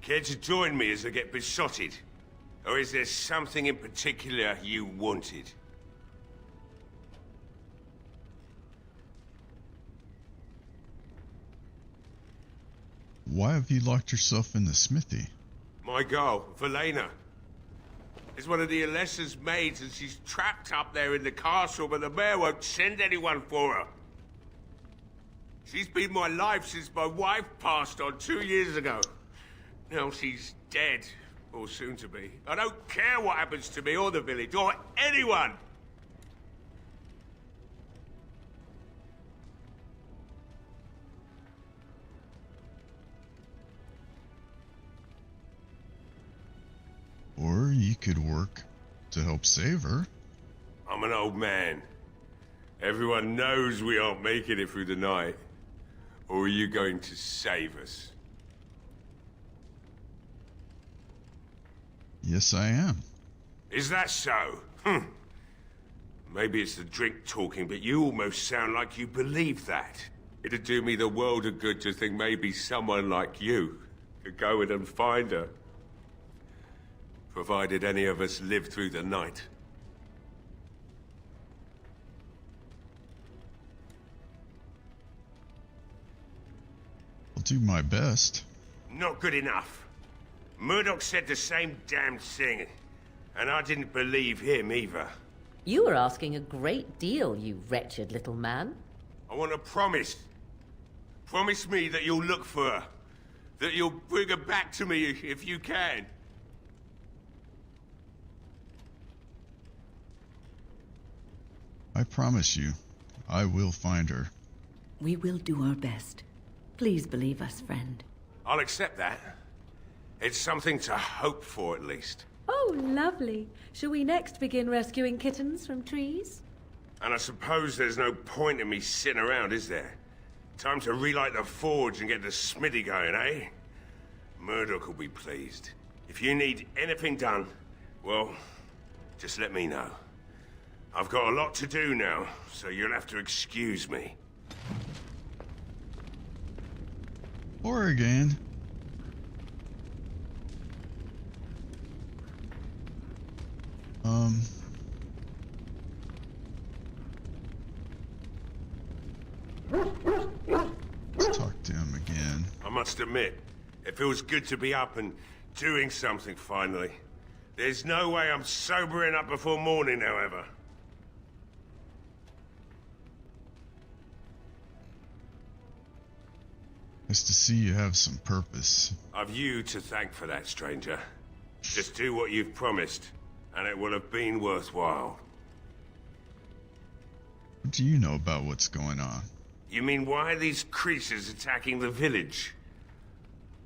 Care to join me as I get besotted? Or is there something in particular you wanted? Why have you locked yourself in the smithy? My girl, Velena, is one of the Alessa's maids, and she's trapped up there in the castle, but the mayor won't send anyone for her. She's been my life since my wife passed on 2 years ago. Now she's dead, or soon to be. I don't care what happens to me or the village, or anyone! Or you could work to help save her. I'm an old man. Everyone knows we aren't making it through the night. Or are you going to save us? Yes, I am. Is that so? Maybe it's the drink talking, but you almost sound like you believe that. It'd do me the world of good to think maybe someone like you could go in and find her. Provided any of us live through the night. I'll do my best. Not good enough. Murdoch said the same damn thing, and I didn't believe him either. You were asking a great deal, you wretched little man. I want a promise. Promise me that you'll look for her. That you'll bring her back to me if you can. I promise you, I will find her. We will do our best. Please believe us, friend. I'll accept that. It's something to hope for, at least. Oh, lovely. Shall we next begin rescuing kittens from trees? And I suppose there's no point in me sitting around, is there? Time to relight the forge and get the smithy going, eh? Murdoch will be pleased. If you need anything done, well, just let me know. I've got a lot to do now, so you'll have to excuse me. Oregon. Let's talk to him again. I must admit, it feels good to be up and doing something finally. There's no way I'm sobering up before morning, however. Nice to see you have some purpose. I've you to thank for that, stranger. Just do what you've promised, and it will have been worthwhile. What do you know about what's going on? You mean why are these creatures attacking the village?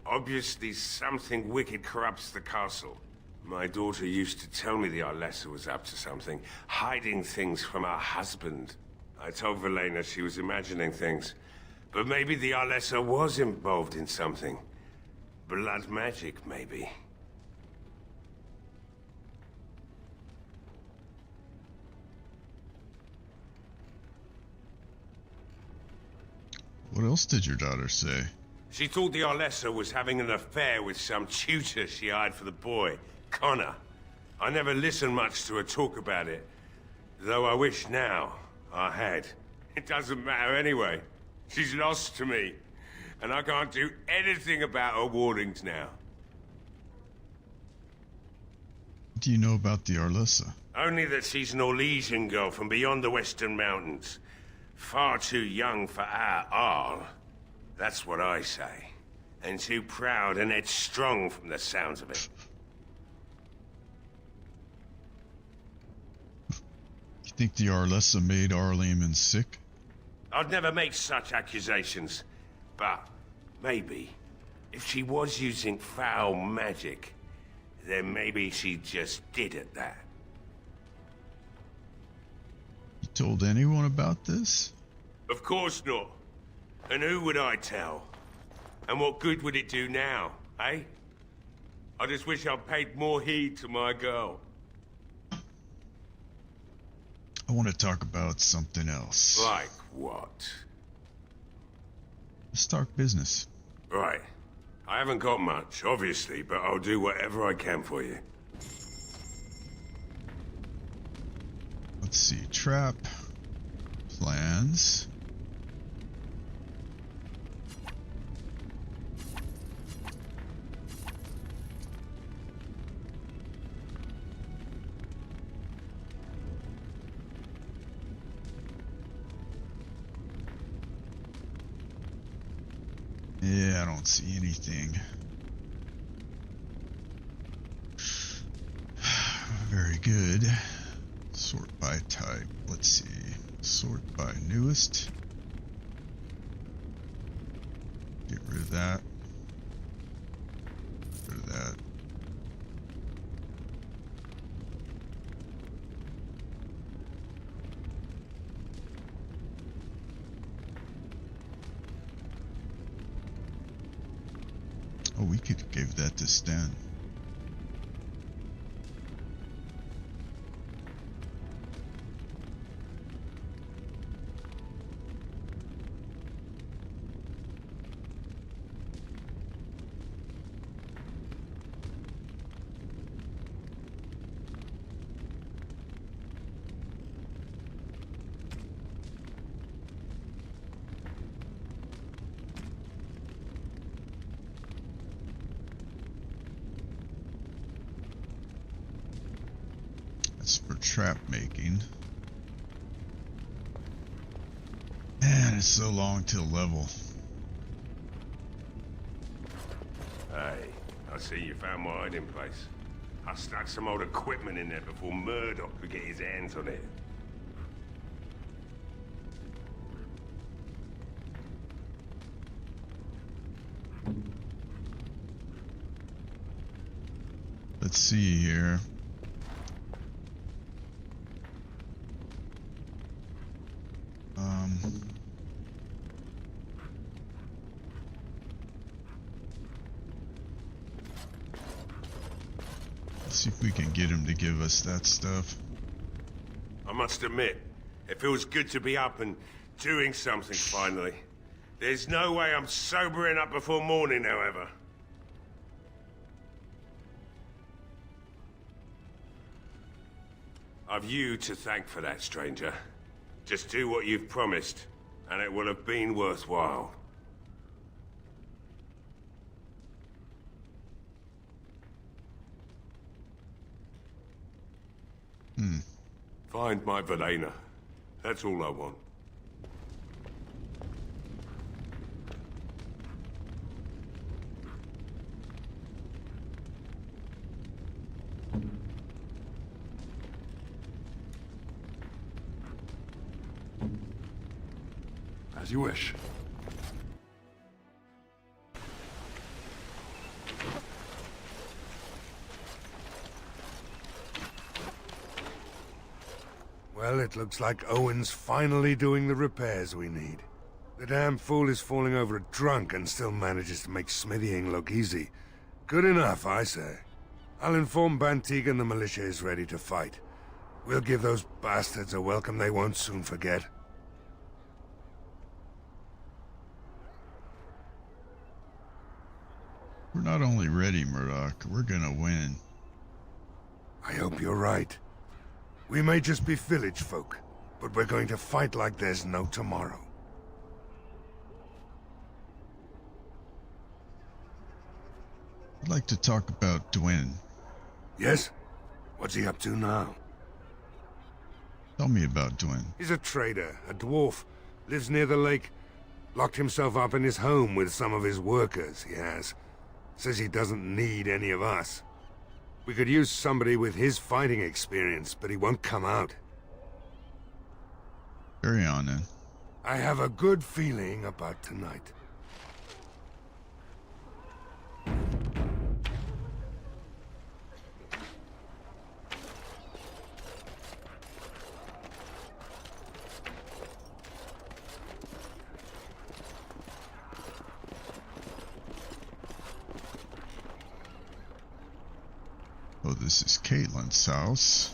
Obviously something wicked corrupts the castle. My daughter used to tell me the Arlessa was up to something, hiding things from her husband. I told Velena she was imagining things. But maybe the Arlessa was involved in something. Blood magic, maybe. What else did your daughter say? She thought the Arlessa was having an affair with some tutor she hired for the boy, Connor. I never listened much to her talk about it, though I wish now I had. It doesn't matter anyway. She's lost to me, and I can't do anything about her warnings now. What do you know about the Arlessa? Only that she's an Orlesian girl from beyond the Western Mountains. Far too young for our Arl. That's what I say. And too proud and headstrong from the sounds of it. You think the Arlessa made Arleman sick? I'd never make such accusations. But maybe, if she was using foul magic, then maybe she just did at that. You told anyone about this? Of course not. And who would I tell? And what good would it do now, eh? I just wish I'd paid more heed to my girl. I want to talk about something else. Like what? Let's talk business. Right. I haven't got much, obviously, but I'll do whatever I can for you. Let's see. Trap. Plans. Yeah, I don't see anything. Very good. Sort by type. Let's see. Sort by newest. Get rid of that. Get rid of that. Oh, we could give that to Sten. That's for trap making. Man, it's so long till level. Hey, I see you found my hiding place. I stuck some old equipment in there before Murdoch could get his hands on it. Let's see here. Let's see if we can get him to give us that stuff. I must admit, it feels good to be up and doing something finally. There's no way I'm sobering up before morning, however. I've you to thank for that, stranger. Just do what you've promised, and it will have been worthwhile. Find my Velena. That's all I want. As you wish. Well, it looks like Owen's finally doing the repairs we need. The damn fool is falling over a drunk and still manages to make smithying look easy. Good enough, I say. I'll inform Bantigan the militia is ready to fight. We'll give those bastards a welcome they won't soon forget. We're not only ready, Murdoch, we're gonna win. I hope you're right. We may just be village folk, but we're going to fight like there's no tomorrow. I'd like to talk about Dwyn. Yes? What's he up to now? Tell me about Dwyn. He's a trader, a dwarf, lives near the lake. Locked himself up in his home with some of his workers, he has. Says he doesn't need any of us. We could use somebody with his fighting experience, but he won't come out. Carry on, then. I have a good feeling about tonight. Oh, this is Caitlin's house.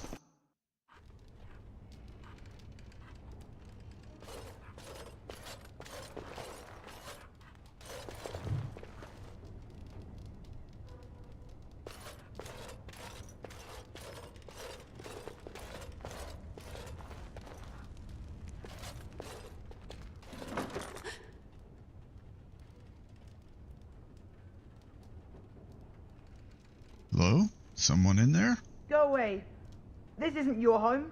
Hello? Someone in there? Go away. This isn't your home.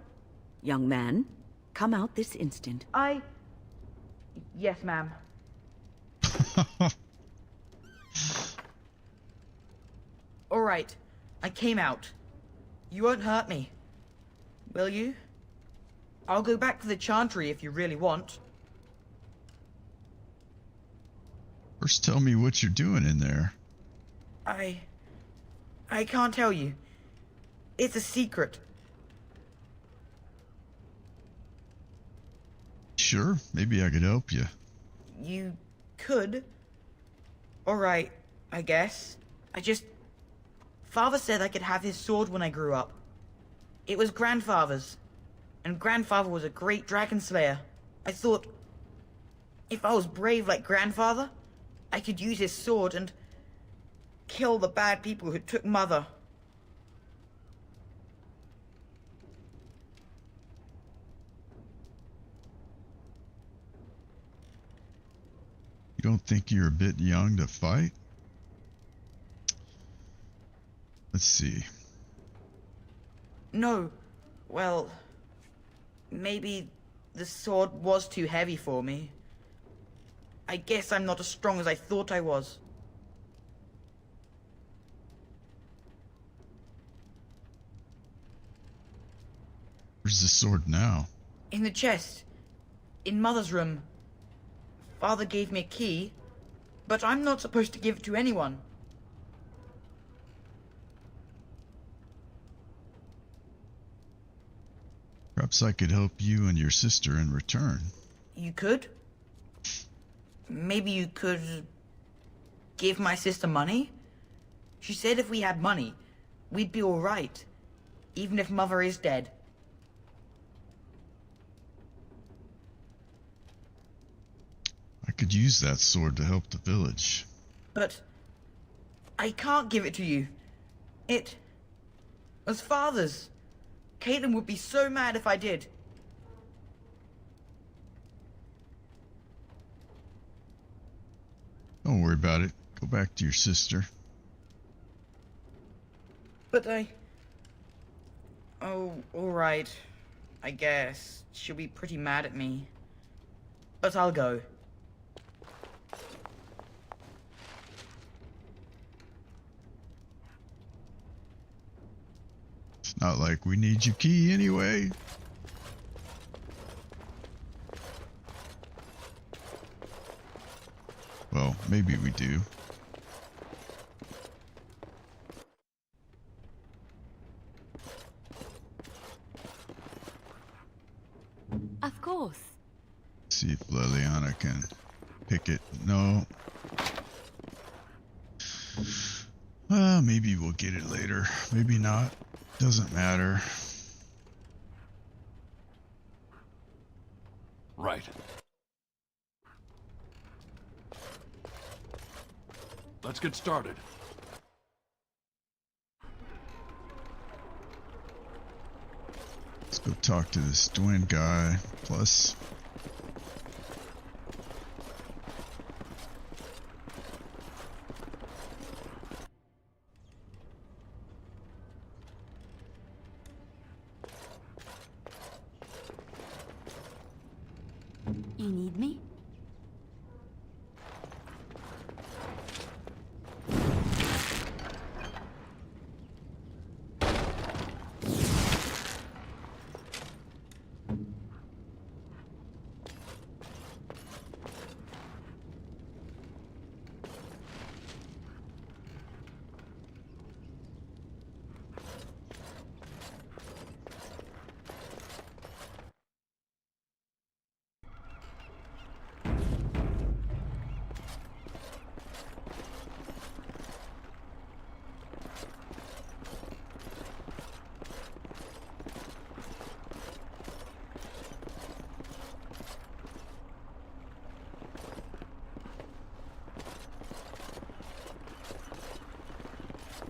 Young man, come out this instant. Yes, ma'am. All right. I came out. You won't hurt me. Will you? I'll go back to the chantry if you really want. First tell me what you're doing in there. I can't tell you. It's a secret. Sure, maybe I could help you. You could. Alright, I guess. Father said I could have his sword when I grew up. It was Grandfather's. And Grandfather was a great dragon slayer. I thought, if I was brave like Grandfather, I could use his sword and kill the bad people who took Mother. You don't think you're a bit young to fight? Let's see. No. Well, maybe the sword was too heavy for me. I guess I'm not as strong as I thought I was. Where's the sword now? In the chest. In Mother's room. Father gave me a key, but I'm not supposed to give it to anyone. Perhaps I could help you and your sister in return. You could? Maybe you could give my sister money? She said if we had money, we'd be all right, even if Mother is dead. I could use that sword to help the village. But I can't give it to you. It was Father's. Caitlin would be so mad if I did. Don't worry about it. Go back to your sister. But oh, alright. I guess. She'll be pretty mad at me. But I'll go. It's not like we need your key anyway. Well, maybe we do. Of course. See if Leliana can pick it. No. Well, maybe we'll get it later. Maybe not. Doesn't matter. Right. Let's get started. Let's go talk to this Dwayne guy. Plus, you need me?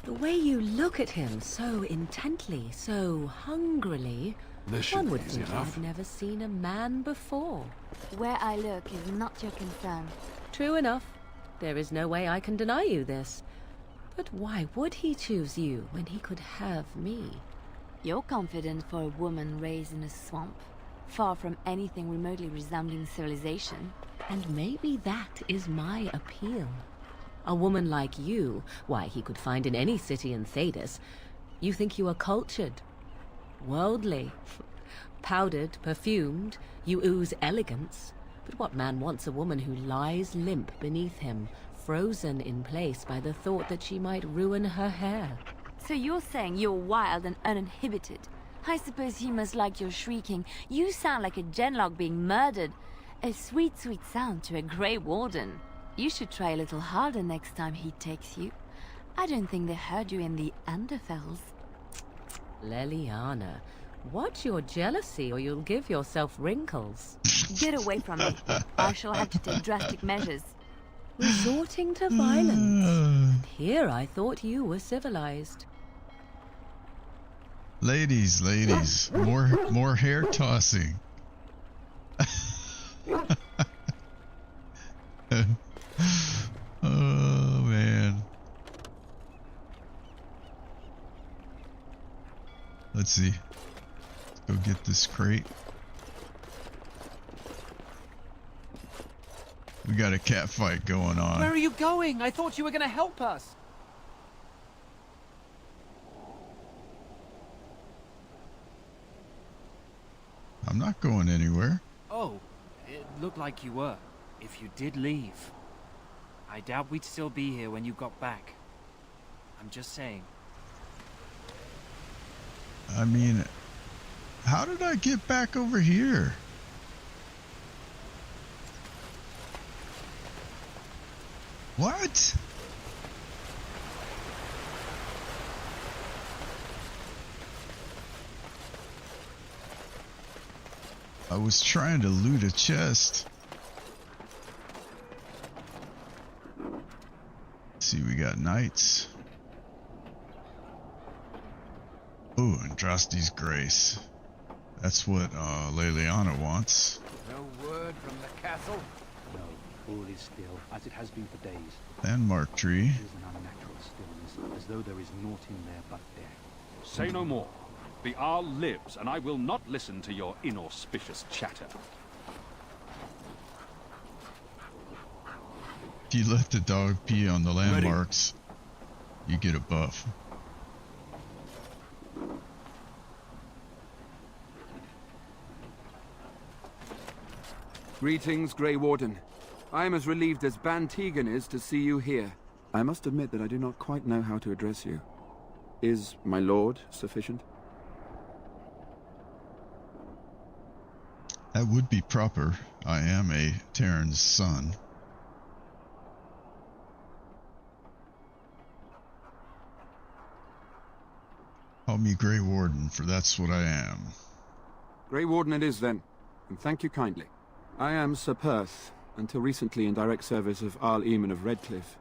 The way you look at him so intently, so hungrily, one would think I've never seen a man before. Where I look is not your concern. True enough. There is no way I can deny you this. But why would he choose you when he could have me? You're confident for a woman raised in a swamp, far from anything remotely resembling civilization. And maybe that is my appeal. A woman like you, why, he could find in any city in Thedas. You think you are cultured, worldly, powdered, perfumed, you ooze elegance. But what man wants a woman who lies limp beneath him, frozen in place by the thought that she might ruin her hair? So you're saying you're wild and uninhibited. I suppose he must like your shrieking. You sound like a genlog being murdered. A sweet, sweet sound to a Grey Warden. You should try a little harder next time he takes you. I don't think they heard you in the Underfells. Leliana, watch your jealousy or you'll give yourself wrinkles. Get away from me. I shall have to take drastic measures. Resorting to violence. Here I thought you were civilized. ladies, more hair tossing. Oh man. Let's see. Let's go get this crate. We got a cat fight going on. Where are you going? I thought you were going to help us. I'm not going anywhere. Oh, it looked like you were. If you did leave, I doubt we'd still be here when you got back. I'm just saying. I mean, how did I get back over here? What? I was trying to loot a chest. Let's see, we got knights. Oh, Andraste's Grace. That's what Leliana wants. No word from the castle? No, all is still, as it has been for days. Landmark tree. It is an unnatural stillness, as though there is naught in there but death. Say no more. The Arl lives, and I will not listen to your inauspicious chatter. If you let the dog pee on the landmarks, you get a buff. Greetings, Grey Warden. I am as relieved as Ban Tegan is to see you here. I must admit that I do not quite know how to address you. Is my lord sufficient? That would be proper. I am a Terran's son. Call me Grey Warden, for that's what I am. Grey Warden it is then, and thank you kindly. I am Sir Perth, until recently in direct service of Arl Eamon of Redcliffe.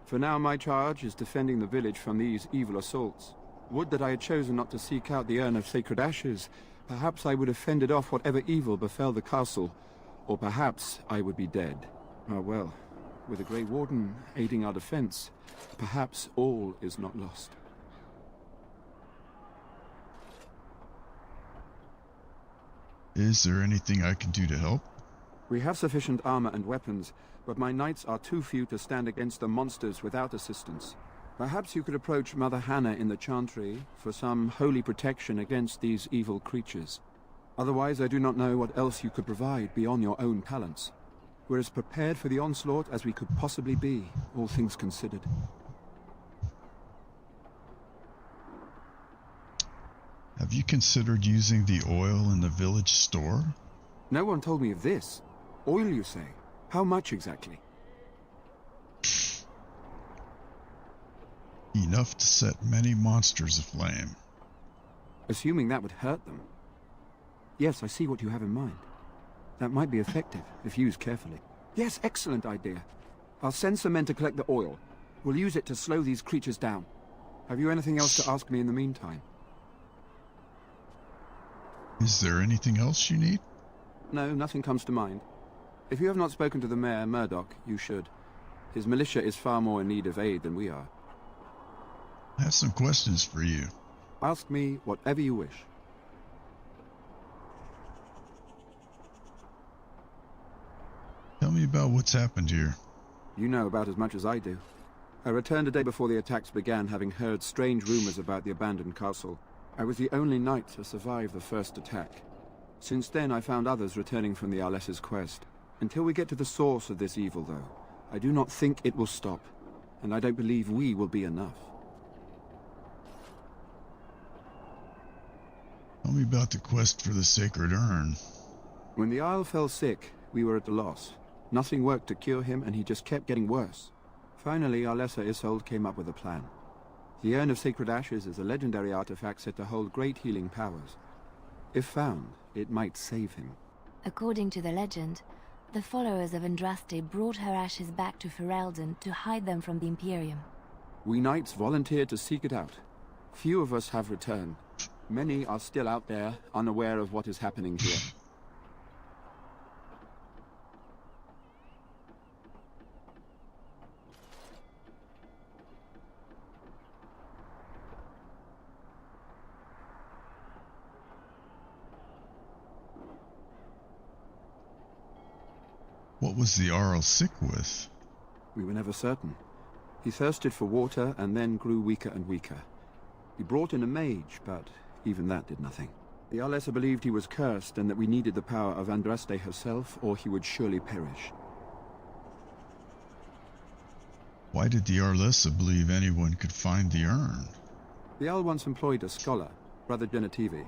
For now my charge is defending the village from these evil assaults. Would that I had chosen not to seek out the urn of sacred ashes. Perhaps I would have fended off whatever evil befell the castle, or perhaps I would be dead. Ah well, with a Grey Warden aiding our defense, perhaps all is not lost. Is there anything I can do to help? We have sufficient armor and weapons, but my knights are too few to stand against the monsters without assistance. Perhaps you could approach Mother Hannah in the Chantry for some holy protection against these evil creatures. Otherwise, I do not know what else you could provide beyond your own talents. We're as prepared for the onslaught as we could possibly be, all things considered. Have you considered using the oil in the village store? No one told me of this. Oil, you say? How much exactly? Enough to set many monsters aflame. Assuming that would hurt them. Yes, I see what you have in mind. That might be effective, if used carefully. Yes, excellent idea. I'll send some men to collect the oil. We'll use it to slow these creatures down. Have you anything else to ask me in the meantime? Is there anything else you need? No, nothing comes to mind. If you have not spoken to the mayor, Murdoch, you should. His militia is far more in need of aid than we are. I have some questions for you. Ask me whatever you wish. Tell me about what's happened here. You know about as much as I do. I returned a day before the attacks began, having heard strange rumors about the abandoned castle. I was the only knight to survive the first attack. Since then, I found others returning from the Arlessa's quest. Until we get to the source of this evil, though, I do not think it will stop, and I don't believe we will be enough. Tell me about the quest for the sacred urn. When the Isle fell sick, we were at a loss. Nothing worked to cure him, and he just kept getting worse. Finally, Arlessa Isolde came up with a plan. The Urn of Sacred Ashes is a legendary artifact said to hold great healing powers. If found, it might save him. According to the legend, the followers of Andraste brought her ashes back to Ferelden to hide them from the Imperium. We knights volunteered to seek it out. Few of us have returned. Many are still out there, unaware of what is happening here. What was the Arl sick with? We were never certain. He thirsted for water and then grew weaker and weaker. He brought in a mage, but even that did nothing. The Arlessa believed he was cursed and that we needed the power of Andraste herself, or he would surely perish. Why did the Arlessa believe anyone could find the urn? The Arl once employed a scholar, Brother Genetivi.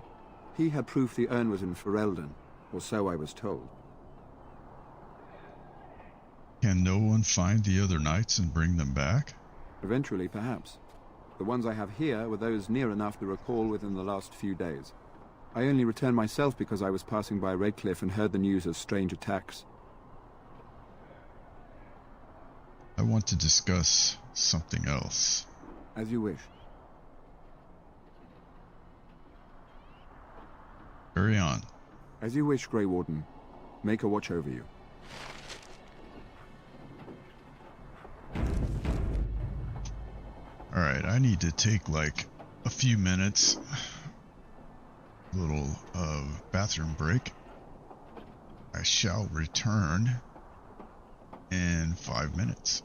He had proof the urn was in Ferelden, or so I was told. Can no one find the other knights and bring them back? Eventually, perhaps. The ones I have here were those near enough to recall within the last few days. I only returned myself because I was passing by Redcliffe and heard the news of strange attacks. I want to discuss something else. As you wish. Carry on. As you wish, Grey Warden. Make a watch over you. Alright, I need to take like a few minutes. Little bathroom break. I shall return in 5 minutes.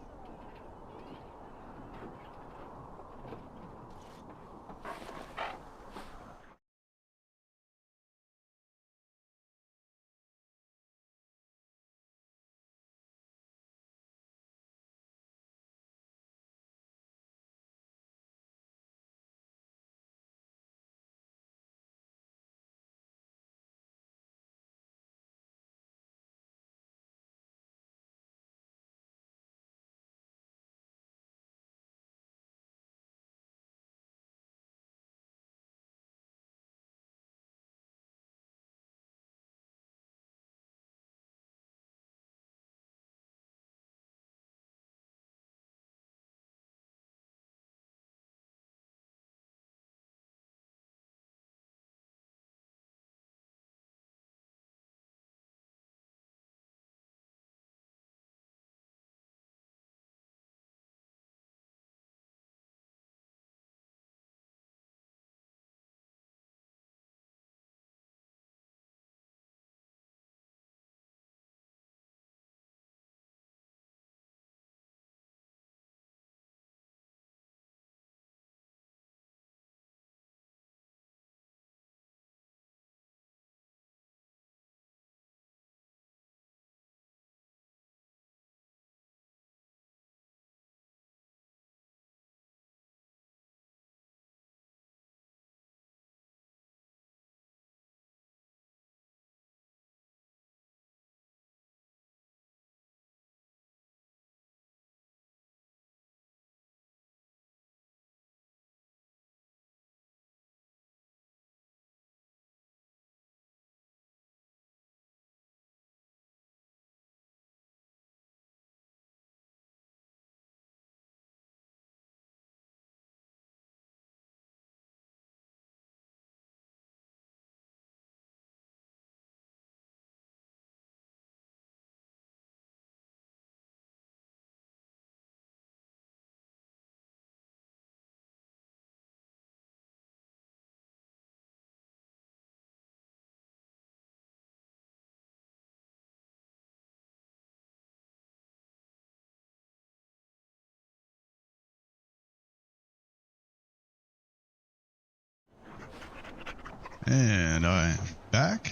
And I'm back.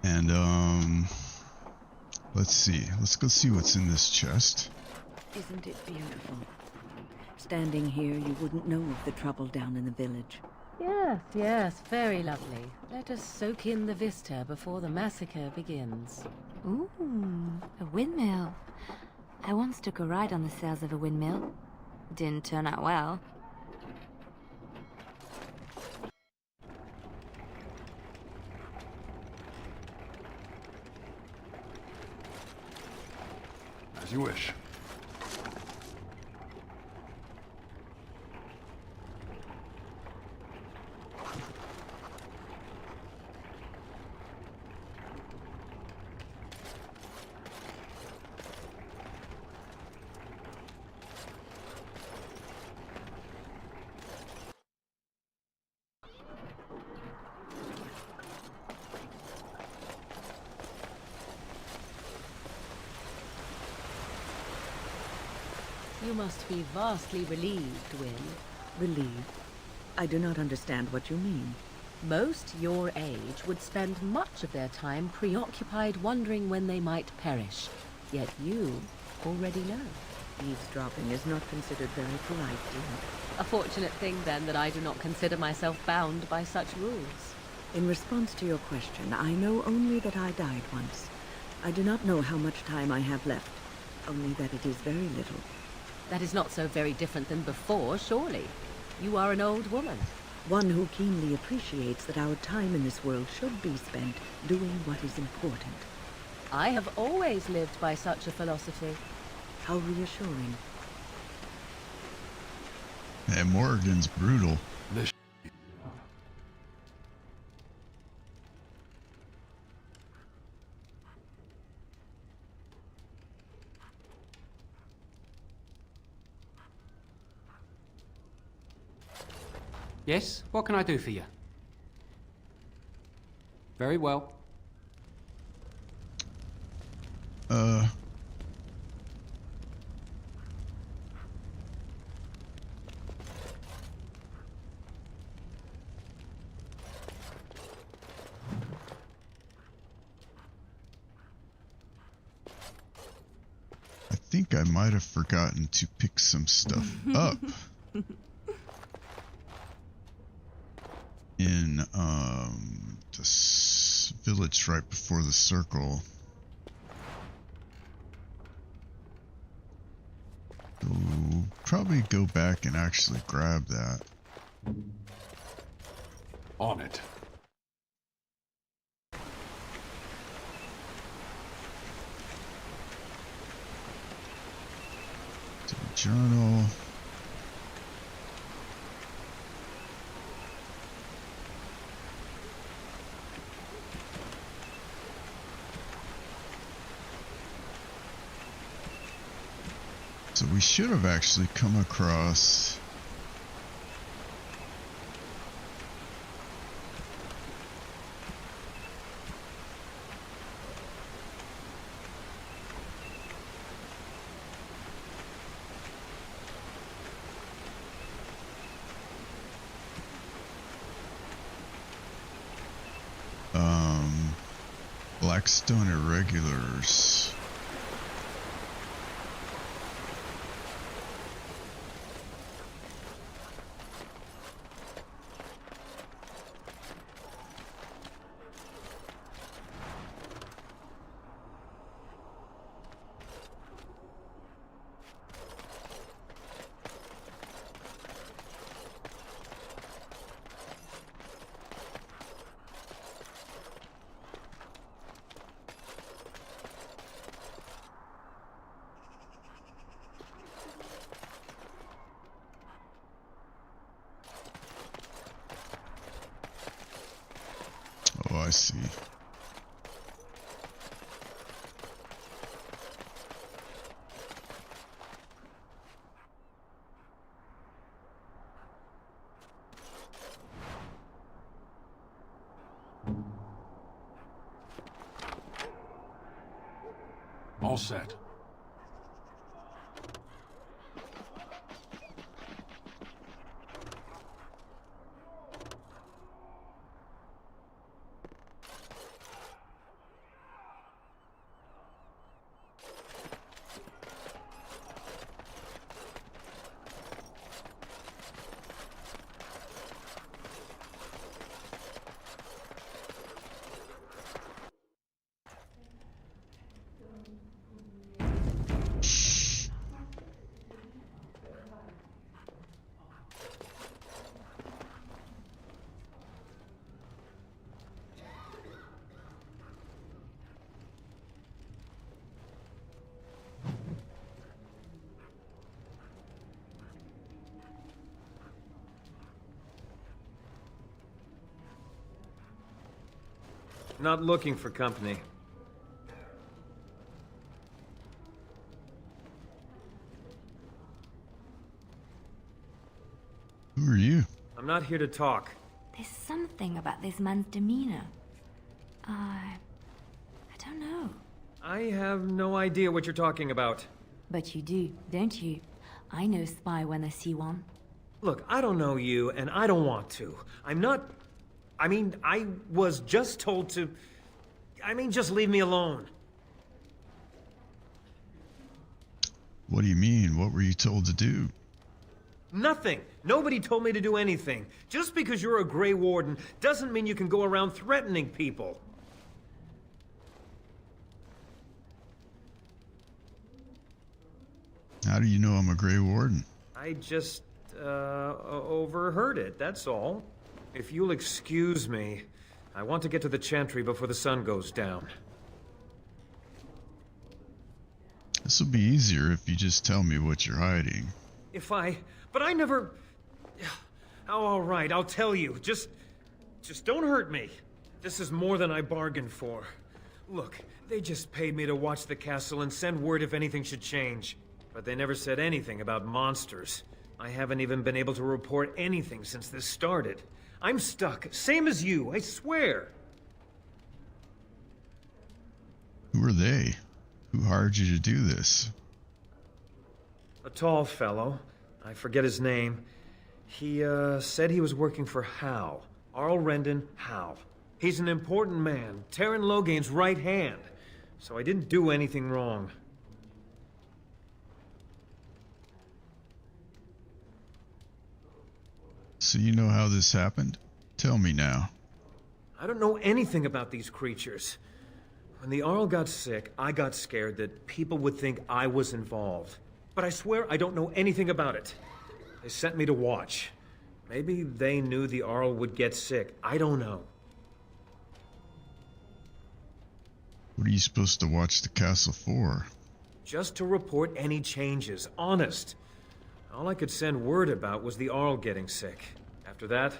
And let's see. Let's go see what's in this chest. Isn't it beautiful? Standing here, you wouldn't know of the trouble down in the village. Yes, yes, very lovely. Let us soak in the vista before the massacre begins. Ooh, a windmill. I once took a ride on the sails of a windmill. Didn't turn out well. As you wish. You must be vastly relieved, Wynne. Relieved? I do not understand what you mean. Most your age would spend much of their time preoccupied wondering when they might perish. Yet you already know. Eavesdropping is not considered very polite, dear. A fortunate thing, then, that I do not consider myself bound by such rules. In response to your question, I know only that I died once. I do not know how much time I have left, only that it is very little. That is not so very different than before, surely. You are an old woman. One who keenly appreciates that our time in this world should be spent doing what is important. I have always lived by such a philosophy. How reassuring. And Morrigan's brutal. Yes? What can I do for you? Very well. I think I might have forgotten to pick some stuff up in this village right before the circle. So probably go back and actually grab that. On it. To the journal. So we should have actually come across Blackstone irregulars. Oh, I see. All set. Not looking for company. Who are you? I'm not here to talk. There's something about this man's demeanor. I don't know. I have no idea what you're talking about. But you do, don't you? I know spy when I see one. Look, I don't know you, and I don't want to. I'm not... I mean, I was just told to... I mean, just leave me alone. What do you mean? What were you told to do? Nothing. Nobody told me to do anything. Just because you're a Grey Warden doesn't mean you can go around threatening people. How do you know I'm a Grey Warden? I just, overheard it, that's all. If you'll excuse me, I want to get to the Chantry before the sun goes down. This will be easier if you just tell me what you're hiding. But I never... Oh, all right, I'll tell you. Just don't hurt me. This is more than I bargained for. Look, they just paid me to watch the castle and send word if anything should change. But they never said anything about monsters. I haven't even been able to report anything since this started. I'm stuck, same as you, I swear. Who are they? Who hired you to do this? A tall fellow. I forget his name. He, said he was working for Howe. Arl Rendon Howe. He's an important man, Terran Loghain's right hand. So I didn't do anything wrong. So you know how this happened? Tell me now. I don't know anything about these creatures. When the Arl got sick, I got scared that people would think I was involved. But I swear I don't know anything about it. They sent me to watch. Maybe they knew the Arl would get sick. I don't know. What are you supposed to watch the castle for? Just to report any changes, honest. All I could send word about was the Arl getting sick. After that,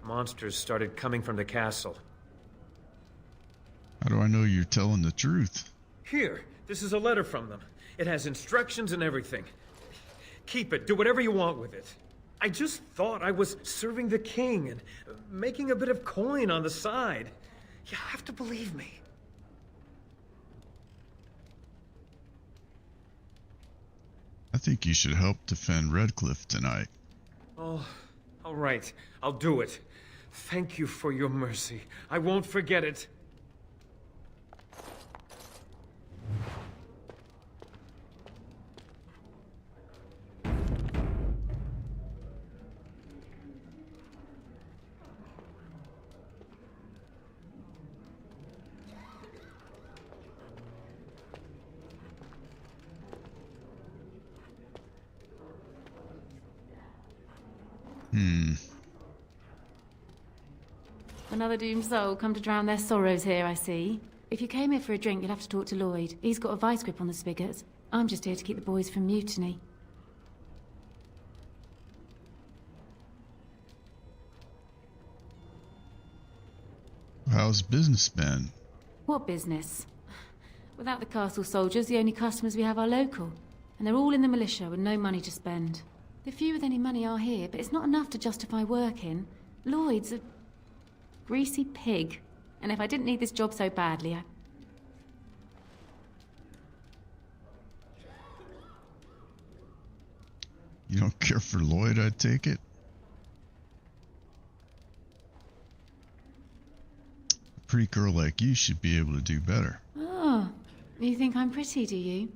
monsters started coming from the castle. How do I know you're telling the truth? Here, this is a letter from them. It has instructions and everything. Keep it, do whatever you want with it. I just thought I was serving the king and making a bit of coin on the side. You have to believe me. I think you should help defend Redcliffe tonight. Oh, all right. I'll do it. Thank you for your mercy. I won't forget it. Another doomed soul come to drown their sorrows here, I see. If you came here for a drink, you'll have to talk to Lloyd. He's got a vice grip on the spigots. I'm just here to keep the boys from mutiny. How's business been? What business? Without the castle soldiers, the only customers we have are local. And they're all in the militia with no money to spend. The few with any money are here, but it's not enough to justify working. Lloyd's a greasy pig. And if I didn't need this job so badly, You don't care for Lloyd, I take it? A pretty girl like you should be able to do better. Oh, you think I'm pretty, do you?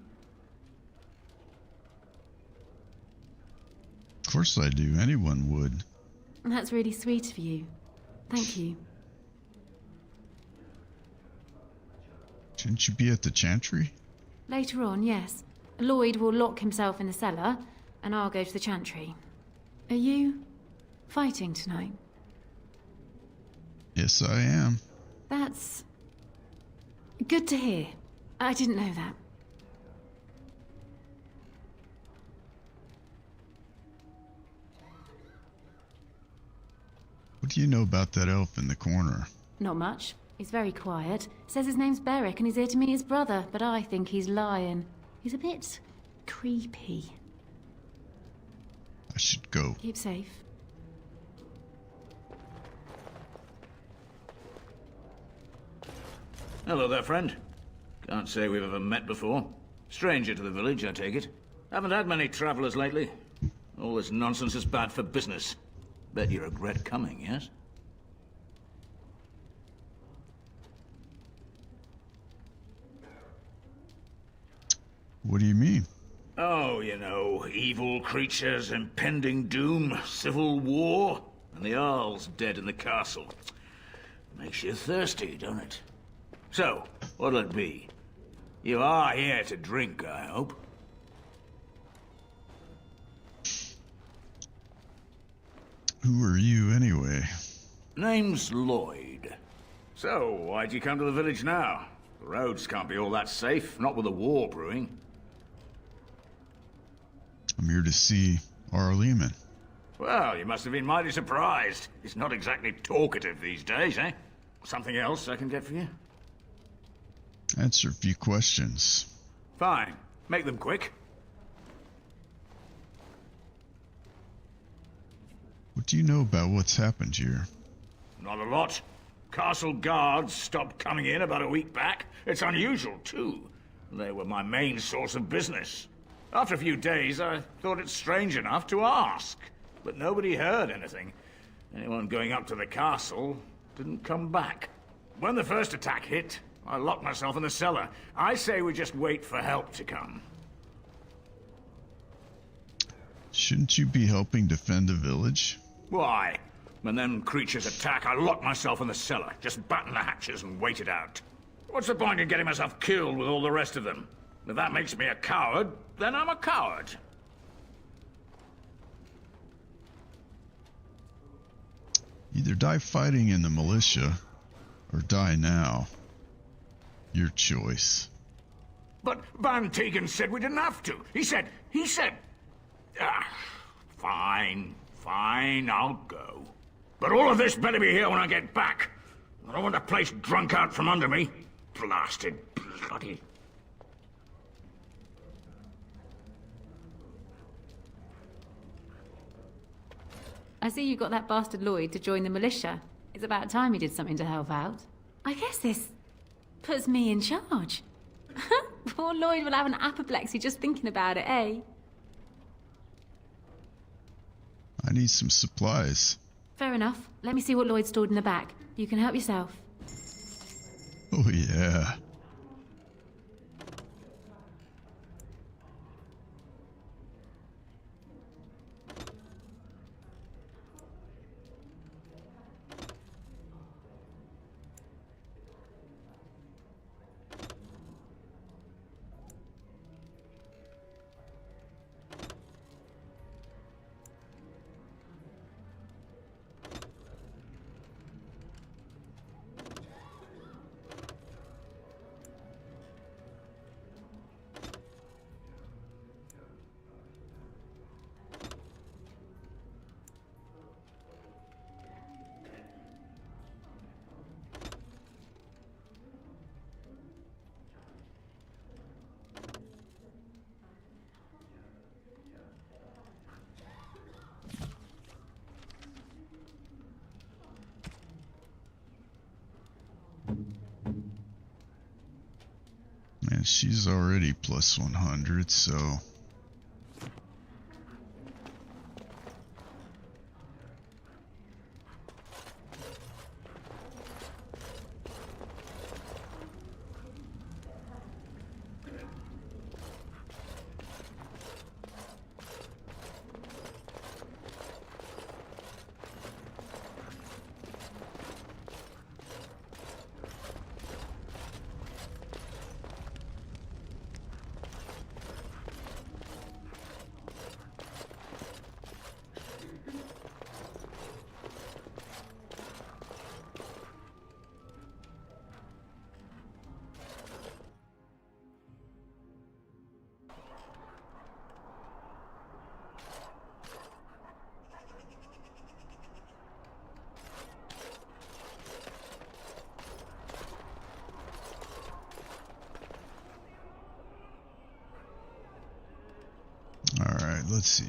Of course I do. Anyone would. That's really sweet of you. Thank you. Shouldn't you be at the chantry? Later on, yes. Lloyd will lock himself in the cellar, and I'll go to the chantry. Are you fighting tonight? Yes, I am. That's good to hear. I didn't know that. What do you know about that elf in the corner? Not much. He's very quiet. Says his name's Beric and he's here to meet his brother, but I think he's lying. He's a bit creepy. I should go. Keep safe. Hello there, friend. Can't say we've ever met before. Stranger to the village, I take it. Haven't had many travelers lately. All this nonsense is bad for business. Bet you regret coming, yes? What do you mean? Oh, you know, evil creatures, impending doom, civil war, and the Arl's dead in the castle. Makes you thirsty, don't it? So, what'll it be? You are here to drink, I hope. Who are you, anyway? Name's Lloyd. So, why'd you come to the village now? The roads can't be all that safe, not with a war brewing. I'm here to see Arl Eamon. Well, you must have been mighty surprised. He's not exactly talkative these days, eh? Something else I can get for you? Answer a few questions. Fine. Make them quick. What do you know about what's happened here? Not a lot. Castle guards stopped coming in about a week back. It's unusual, too. They were my main source of business. After a few days, I thought it strange enough to ask. But nobody heard anything. Anyone going up to the castle didn't come back. When the first attack hit, I locked myself in the cellar. I say we just wait for help to come. Shouldn't you be helping defend the village? Why? When them creatures attack, I lock myself in the cellar. Just batten the hatches and wait it out. What's the point in getting myself killed with all the rest of them? If that makes me a coward, then I'm a coward. Either die fighting in the militia, or die now. Your choice. But Van Tegan said we didn't have to. He said... Fine, I'll go. But all of this better be here when I get back. I don't want the place drunk out from under me. Blasted bloody... I see you got that bastard Lloyd to join the militia. It's about time he did something to help out. I guess this puts me in charge. Poor Lloyd will have an apoplexy just thinking about it, eh? I need some supplies. Fair enough. Let me see what Lloyd stored in the back. You can help yourself. Oh yeah. And she's already plus 100, so... Alright, let's see.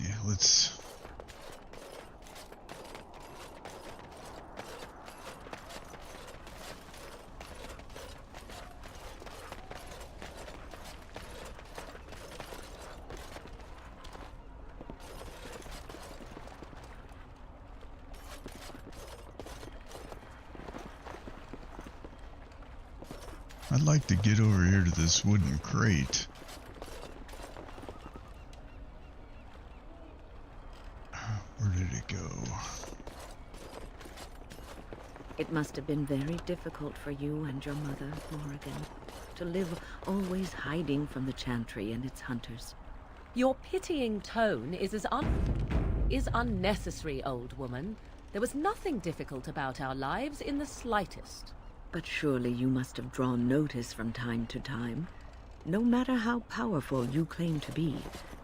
I'd like to get over here to this wooden crate. Where did it go? It must have been very difficult for you and your mother, Morrigan, to live always hiding from the Chantry and its hunters. Your pitying tone is unnecessary, old woman. There was nothing difficult about our lives in the slightest. But surely you must have drawn notice from time to time. No matter how powerful you claim to be,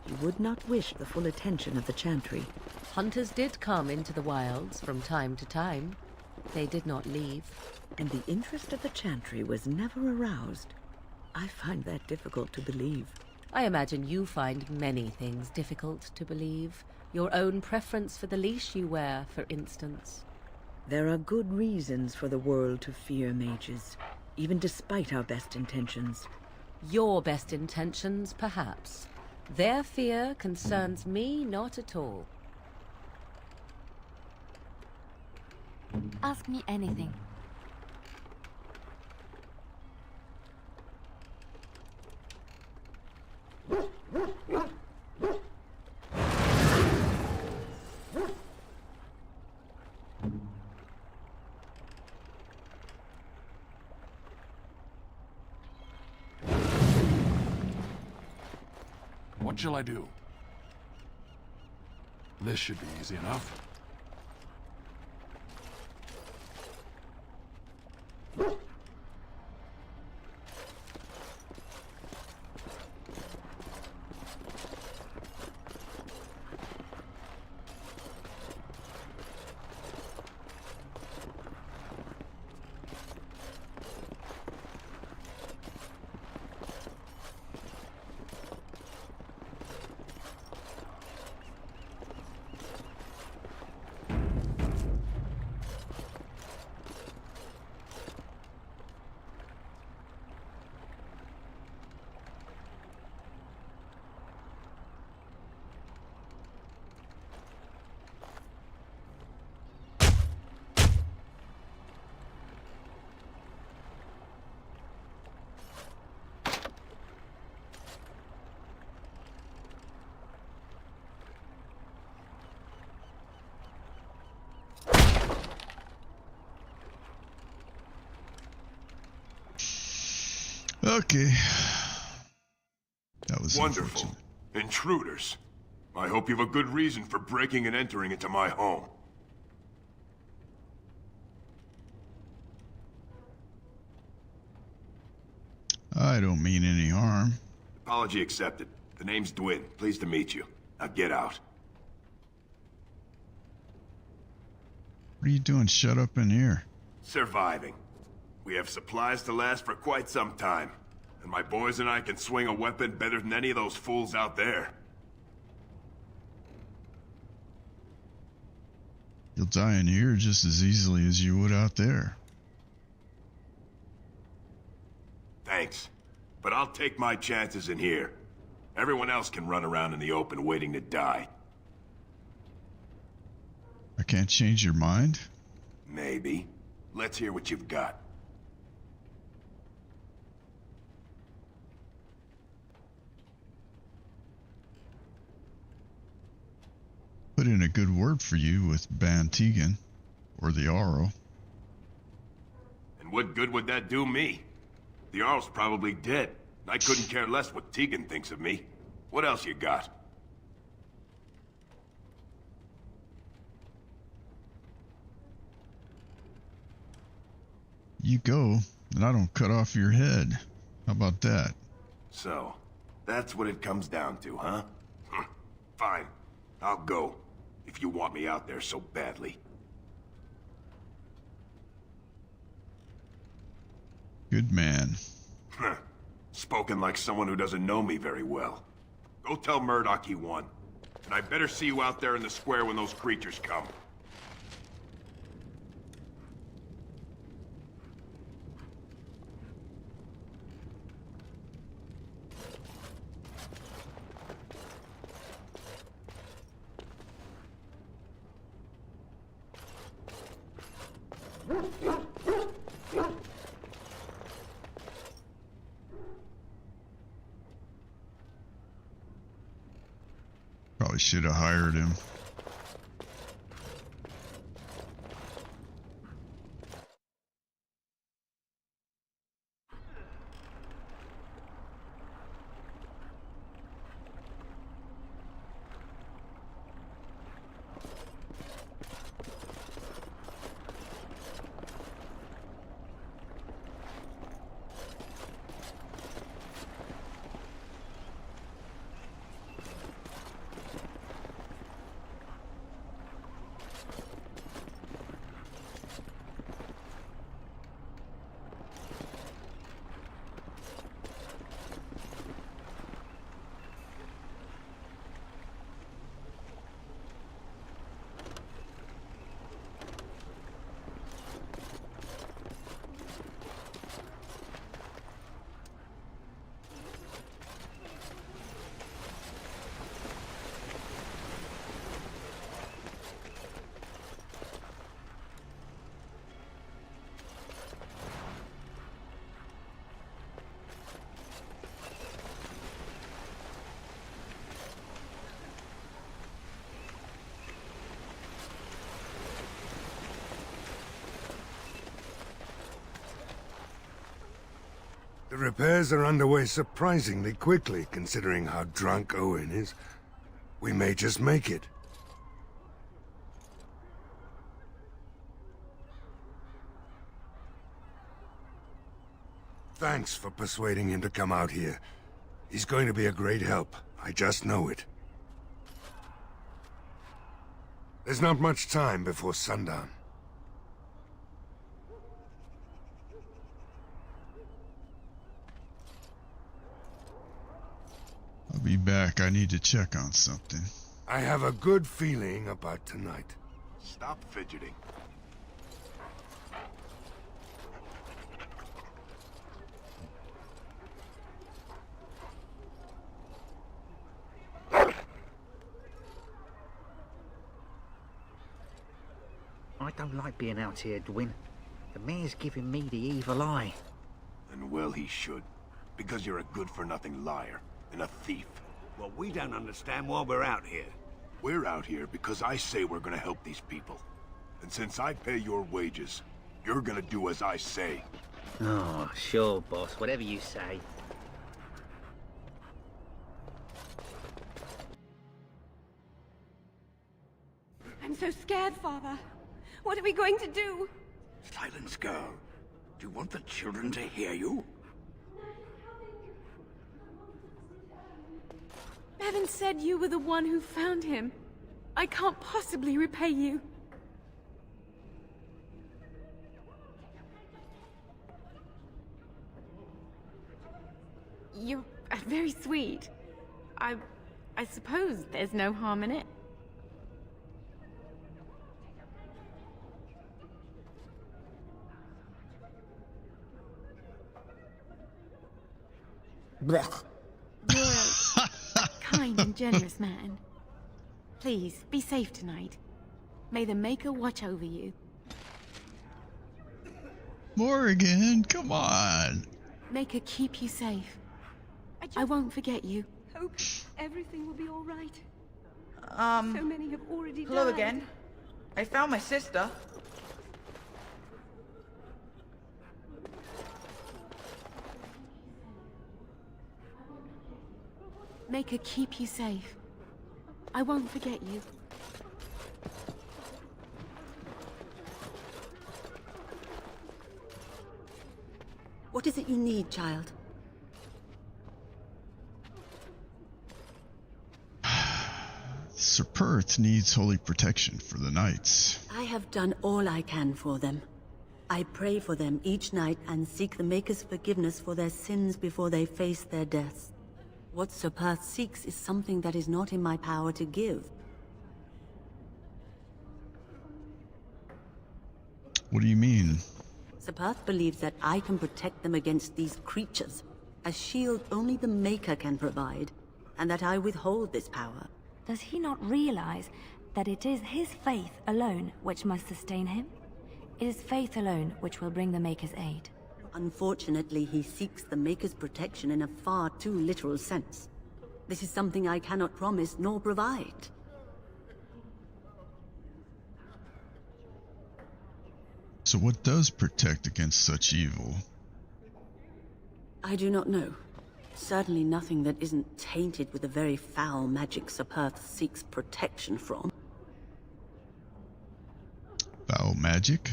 he would not wish the full attention of the Chantry. Hunters did come into the wilds from time to time. They did not leave. And the interest of the Chantry was never aroused. I find that difficult to believe. I imagine you find many things difficult to believe. Your own preference for the leash you wear, for instance. There are good reasons for the world to fear mages, even despite our best intentions. Your best intentions, perhaps. Their fear concerns me not at all. Ask me anything. What shall I do? This should be easy enough. Okay. That was wonderful. Intruders. I hope you have a good reason for breaking and entering into my home. I don't mean any harm. Apology accepted. The name's Dwin. Pleased to meet you. Now get out. What are you doing shut up in here? Surviving. We have supplies to last for quite some time. And my boys and I can swing a weapon better than any of those fools out there. You'll die in here just as easily as you would out there. Thanks. But I'll take my chances in here. Everyone else can run around in the open waiting to die. I can't change your mind? Maybe. Let's hear what you've got. Put in a good word for you with Ban Tegan, or the Arl. And what good would that do me? The Arl's probably dead. I couldn't care less what Tegan thinks of me. What else you got? You go, and I don't cut off your head. How about that? So, that's what it comes down to, huh? Fine. I'll go. If you want me out there so badly. Good man. Spoken like someone who doesn't know me very well. Go tell Murdoch he won. And I better see you out there in the square when those creatures come. Probably should have hired him. repairs are underway surprisingly quickly, considering how drunk Owen is. We may just make it. Thanks for persuading him to come out here. He's going to be a great help. I just know it. There's not much time before sundown. I'll be back. I need to check on something. I have a good feeling about tonight. Stop fidgeting. I don't like being out here, Dwyn. The mayor's giving me the evil eye. And well he should. Because you're a good-for-nothing liar and a thief. Well, we don't understand why we're out here. We're out here because I say we're gonna help these people. And since I pay your wages, you're gonna do as I say. Oh, sure, boss. Whatever you say. I'm so scared, Father. What are we going to do? Silence, girl. Do you want the children to hear you? Bevan said you were the one who found him. I can't possibly repay you. You're very sweet. I suppose there's no harm in it. Blech. You're a kind and generous man. Please, be safe tonight. May the Maker watch over you. Morrigan, come on. Maker keep you safe. I won't forget you. Hope everything will be all right. So many have already hello died. again. I found my sister. Maker keep you safe. I won't forget you. What is it you need, child? Sir Perth needs holy protection for the knights. I have done all I can for them. I pray for them each night and seek the Maker's forgiveness for their sins before they face their deaths. What Sir Perth seeks is something that is not in my power to give. What do you mean? Sir Perth believes that I can protect them against these creatures, a shield only the Maker can provide, and that I withhold this power. Does he not realize that it is his faith alone which must sustain him? It is faith alone which will bring the Maker's aid. Unfortunately, he seeks the Maker's protection in a far too literal sense. This is something I cannot promise nor provide. So what does protect against such evil? I do not know. Certainly nothing that isn't tainted with the very foul magic Sir Perth seeks protection from. Foul magic?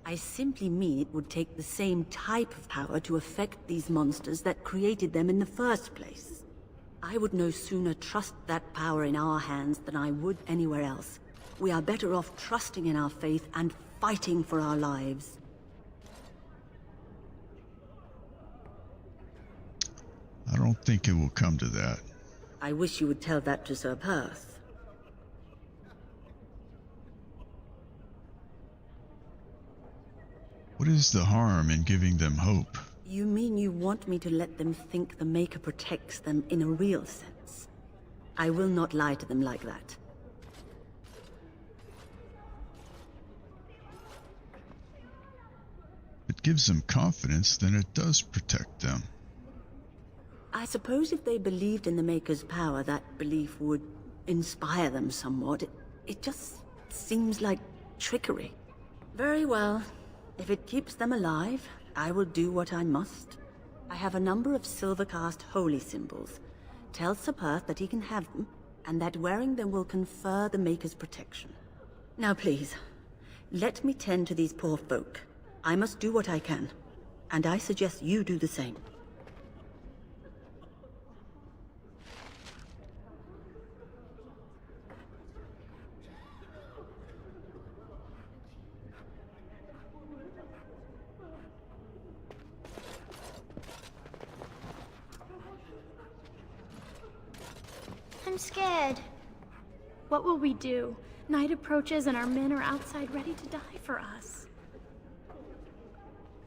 I simply mean it would take the same type of power to affect these monsters that created them in the first place. I would no sooner trust that power in our hands than I would anywhere else. We are better off trusting in our faith and fighting for our lives. I don't think it will come to that. I wish you would tell that to Sir Perth. What is the harm in giving them hope? You mean you want me to let them think the Maker protects them in a real sense? I will not lie to them like that. If it gives them confidence, then it does protect them. I suppose if they believed in the Maker's power, that belief would inspire them somewhat. It just seems like trickery. Very well. If it keeps them alive, I will do what I must. I have a number of silver-cast holy symbols. Tell Sir Perth that he can have them, and that wearing them will confer the Maker's protection. Now please, let me tend to these poor folk. I must do what I can, and I suggest you do the same. I'm scared. What will we do? Night approaches and our men are outside ready to die for us.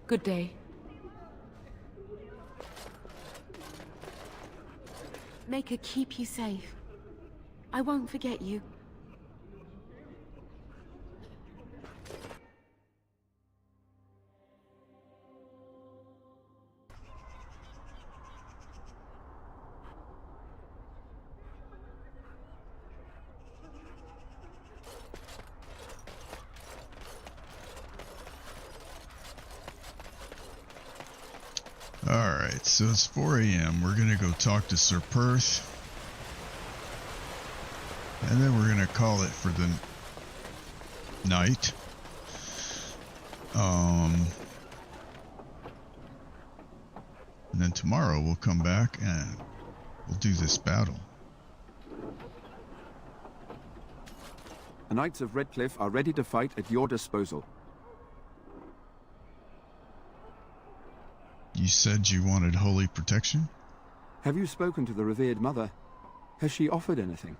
Good day. Maker keep you safe. I won't forget you. Alright, so it's 4 a.m. We're going to go talk to Sir Perth. And then we're going to call it for the night. And then tomorrow we'll come back and we'll do this battle. The Knights of Redcliffe are ready to fight at your disposal. You said you wanted holy protection? Have you spoken to the revered mother? Has she offered anything?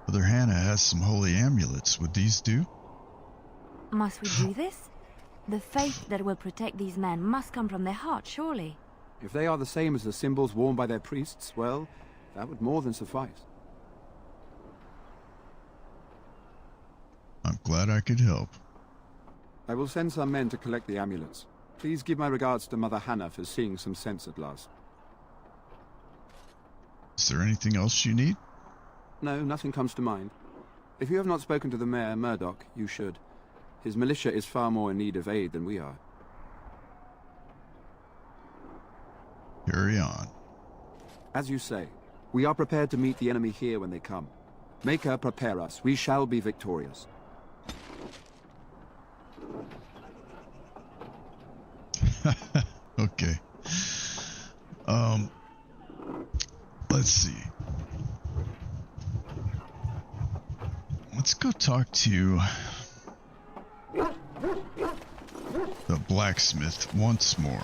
Mother Hannah has some holy amulets. Would these do? Must we do this? The faith that will protect these men must come from their heart, surely. If they are the same as the symbols worn by their priests, well, that would more than suffice. I'm glad I could help. I will send some men to collect the amulets. Please give my regards to Mother Hannah for seeing some sense at last. Is there anything else you need? No, nothing comes to mind. If you have not spoken to the Mayor, Murdoch, you should. His militia is far more in need of aid than we are. Carry on. As you say, we are prepared to meet the enemy here when they come. Maker, prepare us. We shall be victorious. Okay. Let's see. Let's go talk to the blacksmith once more.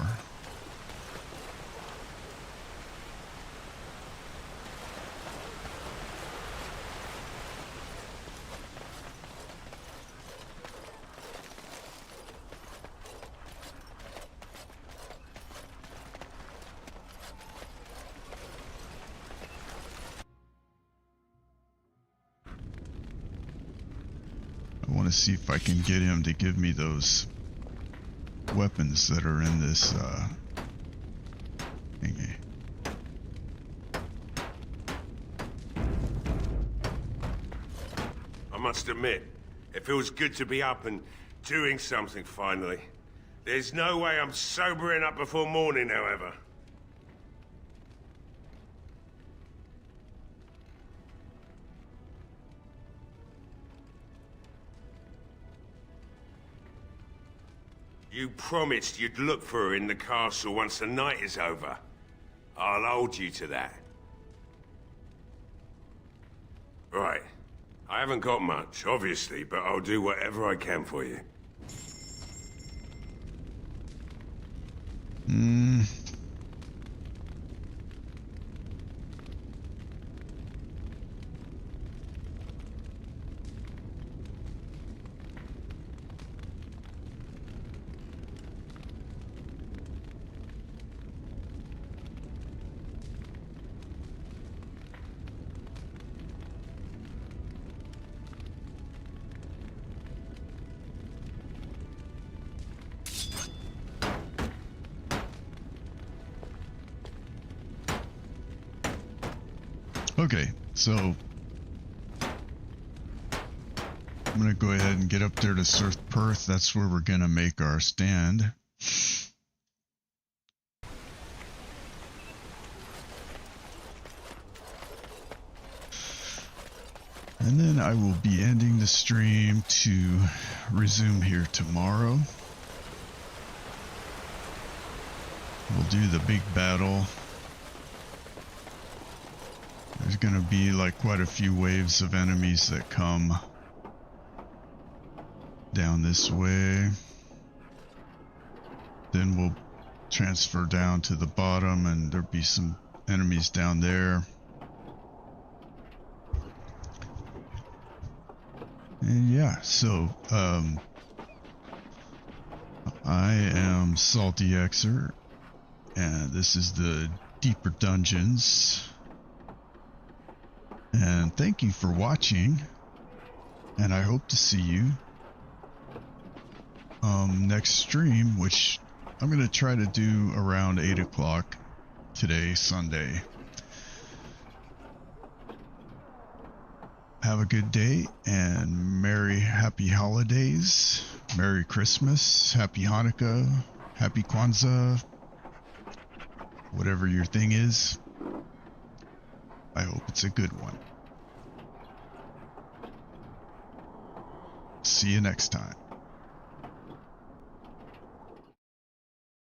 I want to see if I can get him to give me those weapons that are in this thingy. I must admit, it feels good to be up and doing something finally. There's no way I'm sobering up before morning, however. You promised you'd look for her in the castle once the night is over. I'll hold you to that. Right. I haven't got much, obviously, but I'll do whatever I can for you. Okay, so I'm gonna go ahead and get up there to Surf Perth. That's where we're gonna make our stand. And then I will be ending the stream to resume here tomorrow. We'll do the big battle. There's gonna be like quite a few waves of enemies that come down this way. Then we'll transfer down to the bottom and there'll be some enemies down there. And yeah, so I am Salty Xer, and this is the Deeper Dungeons. And thank you for watching, and I hope to see you next stream, which I'm going to try to do around 8 o'clock today, Sunday. Have a good day, and happy holidays, Merry Christmas, Happy Hanukkah, Happy Kwanzaa, whatever your thing is. I hope it's a good one. See you next time.